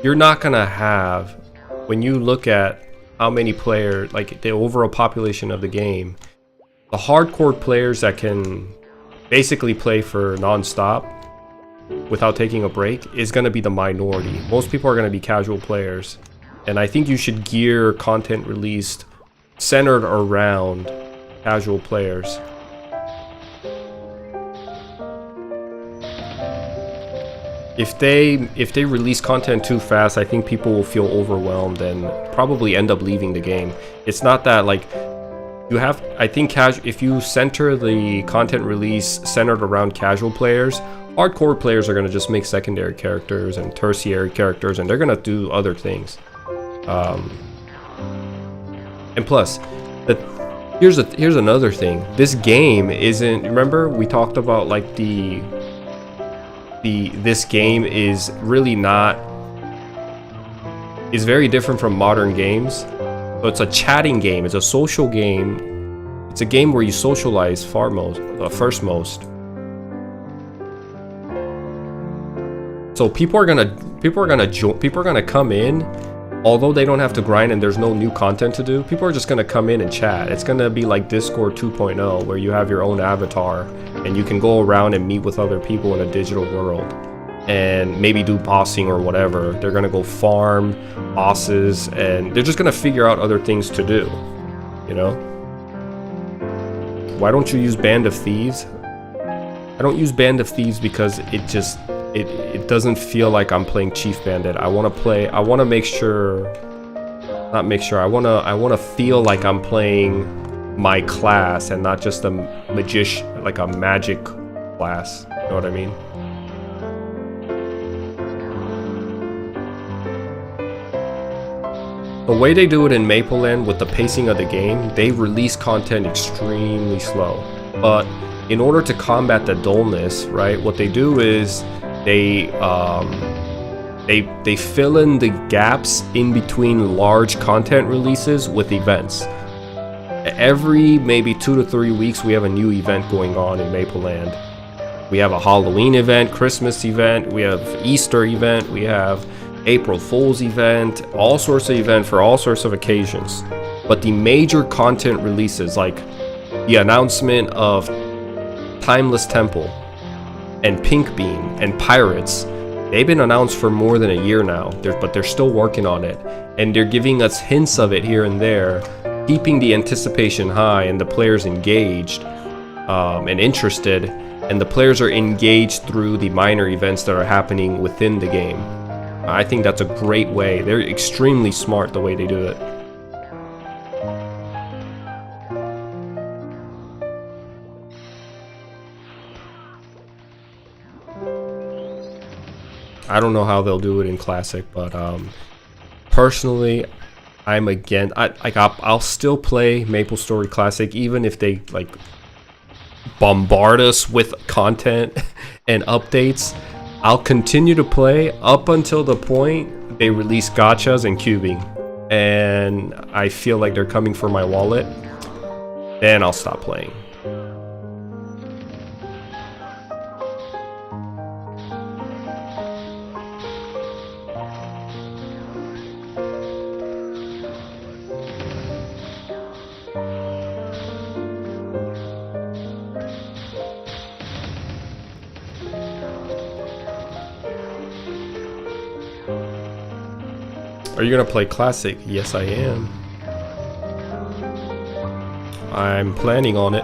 you're not gonna have, when you look at how many players, like the overall population of the game, the hardcore players that can basically play for non-stop without taking a break is gonna be the minority. Most people are gonna be casual players, and I think you should gear content released centered around casual players. If they release content too fast, I think people will feel overwhelmed and probably end up leaving the game. It's not that, like, you have, I think if you center the content release centered around casual players, hardcore players are going to just make secondary characters and tertiary characters, and they're going to do other things. And plus, here's another thing. This game isn't, remember we talked about like this game is really not, is very different from modern games. So it's a chatting game, it's a social game, it's a game where you socialize first most. So people are gonna come in, although they don't have to grind and there's no new content to do. People are just gonna come in and chat. It's gonna be like Discord 2.0, where you have your own avatar and you can go around and meet with other people in a digital world and maybe do bossing or whatever. They're gonna go farm bosses and they're just gonna figure out other things to do, you know? Why don't you use Band of Thieves? I don't use Band of Thieves because it doesn't feel like I'm playing Chief Bandit. I want to feel like I'm playing my class and not just a magician, like a magic class. You know what I mean? The way they do it in Mapleland with the pacing of the game, they release content extremely slow. But in order to combat the dullness, right, what they do is they fill in the gaps in between large content releases with events. Every maybe 2 to 3 weeks we have a new event going on in Mapleland. We have a Halloween event, Christmas event, we have Easter event, we have April Fool's event, all sorts of events for all sorts of occasions. But the major content releases, like the announcement of Timeless Temple, and Pink Bean, and Pirates, they've been announced for more than a year now, but they're still working on it. And they're giving us hints of it here and there, keeping the anticipation high and the players engaged and interested. And the players are engaged through the minor events that are happening within the game. I think that's a great way. They're extremely smart the way they do it. I don't know how they'll do it in Classic, but personally, I'm again. I'll still play MapleStory Classic even if they like bombard us with content and updates. I'll continue to play up until the point they release gachas and cubing, and I feel like they're coming for my wallet. Then I'll stop playing. Are you gonna play Classic? Yes, I am. I'm planning on it.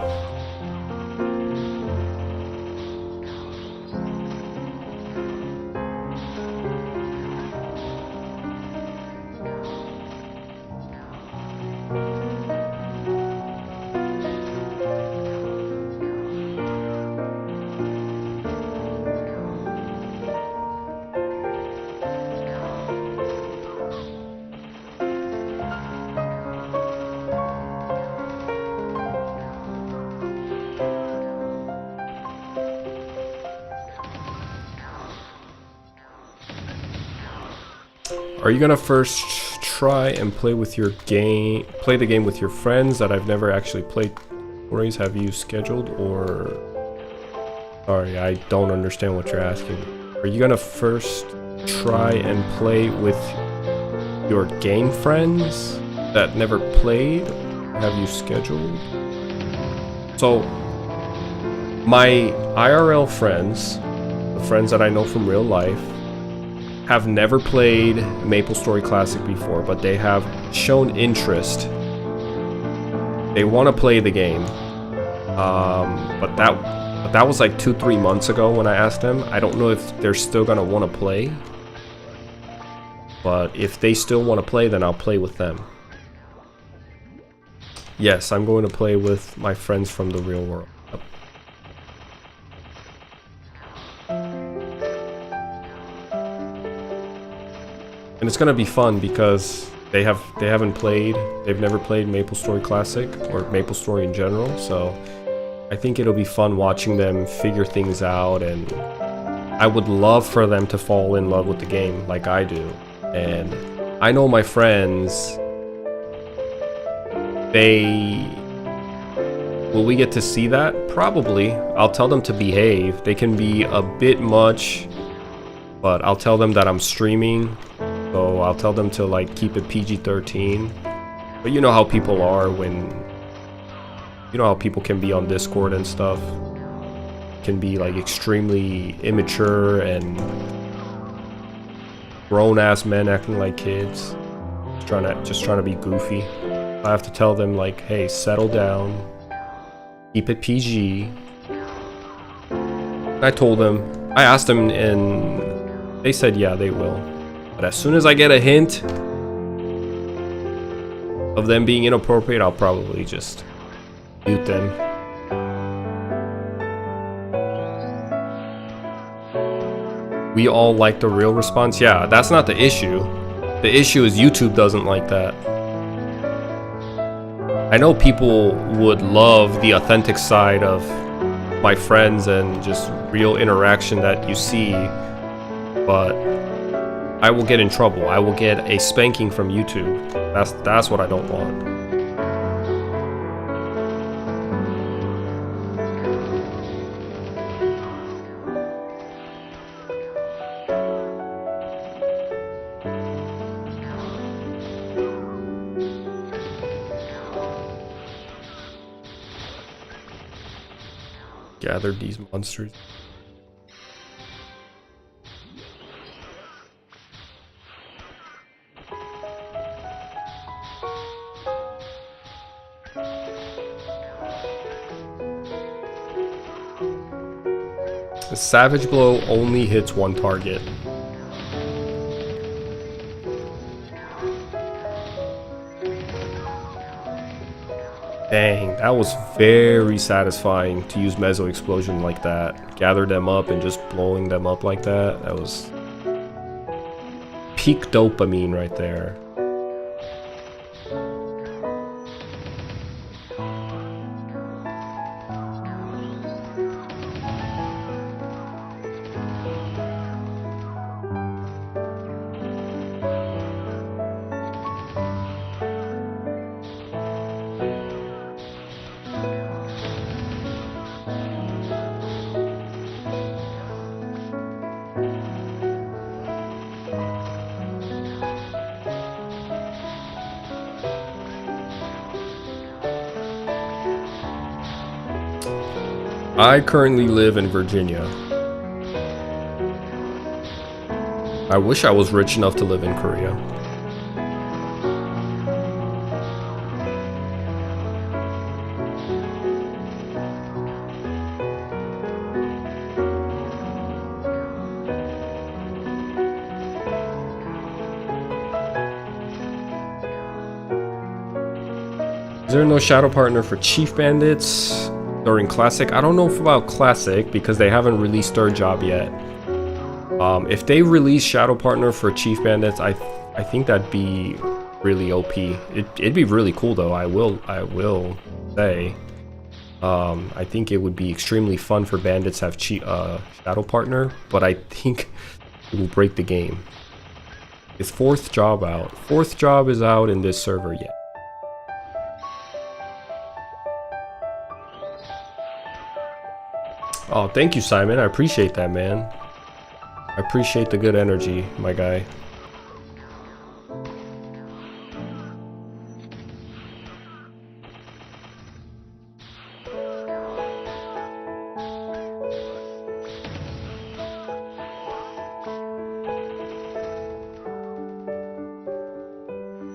Are you gonna first try and play the game with your friends that I've never actually played? Stories have you scheduled, or sorry, I don't understand what you're asking. Are you gonna first try and play with your game friends that never played? Have you scheduled? So my IRL friends, the friends that I know from real life, have never played MapleStory Classic before, but they have shown interest. They want to play the game, but that was like 2-3 months ago when I asked them. I don't know if they're still gonna want to play, but if they still want to play, then I'll play with them. Yes, I'm going to play with my friends from the real world. And it's gonna be fun because they've never played MapleStory Classic or MapleStory in general, so I think it'll be fun watching them figure things out, and I would love for them to fall in love with the game like I do. And I know my friends, will we get to see that? Probably. I'll tell them to behave. They can be a bit much, but I'll tell them that I'm streaming. So I'll tell them to like keep it PG-13. But you know how people are you know how people can be on Discord and stuff. Can be like extremely immature and grown-ass men acting like kids. Just trying to be goofy. I have to tell them like, hey, settle down. Keep it PG. I told them, I asked them, and they said yeah, they will. But as soon as I get a hint of them being inappropriate, I'll probably just mute them. We all like the real response. Yeah, that's not the issue. The issue is YouTube doesn't like that. I know people would love the authentic side of my friends and just real interaction that you see, but I will get in trouble. I will get a spanking from YouTube. That's what I don't want. Gather these monsters. The Savage Blow only hits one target. Dang, that was very satisfying to use Mezzo Explosion like that. Gather them up and just blowing them up like that. That was peak dopamine right there. I currently live in Virginia. I wish I was rich enough to live in Korea. Is there no shadow partner for Chief Bandits during Classic? I don't know about Classic because they haven't released their job yet. If they release shadow partner for Chief Bandits, I think that'd be really OP. It'd be really cool though. I will say. I think it would be extremely fun for bandits to have shadow partner, but I think it will break the game. Is fourth job out? Fourth job is out in this server yet. Oh, thank you, Simon. I appreciate that, man. I appreciate the good energy, my guy.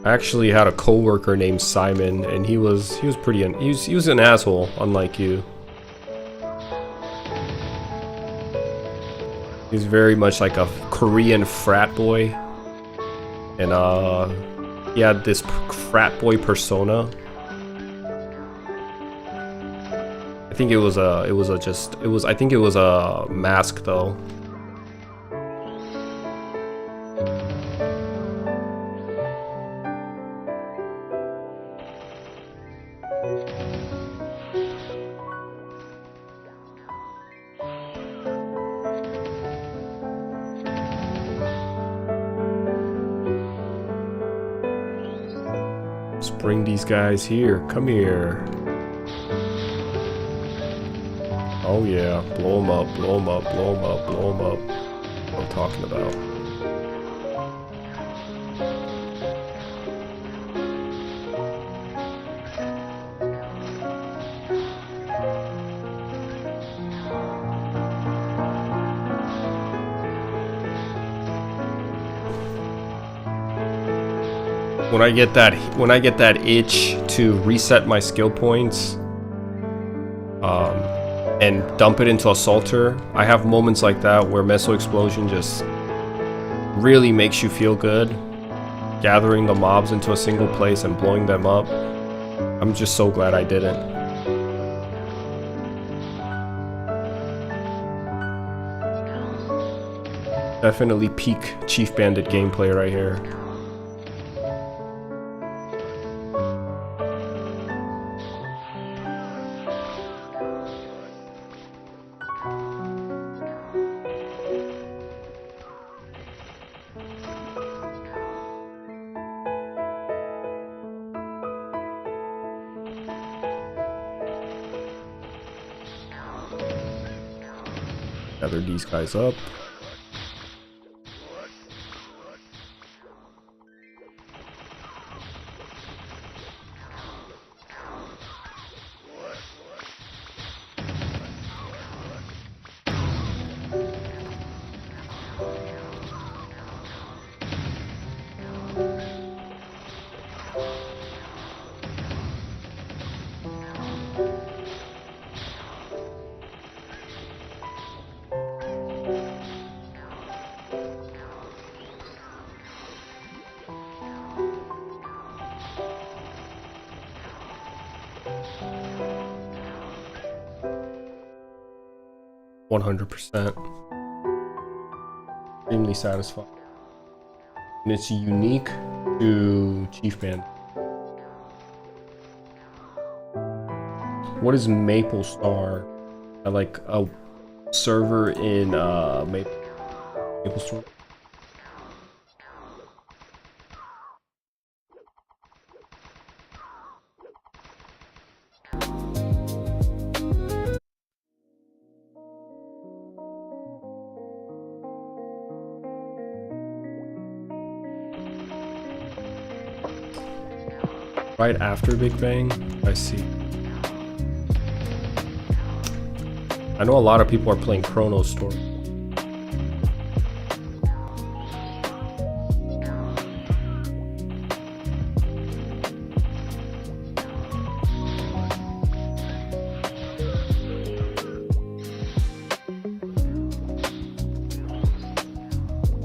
I actually had a coworker named Simon, and he was an asshole, unlike you. He's very much like a Korean frat boy, and he had this frat boy persona. I think it was a mask though. Bring these guys here. Come here. Oh yeah. Blow them up, blow them up, blow them up, blow them up. What I'm talking about. When I get that itch to reset my skill points and dump it into Assaulter, I have moments like that where Mezzo Explosion just really makes you feel good. Gathering the mobs into a single place and blowing them up. I'm just so glad I didn't. Definitely peak Chief Bandit gameplay right here. Gather these guys up. 100%. Extremely satisfying. And it's unique to Chief Bandit. What is MapleStar? Like a server in MapleStory. Right after Big Bang, I see. I know a lot of people are playing Chrono Story.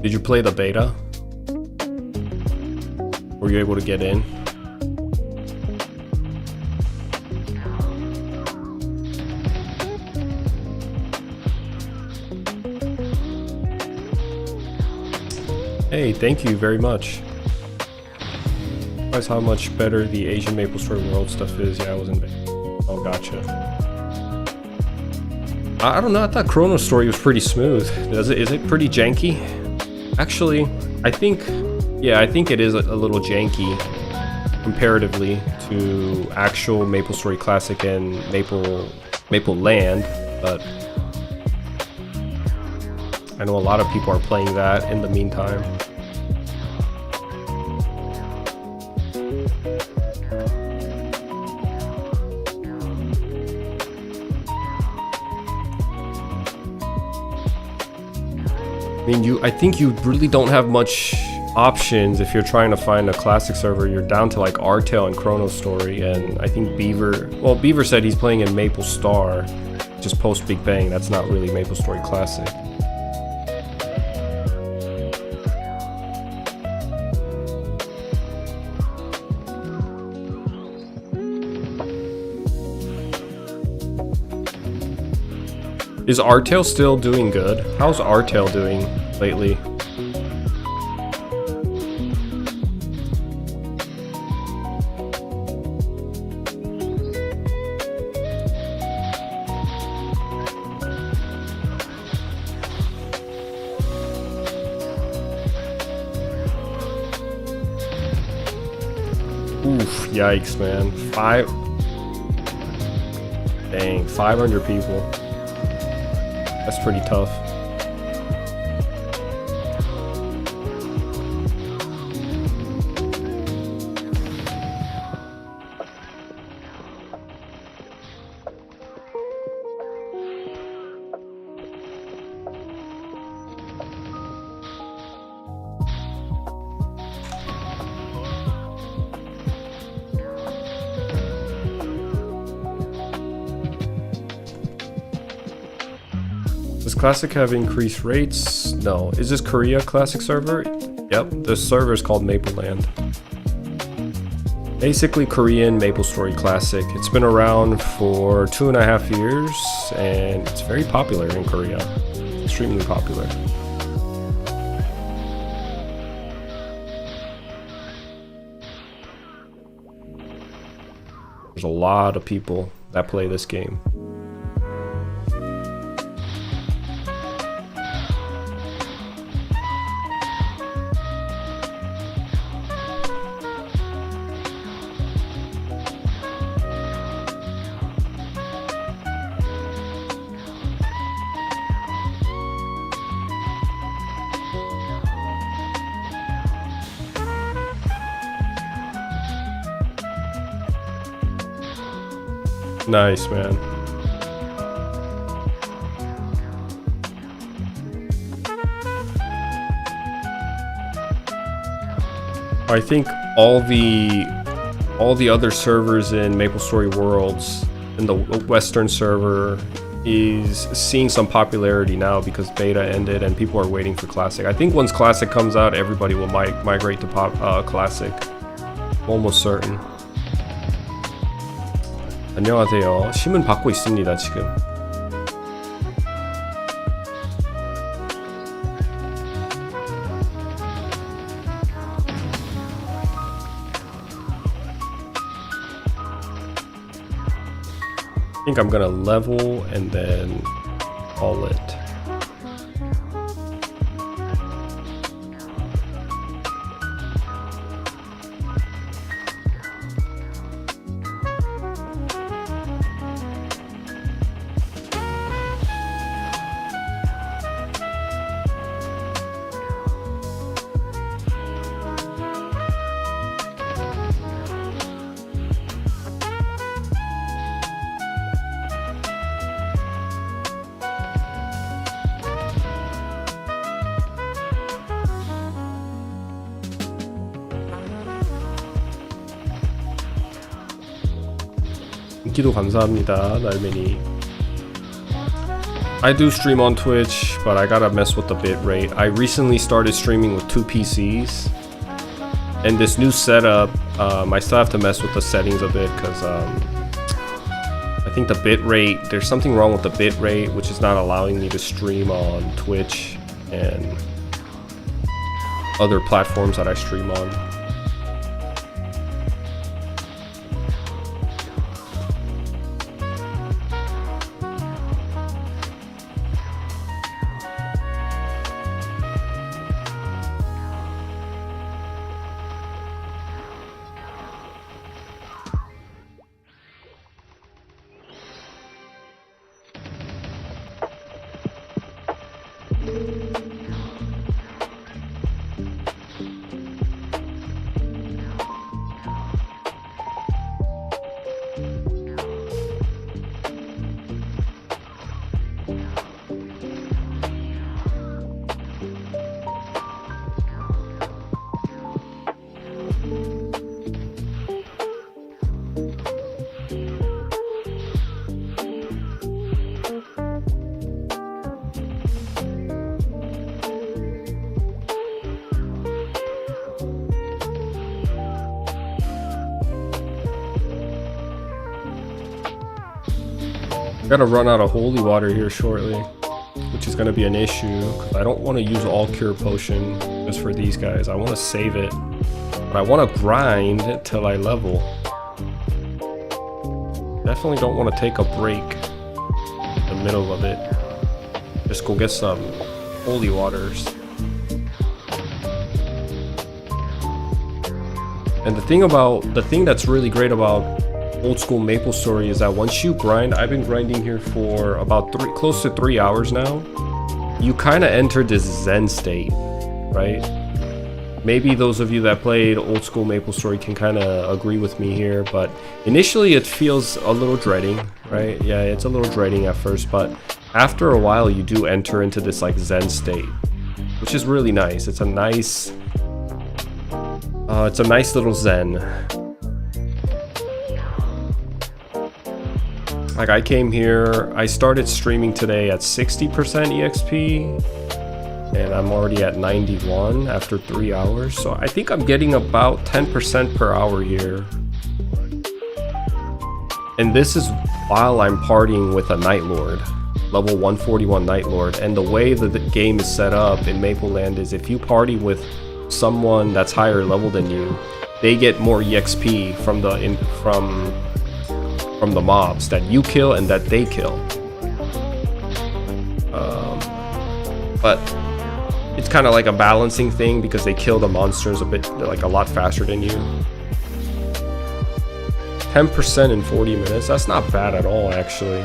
Did you play the beta? Were you able to get in? Hey, thank you very much. Realize how much better the Asian MapleStory World stuff is. Yeah, I was in beta. Oh, gotcha. I don't know, I thought Chrono Story was pretty smooth. Is it pretty janky? Actually, I think it is a little janky comparatively to actual MapleStory Classic and Maple Land, but I know a lot of people are playing that in the meantime. I mean, I think you really don't have much options if you're trying to find a classic server. You're down to like Artel and Chrono Story, and I think Beaver said he's playing in MapleStar, just post Big Bang. That's not really MapleStory Classic. Is Artel still doing good? How's Artel doing lately? Oof, yikes, man. 500 people. That's pretty tough. Does Classic have increased rates? No. Is this Korea Classic server? Yep, this server is called Mapleland. Basically Korean MapleStory Classic. It's been around for 2.5 years and it's very popular in Korea. Extremely popular. There's a lot of people that play this game. Nice, man. I think all the other servers in MapleStory Worlds in the Western server is seeing some popularity now because beta ended and people are waiting for Classic. I think once Classic comes out, everybody will migrate to Classic. Almost certain. 안녕하세요. 심은 받고 있습니다, 지금. I think I'm gonna level and then call it. 인기도 감사합니다, 날매니. I do stream on Twitch, but I gotta mess with the bitrate. I recently started streaming with 2 PCs, and this new setup, I still have to mess with the settings a bit because I think the bitrate, there's something wrong with the bitrate, which is not allowing me to stream on Twitch and other platforms that I stream on. Gotta run out of holy water here shortly, which is gonna be an issue because I don't want to use all cure potion just for these guys. I want to save it, but I want to grind till I level. Definitely don't want to take a break in the middle of it. Just go get some holy waters. And the thing that's really great about old school MapleStory is that once you grind, I've been grinding here for about close to 3 hours now. You kind of enter this Zen state, right? Maybe those of you that played old school MapleStory can kind of agree with me here, but initially it feels a little dreading, right? Yeah, it's a little dreading at first, but after a while you do enter into this like Zen state, which is really nice. It's a nice little Zen. Like I came here, I started streaming today at 60% EXP, and I'm already at 91 after 3 hours. So I think I'm getting about 10% per hour here. And this is while I'm partying with a Night Lord, level 141 Night Lord. And the way that the game is set up in Mapleland is if you party with someone that's higher level than you, they get more EXP from the mobs that you kill and that they kill. But it's kind of like a balancing thing because they kill the monsters a lot faster than you. 10% in 40 minutes, that's not bad at all actually.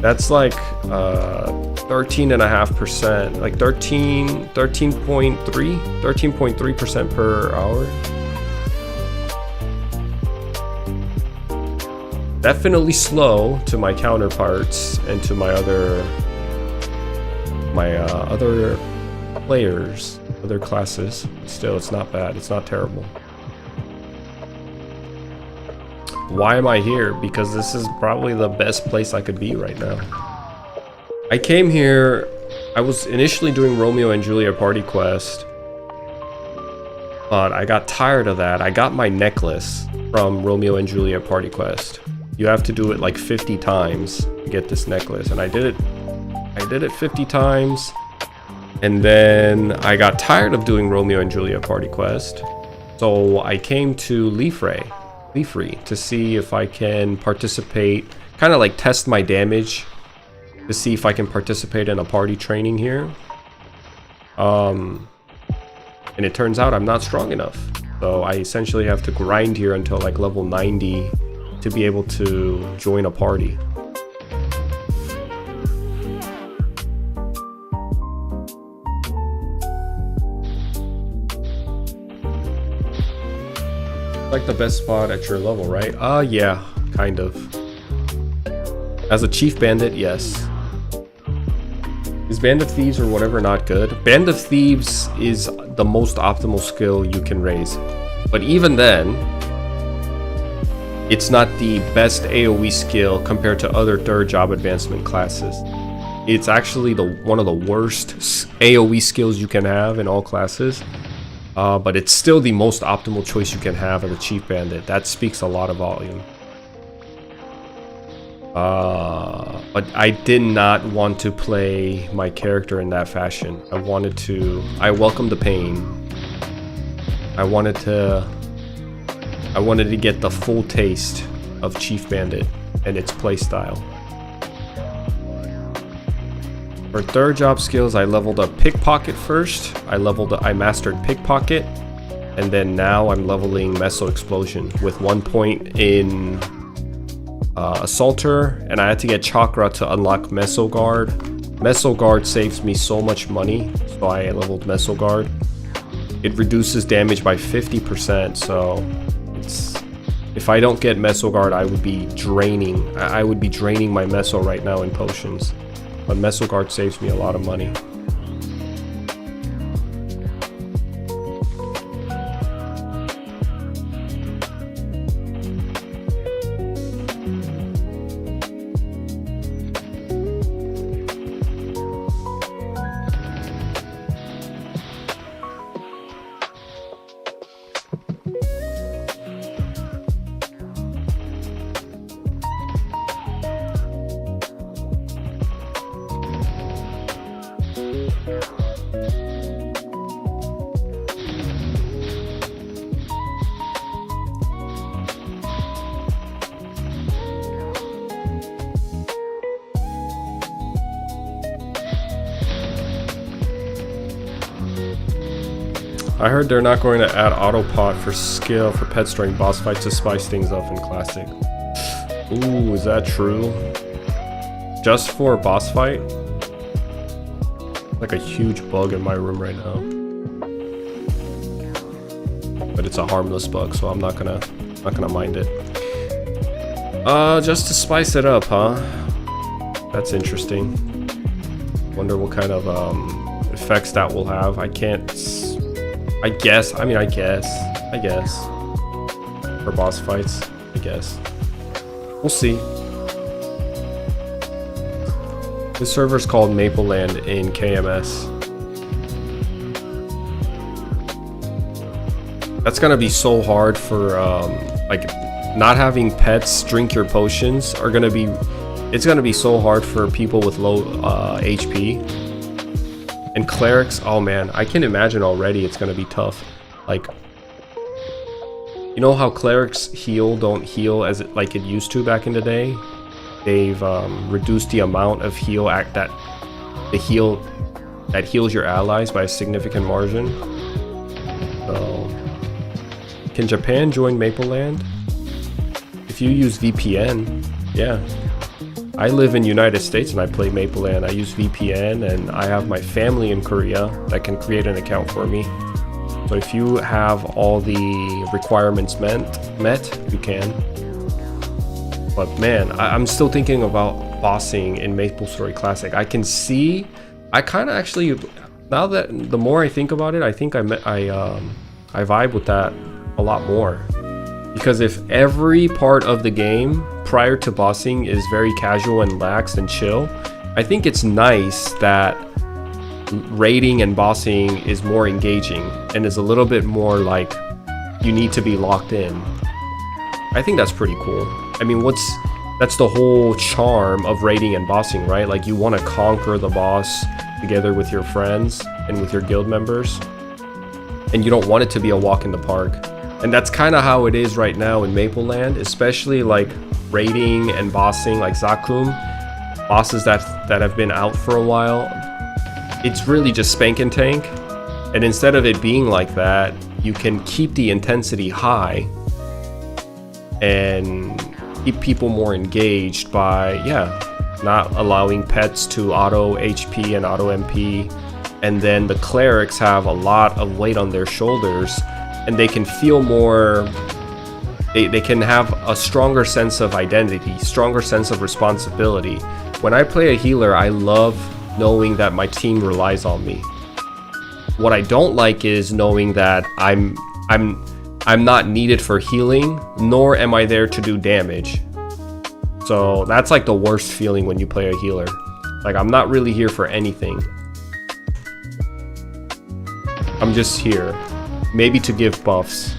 That's like 13.5%, like 13.3% per hour. Definitely slow to my counterparts and to my other players, other classes. Still, it's not bad. It's not terrible. Why am I here? Because this is probably the best place I could be right now. I came here, I was initially doing Romeo and Juliet party quest, but I got tired of that. I got my necklace from Romeo and Juliet party quest. You have to do it like 50 times to get this necklace, and I did it 50 times, and then I got tired of doing Romeo and Juliet party quest, so I came to leafre to see if I can participate kind of like test my damage to see if I can participate in a party training here. And it turns out I'm not strong enough. So I essentially have to grind here until like level 90 to be able to join a party. Like the best spot at your level, right? Yeah, kind of. As a Chief Bandit, yes. Is Band of Thieves or whatever not good? Band of Thieves is the most optimal skill you can raise. But even then, it's not the best AoE skill compared to other third job advancement classes. It's actually one of the worst AoE skills you can have in all classes. But it's still the most optimal choice you can have as a Chief Bandit. That speaks a lot of volume. But I did not want to play my character in that fashion. I welcomed the pain. I wanted to get the full taste of Chief Bandit and its playstyle. For third job skills, I leveled up Pickpocket first. I mastered Pickpocket, and then now I'm leveling Meso Explosion with 1 point in Assaulter, and I had to get Chakra to unlock Meso Guard. Meso Guard saves me so much money, so I leveled Meso Guard. It reduces damage by 50%, so if I don't get Meso Guard, I would be draining my Meso right now in potions. But Meso Guard saves me a lot of money. I heard they're not going to add autopod for skill for pets during boss fights to spice things up in Classic. Ooh, is that true? Just for a boss fight? Like a huge bug in my room right now. But it's a harmless bug, so I'm not gonna mind it. Just to spice it up, huh? That's interesting. Wonder what kind of effects that will have. I guess. For boss fights, I guess. We'll see. This server's called Mapleland in KMS. That's gonna be so hard for like not having pets drink your potions are gonna be. It's gonna be so hard for people with low HP. And clerics, oh man, I can imagine already it's gonna be tough. Like, you know how clerics don't heal as it used to back in the day? They've reduced the amount of heal that heals your allies by a significant margin. So, can Japan join Mapleland? If you use VPN, yeah. I live in United States and I play Mapleland. I use VPN and I have my family in Korea that can create an account for me. So if you have all the requirements met, you can. But man, I'm still thinking about bossing in MapleStory Classic. I kind of actually, now that the more I think about it, I think I vibe with that a lot more. Because if every part of the game prior to bossing is very casual and lax and chill, I think it's nice that raiding and bossing is more engaging and is a little bit more like you need to be locked in. I think that's pretty cool. I mean, that's the whole charm of raiding and bossing, right? Like you want to conquer the boss together with your friends and with your guild members, and you don't want it to be a walk in the park. And that's kind of how it is right now in Mapleland, especially like raiding and bossing, like Zakum, bosses that have been out for a while, it's really just spank and tank. And instead of it being like that, you can keep the intensity high and keep people more engaged by, not allowing pets to auto HP and auto MP. And then the clerics have a lot of weight on their shoulders, and they can feel more, they can have a stronger sense of identity, stronger sense of responsibility. When I play a healer, I love knowing that my team relies on me. What I don't like is knowing that I'm not needed for healing, nor am I there to do damage. So that's like the worst feeling when you play a healer. Like, I'm not really here for anything. I'm just here, maybe to give buffs.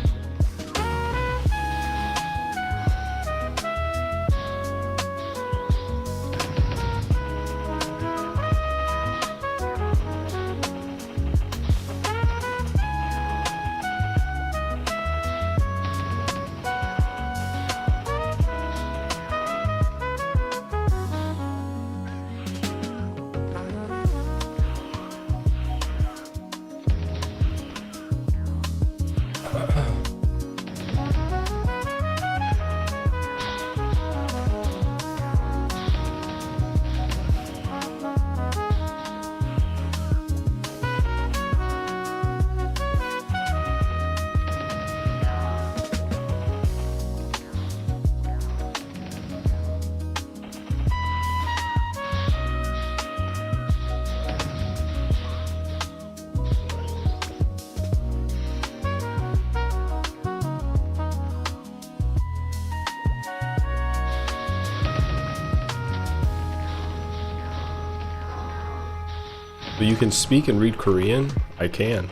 So you can speak and read Korean? I can.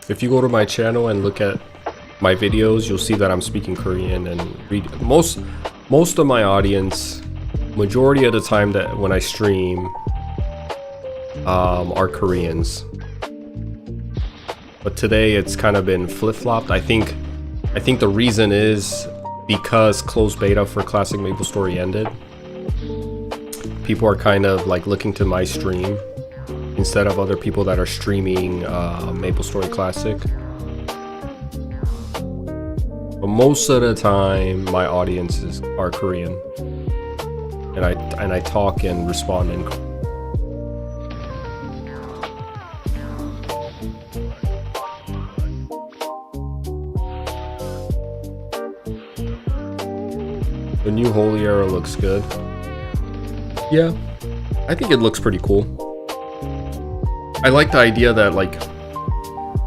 If you go to my channel and look at my videos, you'll see that I'm speaking Korean and read. Most of my audience, majority of the time that when I stream, are Koreans. But today it's kind of been flip-flopped. I think the reason is because closed beta for Classic MapleStory ended. People are kind of like looking to my stream instead of other people that are streaming MapleStory Classic. But most of the time, my audiences are Korean, and I talk and respond in Korean. The new Holy era looks good. Yeah, I think it looks pretty cool. I like the idea that like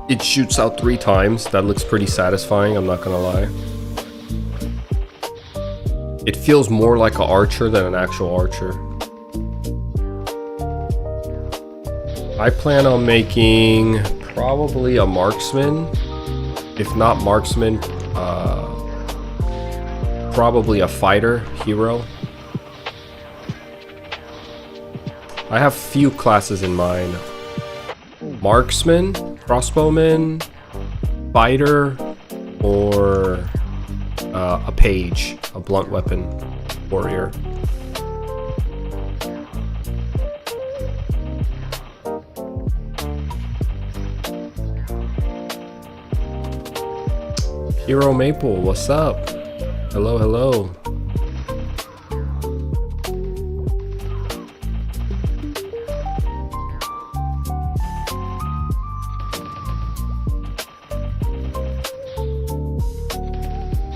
it shoots out 3 times. That looks pretty satisfying, I'm not gonna lie. It feels more like an archer than an actual archer. I plan on making probably a marksman. If not marksman, probably a fighter hero. I have few classes in mind. Marksman, crossbowman, fighter, or a page, a blunt weapon warrior. Hero Maple, what's up? Hello, hello.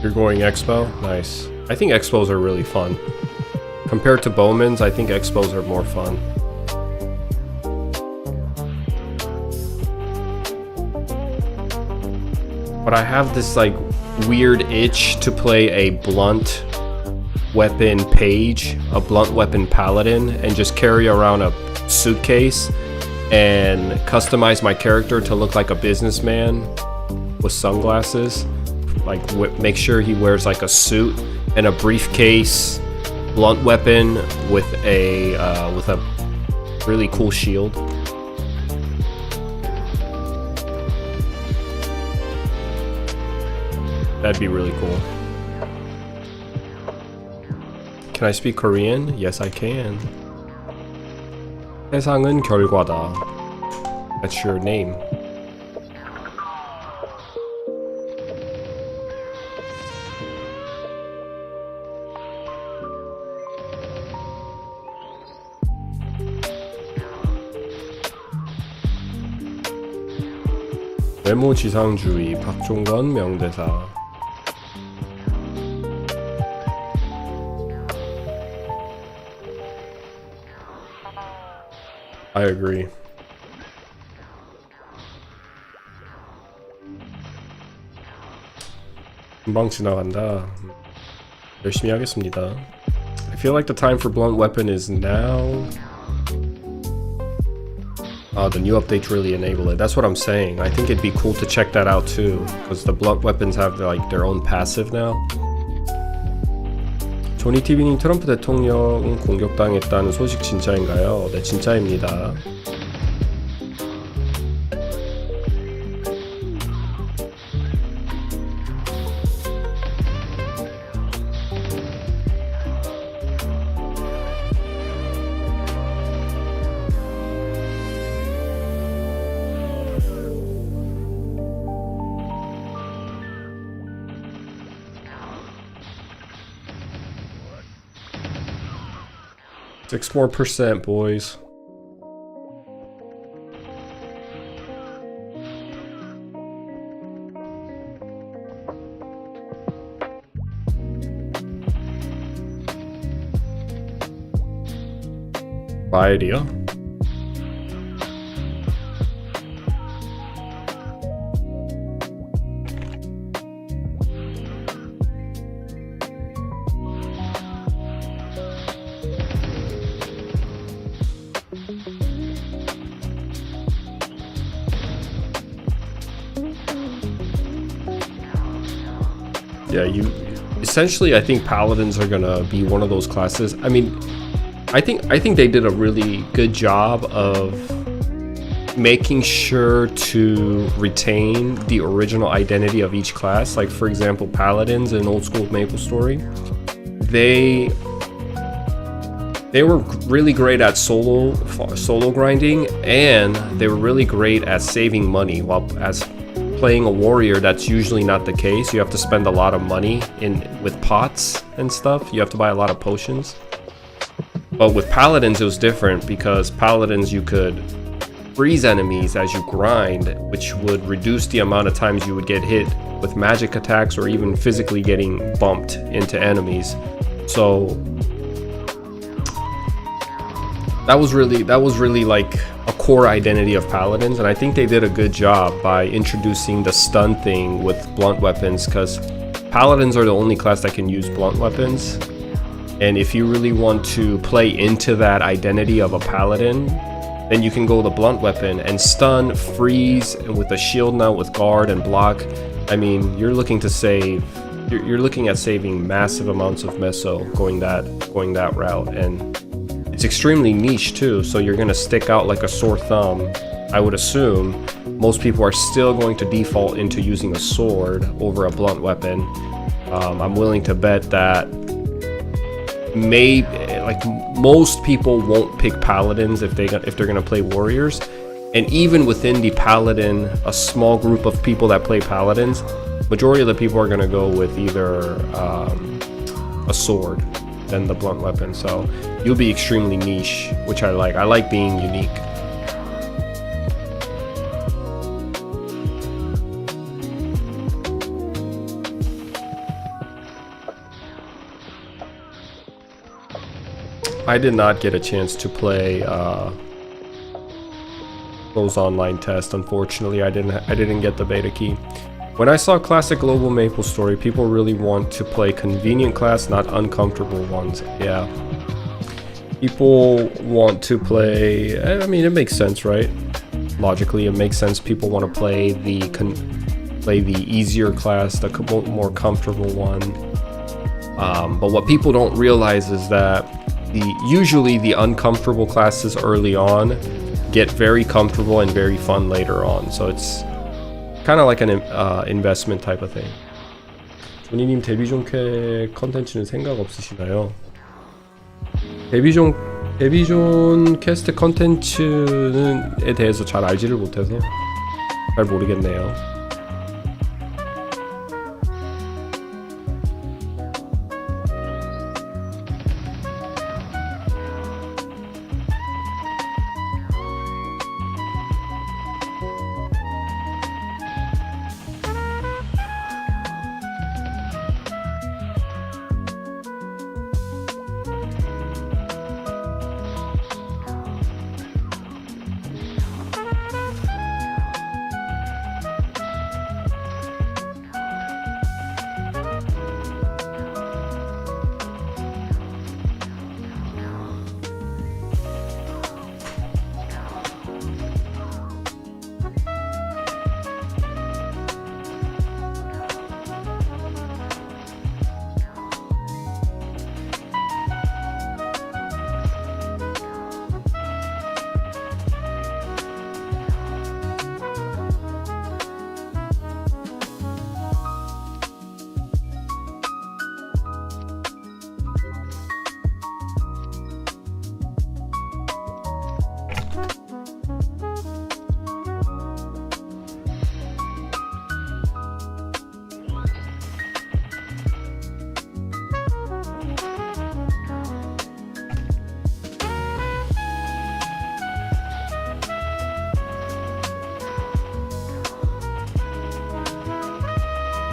You're going Expo? Nice. I think Expos are really fun. Compared to Bowman's, I think Expos are more fun. But I have this like weird itch to play a blunt weapon page, a blunt weapon paladin, and just carry around a suitcase and customize my character to look like a businessman with sunglasses. Like make sure he wears like a suit and a briefcase, blunt weapon with a really cool shield. That'd be really cool. Can I speak Korean? Yes, I can. 세상은 결과다. That's your name. 외모 지상주의 박종건 명대사. I agree. 금방 지나간다. 열심히 하겠습니다. I feel like the time for blunt weapon is now. The new updates really enable it. That's what I'm saying. I think it'd be cool to check that out too, because the blunt weapons have like their own passive now. 조니TV님 트럼프 대통령 공격당했다는 소식 진짜인가요? 네, 진짜입니다. Six more %, boys. Idea. Yeah, you essentially, I think paladins are gonna be one of those classes. I mean, I think they did a really good job of making sure to retain the original identity of each class. Like for example, paladins in old school MapleStory, they were really great at solo grinding, and they were really great at saving money. While as playing a warrior, that's usually not the case. You have to spend a lot of money with pots and stuff. You have to buy a lot of potions. But with paladins, it was different, because paladins, you could freeze enemies as you grind, which would reduce the amount of times you would get hit with magic attacks or even physically getting bumped into enemies. So that was really like a core identity of paladins, and I think they did a good job by introducing the stun thing with blunt weapons, because paladins are the only class that can use blunt weapons. And if you really want to play into that identity of a paladin, then you can go the blunt weapon and stun, freeze, and with a shield now with guard and block. I mean, you're looking to save. You're looking at saving massive amounts of meso going that route, and it's extremely niche too. So you're gonna stick out like a sore thumb. I would assume most people are still going to default into using a sword over a blunt weapon. I'm willing to bet that maybe like most people won't pick paladins if they're gonna play warriors. And even within the paladin, a small group of people that play paladins, majority of the people are gonna go with either a sword than the blunt weapon. So you'll be extremely niche, which I like. I like being unique. I did not get a chance to play those online tests. Unfortunately, I didn't get the beta key. When I saw Classic Global MapleStory, people really want to play convenient class, not uncomfortable ones. Yeah. People want to play, I mean, it makes sense, right? Logically, it makes sense. People want to play the easier class, the more comfortable one. But what people don't realize is that usually the uncomfortable classes early on get very comfortable and very fun later on. So it's kind of like an investment type of thing. 조니님 데뷔존 컨텐츠는 생각 없으시나요? 데뷔존 캐스트 컨텐츠에 대해서 잘 알지를 못해서 잘 모르겠네요.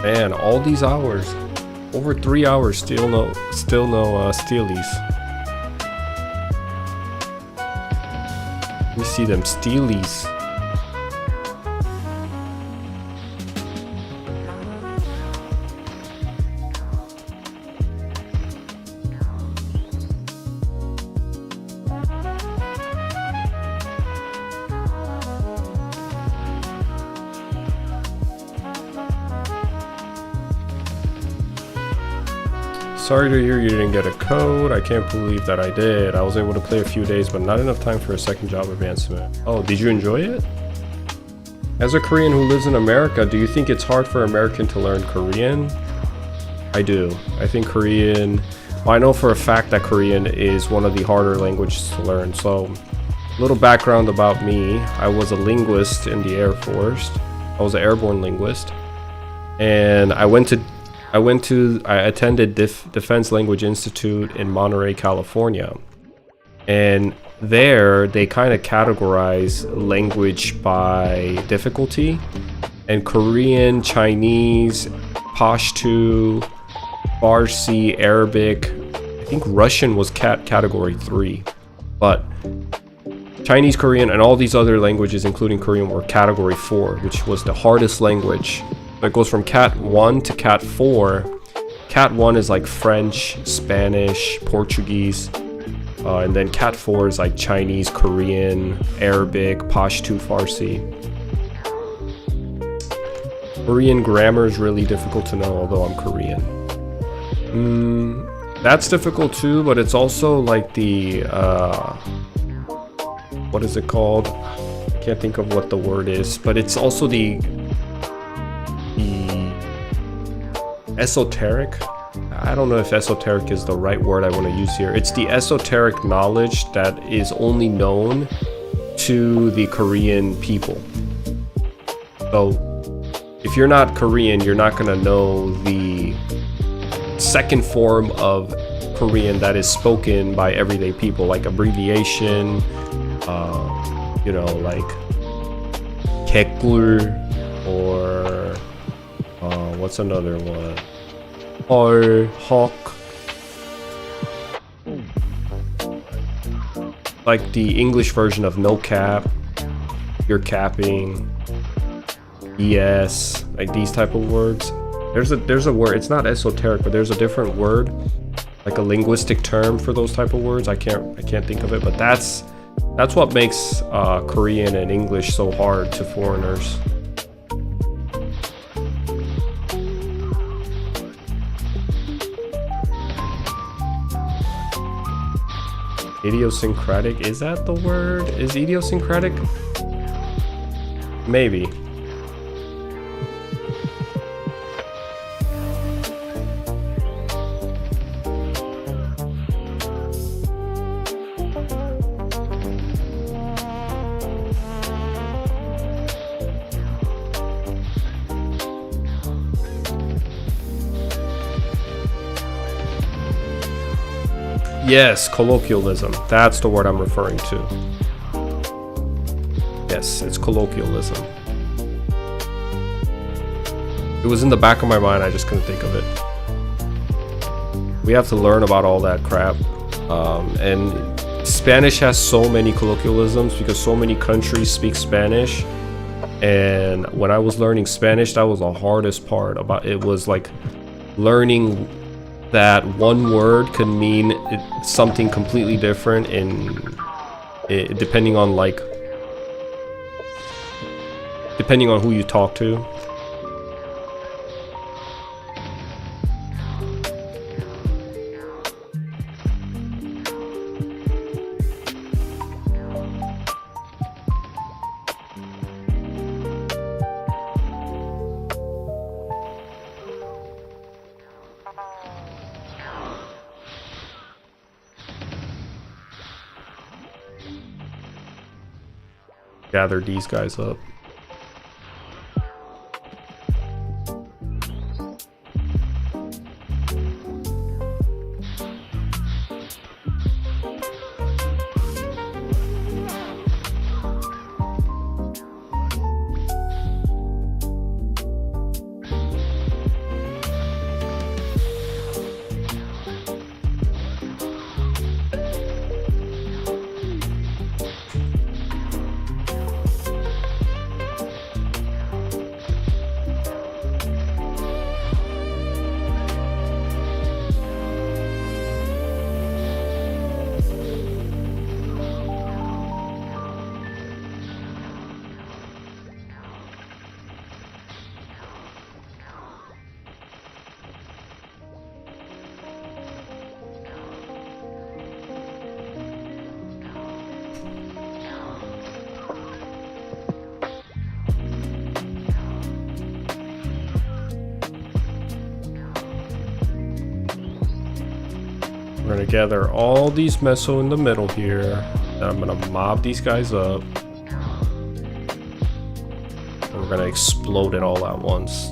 Man, all these hours, over 3 hours, still no steelies. Let me see them steelies. Sorry to hear you didn't get a code. I can't believe that I did. I was able to play a few days, but not enough time for a second job advancement. Oh, did you enjoy it? As a Korean who lives in America, do you think it's hard for American to learn Korean? I do. I think Korean... Well, I know for a fact that Korean is one of the harder languages to learn. So, a little background about me. I was a linguist in the Air Force. I was an airborne linguist. And I attended Defense Language Institute in Monterey, California. And there, they kind of categorize language by difficulty. And Korean, Chinese, Pashto, Farsi, Arabic, I think Russian was category 3. But Chinese, Korean, and all these other languages, including Korean, were category 4, which was the hardest language. It goes from Cat 1 to Cat 4. Cat 1 is like French, Spanish, Portuguese. And then Cat 4 is like Chinese, Korean, Arabic, Pashto, Farsi. Korean grammar is really difficult to know, although I'm Korean. That's difficult too, but it's also like the... what is it called? I can't think of what the word is, but it's also the esoteric. I don't know if esoteric is the right word I want to use here. It's the esoteric knowledge that is only known to the Korean people. So if you're not Korean, you're not going to know the second form of Korean that is spoken by everyday people, like abbreviation, you know, like 개꿀, or what's another one? Or hawk. Like the English version of no cap, you're capping, yes, like these type of words. There's a word, it's not esoteric, but there's a different word, like a linguistic term for those type of words. I can't think of it, but that's what makes Korean and English so hard to foreigners. Idiosyncratic, is that the word? Is idiosyncratic? Maybe. Yes, colloquialism. That's the word I'm referring to. Yes, it's colloquialism. It was in the back of my mind, I just couldn't think of it. We have to learn about all that crap. And Spanish has so many colloquialisms because so many countries speak Spanish. And when I was learning Spanish, that was the hardest part about it. Was like learning that one word could mean something completely different depending on who you talk to. Gather these guys up. We're gonna gather all these meso in the middle here. Then I'm gonna mob these guys up. And we're gonna explode it all at once.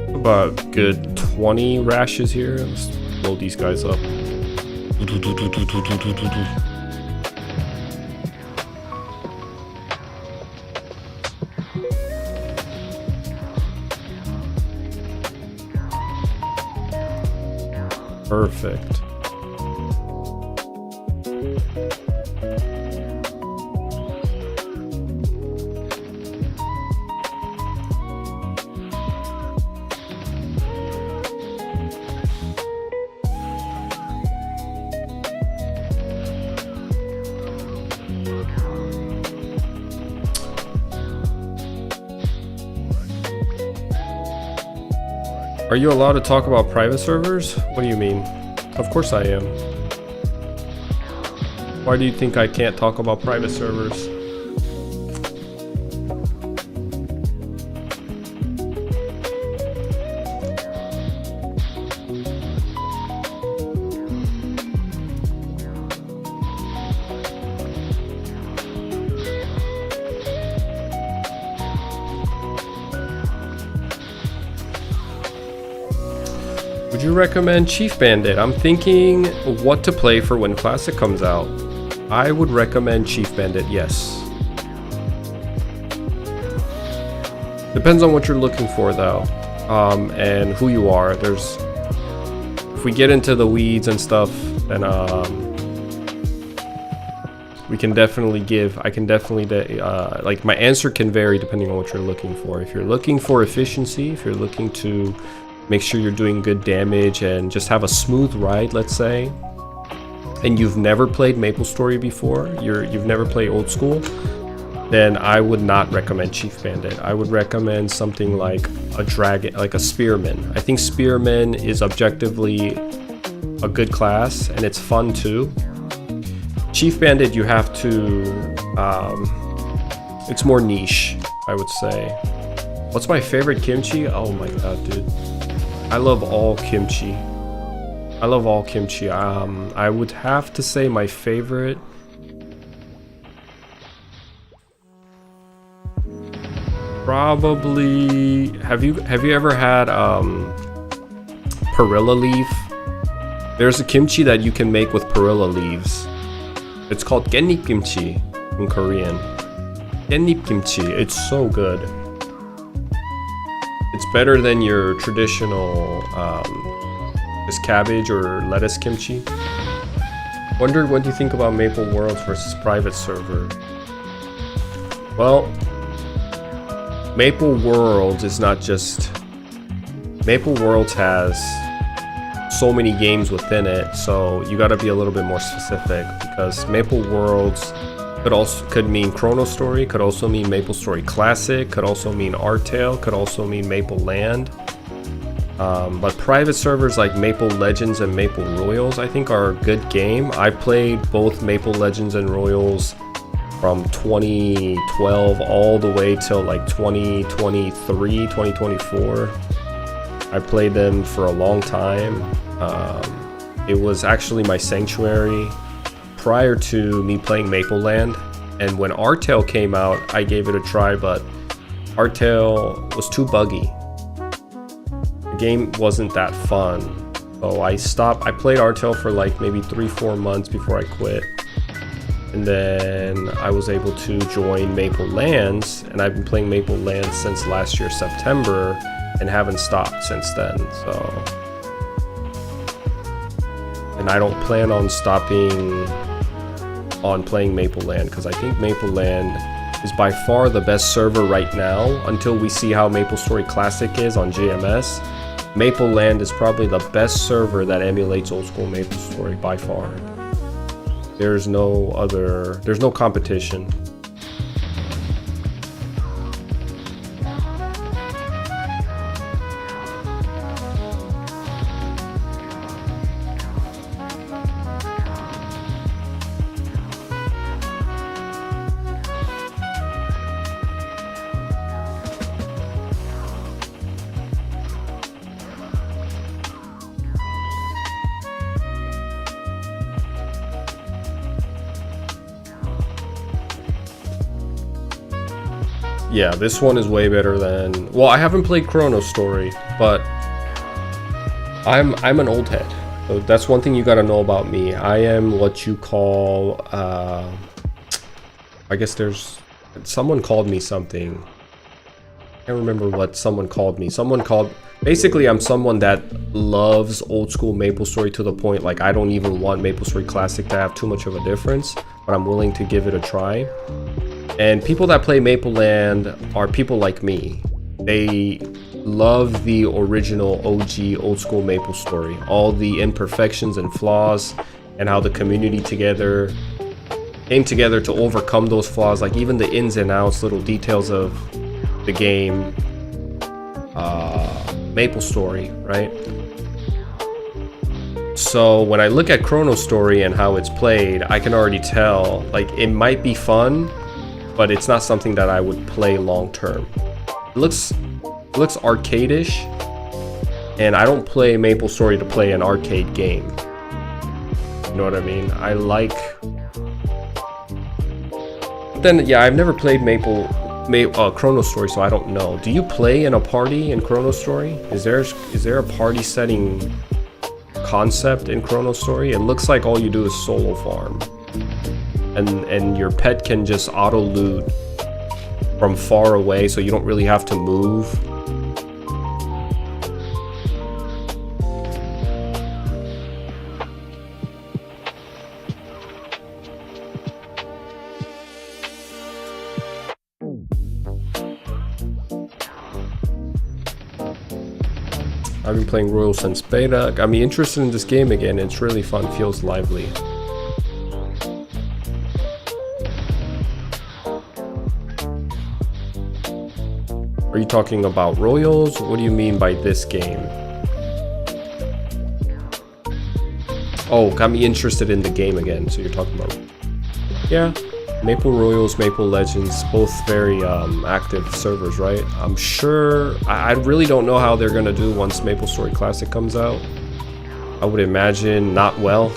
About good 20 rashes here. Let's blow these guys up. Perfect. Are you allowed to talk about private servers? What do you mean? Of course I am. Why do you think I can't talk about private servers? Would you recommend Chief Bandit? I'm thinking what to play for when Classic comes out. I would recommend Chief Bandit, yes. Depends on what you're looking for though, and who you are. If we get into the weeds and stuff, then I can definitely like my answer can vary depending on what you're looking for. If you're looking for efficiency, if you're looking to make sure you're doing good damage and just have a smooth ride, let's say, and you've never played MapleStory before, you've never played old school, then I would not recommend Chief Bandit. I would recommend something like a dragon, like a spearman. I think spearman is objectively a good class and it's fun too. Chief Bandit, you have to, it's more niche, I would say. What's my favorite kimchi? Oh my god, dude. I love all kimchi. I love all kimchi. I would have to say my favorite. Probably. Have you ever had perilla leaf? There's a kimchi that you can make with perilla leaves. It's called 깻잎 kimchi in Korean. 깻잎 kimchi. It's so good. It's better than your traditional just cabbage or lettuce kimchi. Wonder what you think about Maple Worlds versus private server. Well, Maple Worlds is not just... Maple Worlds has so many games within it, so you gotta be a little bit more specific, because Maple Worlds could mean Chrono Story, could also mean MapleStory Classic, could also mean Artale, could also mean Maple Land. But private servers like Maple Legends and Maple Royals I think are a good game. I played both Maple Legends and Royals from 2012 all the way till like 2023, 2024. I played them for a long time. It was actually my sanctuary prior to me playing Maple Land, and when Artale came out I gave it a try, but Artale was too buggy. The game wasn't that fun, so I stopped. I played Artale for like maybe 3-4 months before I quit, and then I was able to join Maple Lands, and I've been playing Maple Lands since last year September and haven't stopped since then. So, and I don't plan on stopping on playing Maple Land, because I think Maple Land is by far the best server right now until we see how MapleStory Classic is on GMS. Maple Land is probably the best server that emulates old school MapleStory by far. There's no competition. Yeah, this one is way better than... Well, I haven't played Chrono Story, but I'm an old head. So that's one thing you gotta know about me. I am what you call... I guess there's... Someone called me something. I can't remember what someone called me. Basically, I'm someone that loves old school MapleStory to the point like I don't even want MapleStory Classic to have too much of a difference, but I'm willing to give it a try. And people that play Maple Land are people like me. They love the original OG old school MapleStory, all the imperfections and flaws, and how the community came together to overcome those flaws, like even the ins and outs, little details of the game, MapleStory, right? So when I look at Chrono Story and how it's played, I can already tell, like, it might be fun, but it's not something that I would play long term. It looks arcade-ish, and I don't play MapleStory to play an arcade game. You know what I mean? I like... Then, yeah, I've never played Chrono Story, so I don't know. Do you play in a party in Chrono Story? Is there a party setting concept in Chrono Story? It looks like all you do is solo farm. And your pet can just auto loot from far away, so you don't really have to move. I've been playing Royal since beta. Got me interested in this game again. It's really fun, feels lively. Are you talking about Royals? What do you mean by this game? Oh, got me interested in the game again. So you're talking about... Yeah, Maple Royals, Maple Legends, both very active servers, right? I'm sure... I really don't know how they're gonna do once MapleStory Classic comes out. I would imagine not well.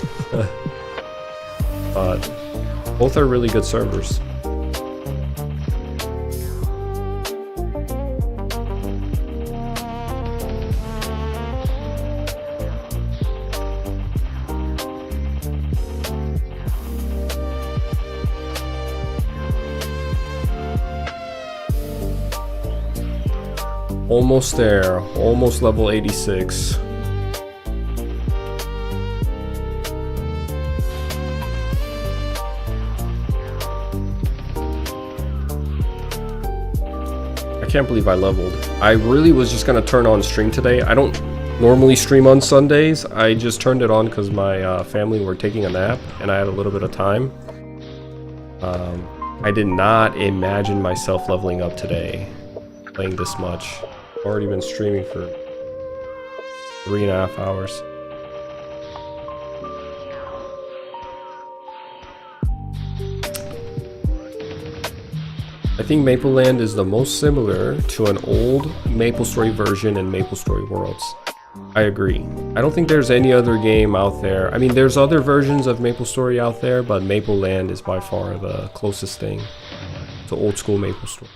But both are really good servers. Almost there, almost level 86. I can't believe I leveled. I really was just gonna turn on stream today. I don't normally stream on Sundays. I just turned it on because my family were taking a nap and I had a little bit of time. I did not imagine myself leveling up today, playing this much. Already been streaming for 3.5 hours. I think Maple Land is the most similar to an old MapleStory version in MapleStory Worlds. I agree. I don't think there's any other game out there. I mean, there's other versions of MapleStory out there, but Maple Land is by far the closest thing to old school MapleStory.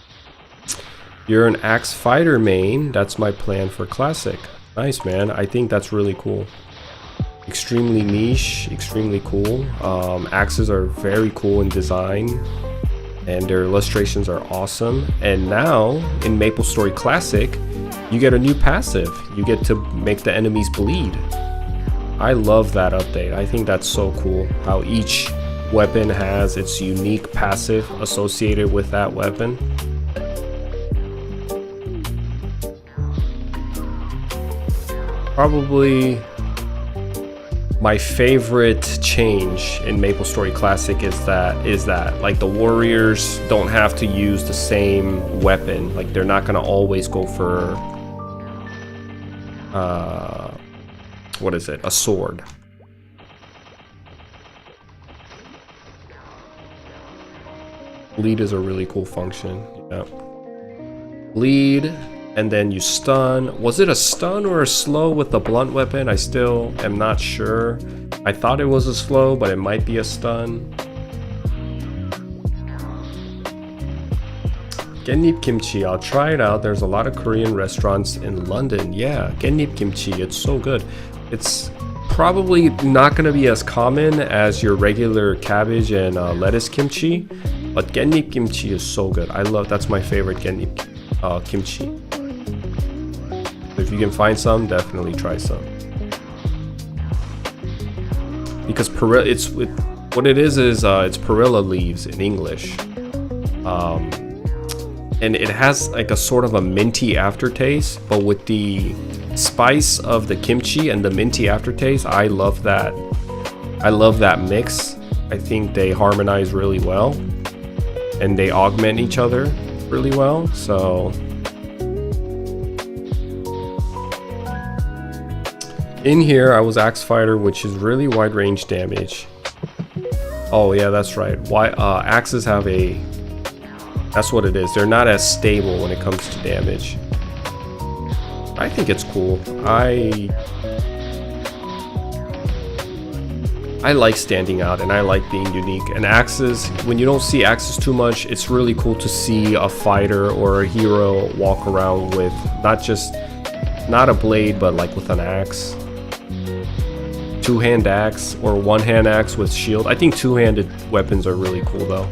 You're an Axe Fighter main. That's my plan for Classic. Nice, man. I think that's really cool. Extremely niche, extremely cool. Axes are very cool in design, and their illustrations are awesome. And now, in MapleStory Classic, you get a new passive. You get to make the enemies bleed. I love that update. I think that's so cool, how each weapon has its unique passive associated with that weapon. Probably my favorite change in MapleStory Classic is that like the warriors don't have to use the same weapon. Like they're not gonna always go for what is it? A sword. Bleed is a really cool function. Yeah. Bleed. And then you stun. Was it a stun or a slow with the blunt weapon? I still am not sure. I thought it was a slow, but it might be a stun. Genip Kimchi, I'll try it out. There's a lot of Korean restaurants in London. Yeah, Genip Kimchi, it's so good. It's probably not gonna be as common as your regular cabbage and lettuce kimchi, but Genip Kimchi is so good. That's my favorite Genip kimchi. If you can find some, definitely try some. Because what it is it's perilla leaves in English, and it has like a sort of a minty aftertaste. But with the spice of the kimchi and the minty aftertaste, I love that. I love that mix. I think they harmonize really well, and they augment each other really well. So. In here, I was Axe Fighter, which is really wide range damage. Oh yeah, that's right. Axes have that's what it is. They're not as stable when it comes to damage. I think it's cool. I like standing out and I like being unique. And axes, when you don't see axes too much, it's really cool to see a fighter or a hero walk around with not a blade, but like with an axe. Two-hand axe or one-hand axe with shield. I think two-handed weapons are really cool though.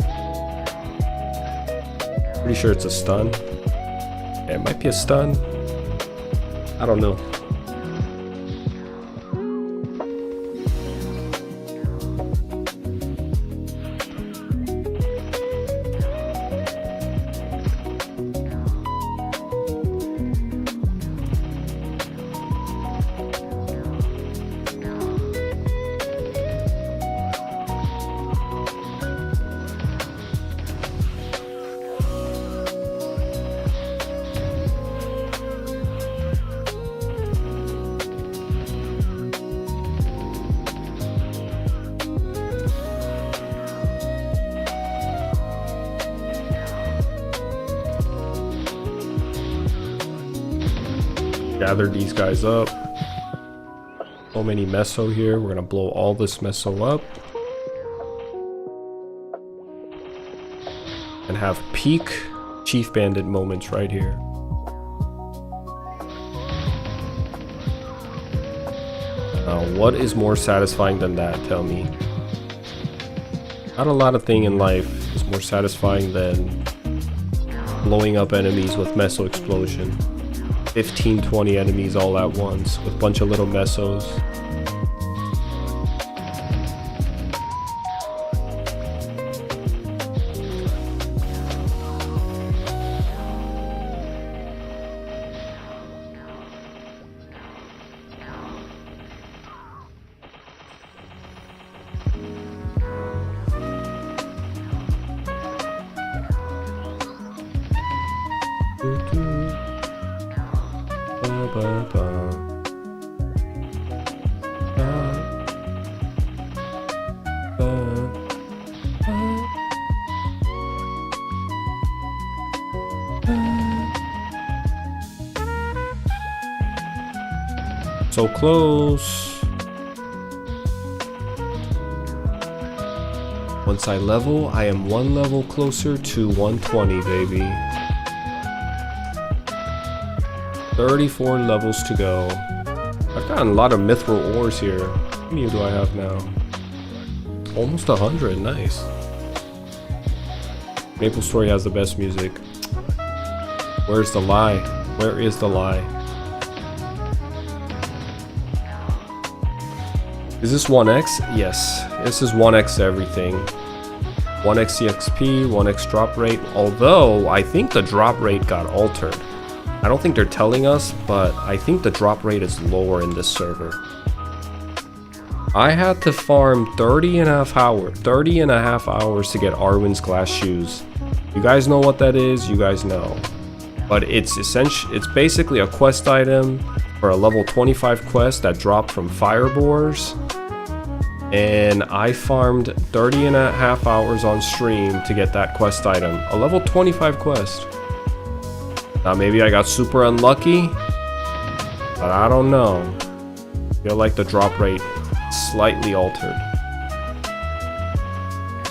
Pretty sure it's a stun. Yeah, it might be a stun. I don't know. gather these guys up. So many meso here. We're gonna blow all this meso up. And have peak Chief Bandit moments right here. What is more satisfying than that? Tell me. Not a lot of thing in life is more satisfying than blowing up enemies with meso explosion. 15-20 enemies all at once with a bunch of little mesos. So close. Once I level, I am one level closer to 120, baby. 34 levels to go. I've gotten a lot of mithril ores here. How many do I have now? Almost 100, nice. MapleStory has the best music. Where's the lie? Where is the lie? Is this 1x? Yes, this is 1x everything. 1x CXP, 1x drop rate. Although, I think the drop rate got altered. I don't think they're telling us, but I think the drop rate is lower in this server. I had to farm 30 and a half hours to get Arwen's glass shoes. You guys know what that is, you guys know. But it's basically a quest item for a level 25 quest that dropped from Firebores. And I farmed 30 and a half hours on stream to get that quest item. A level 25 quest. Now maybe I got super unlucky, but I don't know. I feel like the drop rate slightly altered.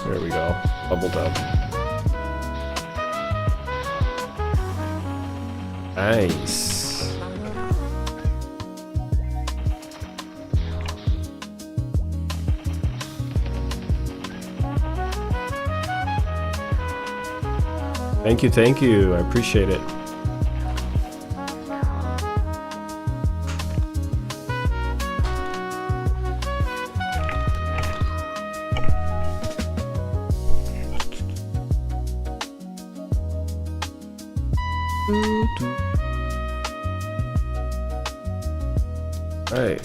There we go. Leveled up. Nice. Thank you. I appreciate it. Right.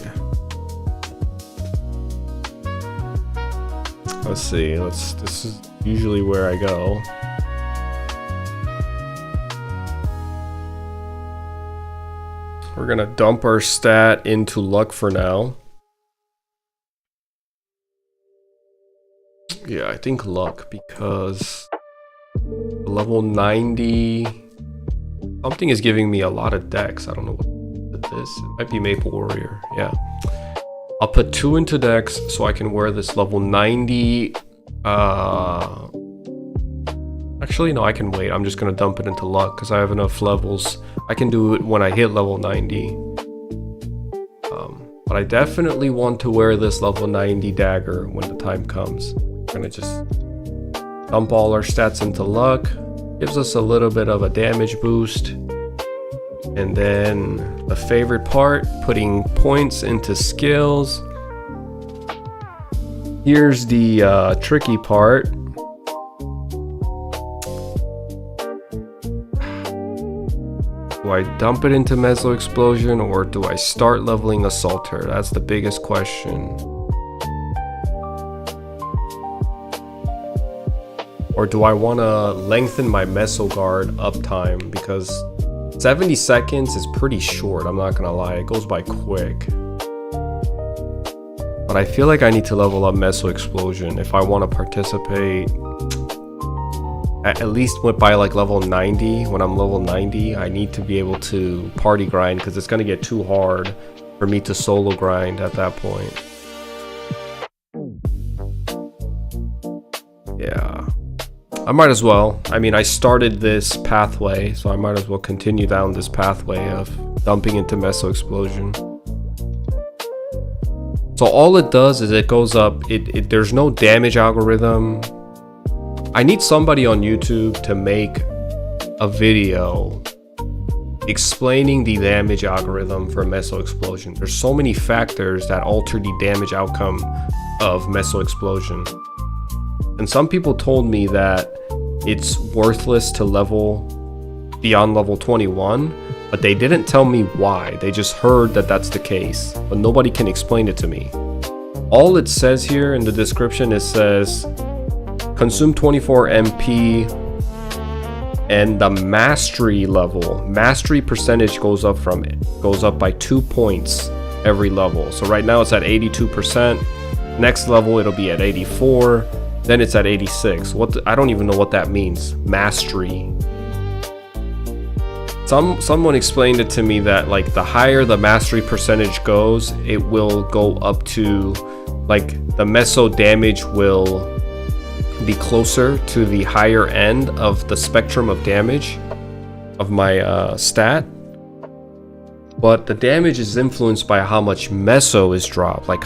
Let's see. This is usually where I go. We're gonna dump our stat into luck for now. Yeah, I think luck because level 90 something is giving me a lot of dex. I don't know what this. It might be Maple Warrior. Yeah. I'll put 2 into dex so I can wear this level 90. Actually, no, I can wait. I'm just gonna dump it into luck because I have enough levels. I can do it when I hit level 90. But I definitely want to wear this level 90 dagger when the time comes. I'm gonna just dump all our stats into luck. Gives us a little bit of a damage boost. And then the favorite part, putting points into skills. Here's the tricky part. Do I dump it into Meso Explosion or do I start leveling Assaulter? That's the biggest question. Or do I want to lengthen my Meso Guard uptime? Because 70 seconds is pretty short, I'm not gonna lie. It goes by quick. But I feel like I need to level up Meso Explosion if I want to participate at least went by like level 90. When I'm level 90, I need to be able to party grind because it's going to get too hard for me to solo grind at that point. Yeah, I might as well. I mean, I started this pathway, so I might as well continue down this pathway of dumping into Meso Explosion. So all it does is it goes up, there's no damage algorithm. I need somebody on YouTube to make a video explaining the damage algorithm for Meso Explosion. There's so many factors that alter the damage outcome of Meso Explosion. And some people told me that it's worthless to level beyond level 21, but they didn't tell me why. They just heard that that's the case, but nobody can explain it to me. All it says here in the description, it says consume 24 MP and the mastery percentage goes up by 2 points every level. So right now it's at 82%. Next level it'll be at 84. Then it's at 86. I don't even know what that means. Mastery. Someone explained it to me that like the higher the mastery percentage goes, it will go up to like the meso damage will be closer to the higher end of the spectrum of damage of my stat. But the damage is influenced by how much meso is dropped. Like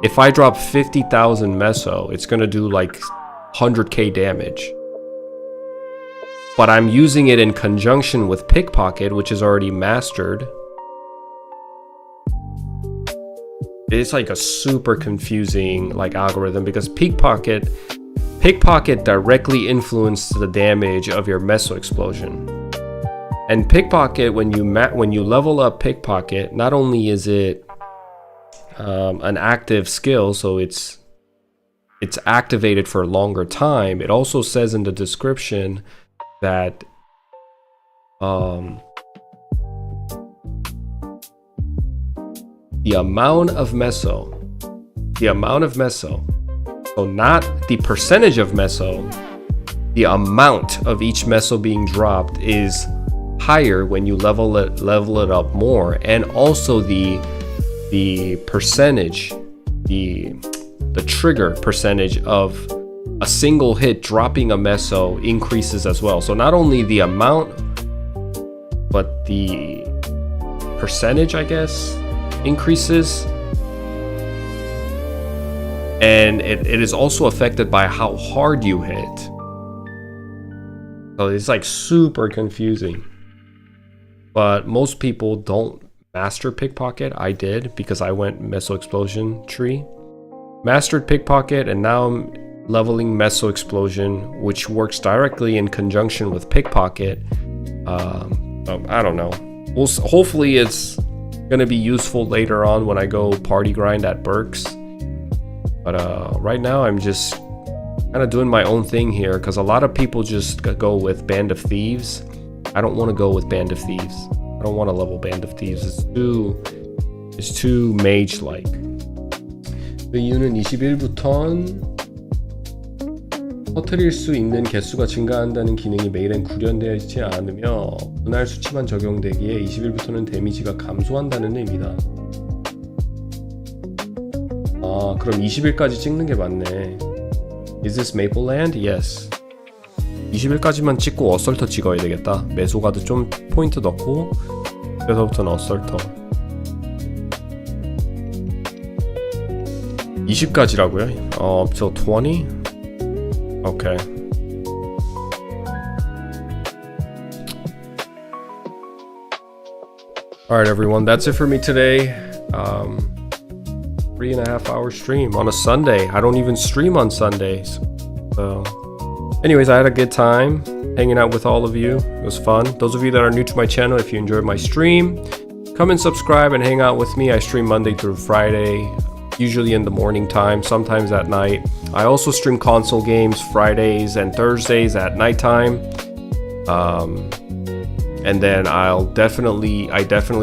if I drop 50,000 meso, it's gonna do like 100k damage. But I'm using it in conjunction with Pickpocket, which is already mastered. It's like a super confusing like algorithm because Pickpocket directly influences the damage of your Meso Explosion. And Pickpocket, when you level up Pickpocket, not only is it an active skill, so it's activated for a longer time, it also says in the description that the amount of meso, so not the percentage of meso, the amount of each meso being dropped is higher when you level it up more, and also the percentage, the trigger percentage of a single hit dropping a meso increases as well. So not only the amount, but the percentage, I guess, increases. And it is also affected by how hard you hit. So it's like super confusing. But most people don't master Pickpocket. I did because I went Meso Explosion tree. Mastered Pickpocket, and now I'm leveling Meso Explosion, which works directly in conjunction with Pickpocket. I don't know. Hopefully it's gonna be useful later on when I go party grind at Berks. But right now I'm just kind of doing my own thing here because a lot of people just go with Band of Thieves. I don't want to go with Band of Thieves. I don't want to level Band of Thieves. It's too mage-like. 그 이유는 20일부턴 터뜨릴 수 있는 개수가 증가한다는 기능이 메일엔 구현되어 있지 않으며 분할 수치만 적용되기에 20일부터는 데미지가 감소한다는 의미다. 아, 그럼 20일까지 찍는 게 맞네. Is this Maple Land? Yes. 20일까지만 찍고 어설터 찍어야 되겠다. 메소가드 좀 포인트 넣고 그래서부터는 어설터. 20까지라고요? Up till 20? Okay. Alright everyone, that's it for me today. 3.5 hour stream on a Sunday. I don't even stream on Sundays. So anyways, I had a good time hanging out with all of you. It was fun. Those of you that are new to my channel, if you enjoyed my stream, come and subscribe and hang out with me. I stream Monday through Friday, usually in the morning time, sometimes at night. I also stream console games Fridays and Thursdays at nighttime. And then I definitely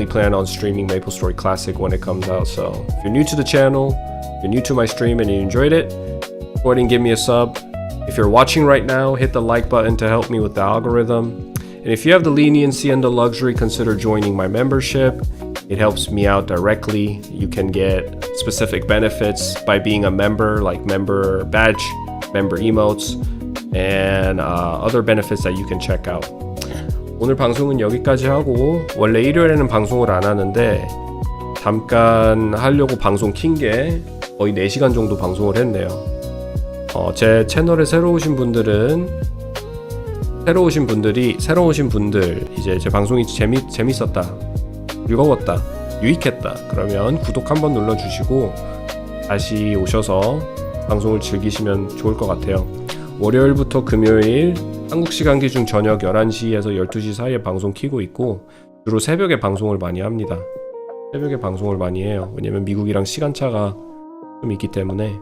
plan on streaming MapleStory Classic when it comes out. So if you're new to the channel, you're new to my stream and you enjoyed it, go ahead and give me a sub. If you're watching right now, hit the like button to help me with the algorithm. And if you have the leniency and the luxury, consider joining my membership. It helps me out directly. You can get specific benefits by being a member, like member badge, member emotes, and other benefits that you can check out. 오늘 방송은 여기까지 하고 원래 일요일에는 방송을 안 하는데 잠깐 하려고 방송 킨 게 거의 4시간 정도 방송을 했네요. 제 채널에 새로 오신 분들 이제 제 방송이 재밌었다, 즐거웠다, 유익했다 그러면 구독 한번 눌러주시고 다시 오셔서 방송을 즐기시면 좋을 것 같아요. 월요일부터 금요일 한국 시간 기준 저녁 11시에서 12시 사이에 방송 키고 있고 주로 새벽에 방송을 많이 합니다. 새벽에 방송을 많이 해요. 왜냐면 미국이랑 시간차가 좀 있기 때문에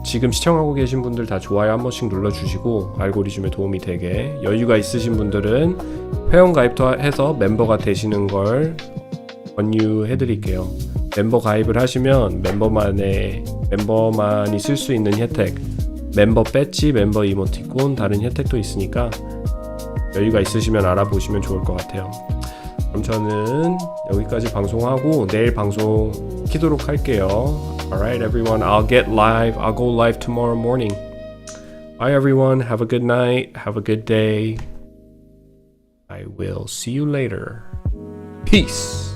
지금 시청하고 계신 분들 다 좋아요 한 번씩 눌러주시고 알고리즘에 도움이 되게, 여유가 있으신 분들은 회원가입도 해서 멤버가 되시는 걸 권유해드릴게요. 멤버 가입을 하시면 멤버만이 쓸 수 있는 혜택, 멤버 배지, 멤버 이모티콘, 다른 혜택도 있으니까 여유가 있으시면 알아보시면 좋을 것 같아요. 그럼 저는 여기까지 방송하고 내일 방송 키도록 할게요. Alright everyone, I'll go live tomorrow morning. Bye everyone, have a good night, have a good day. I will see you later. Peace.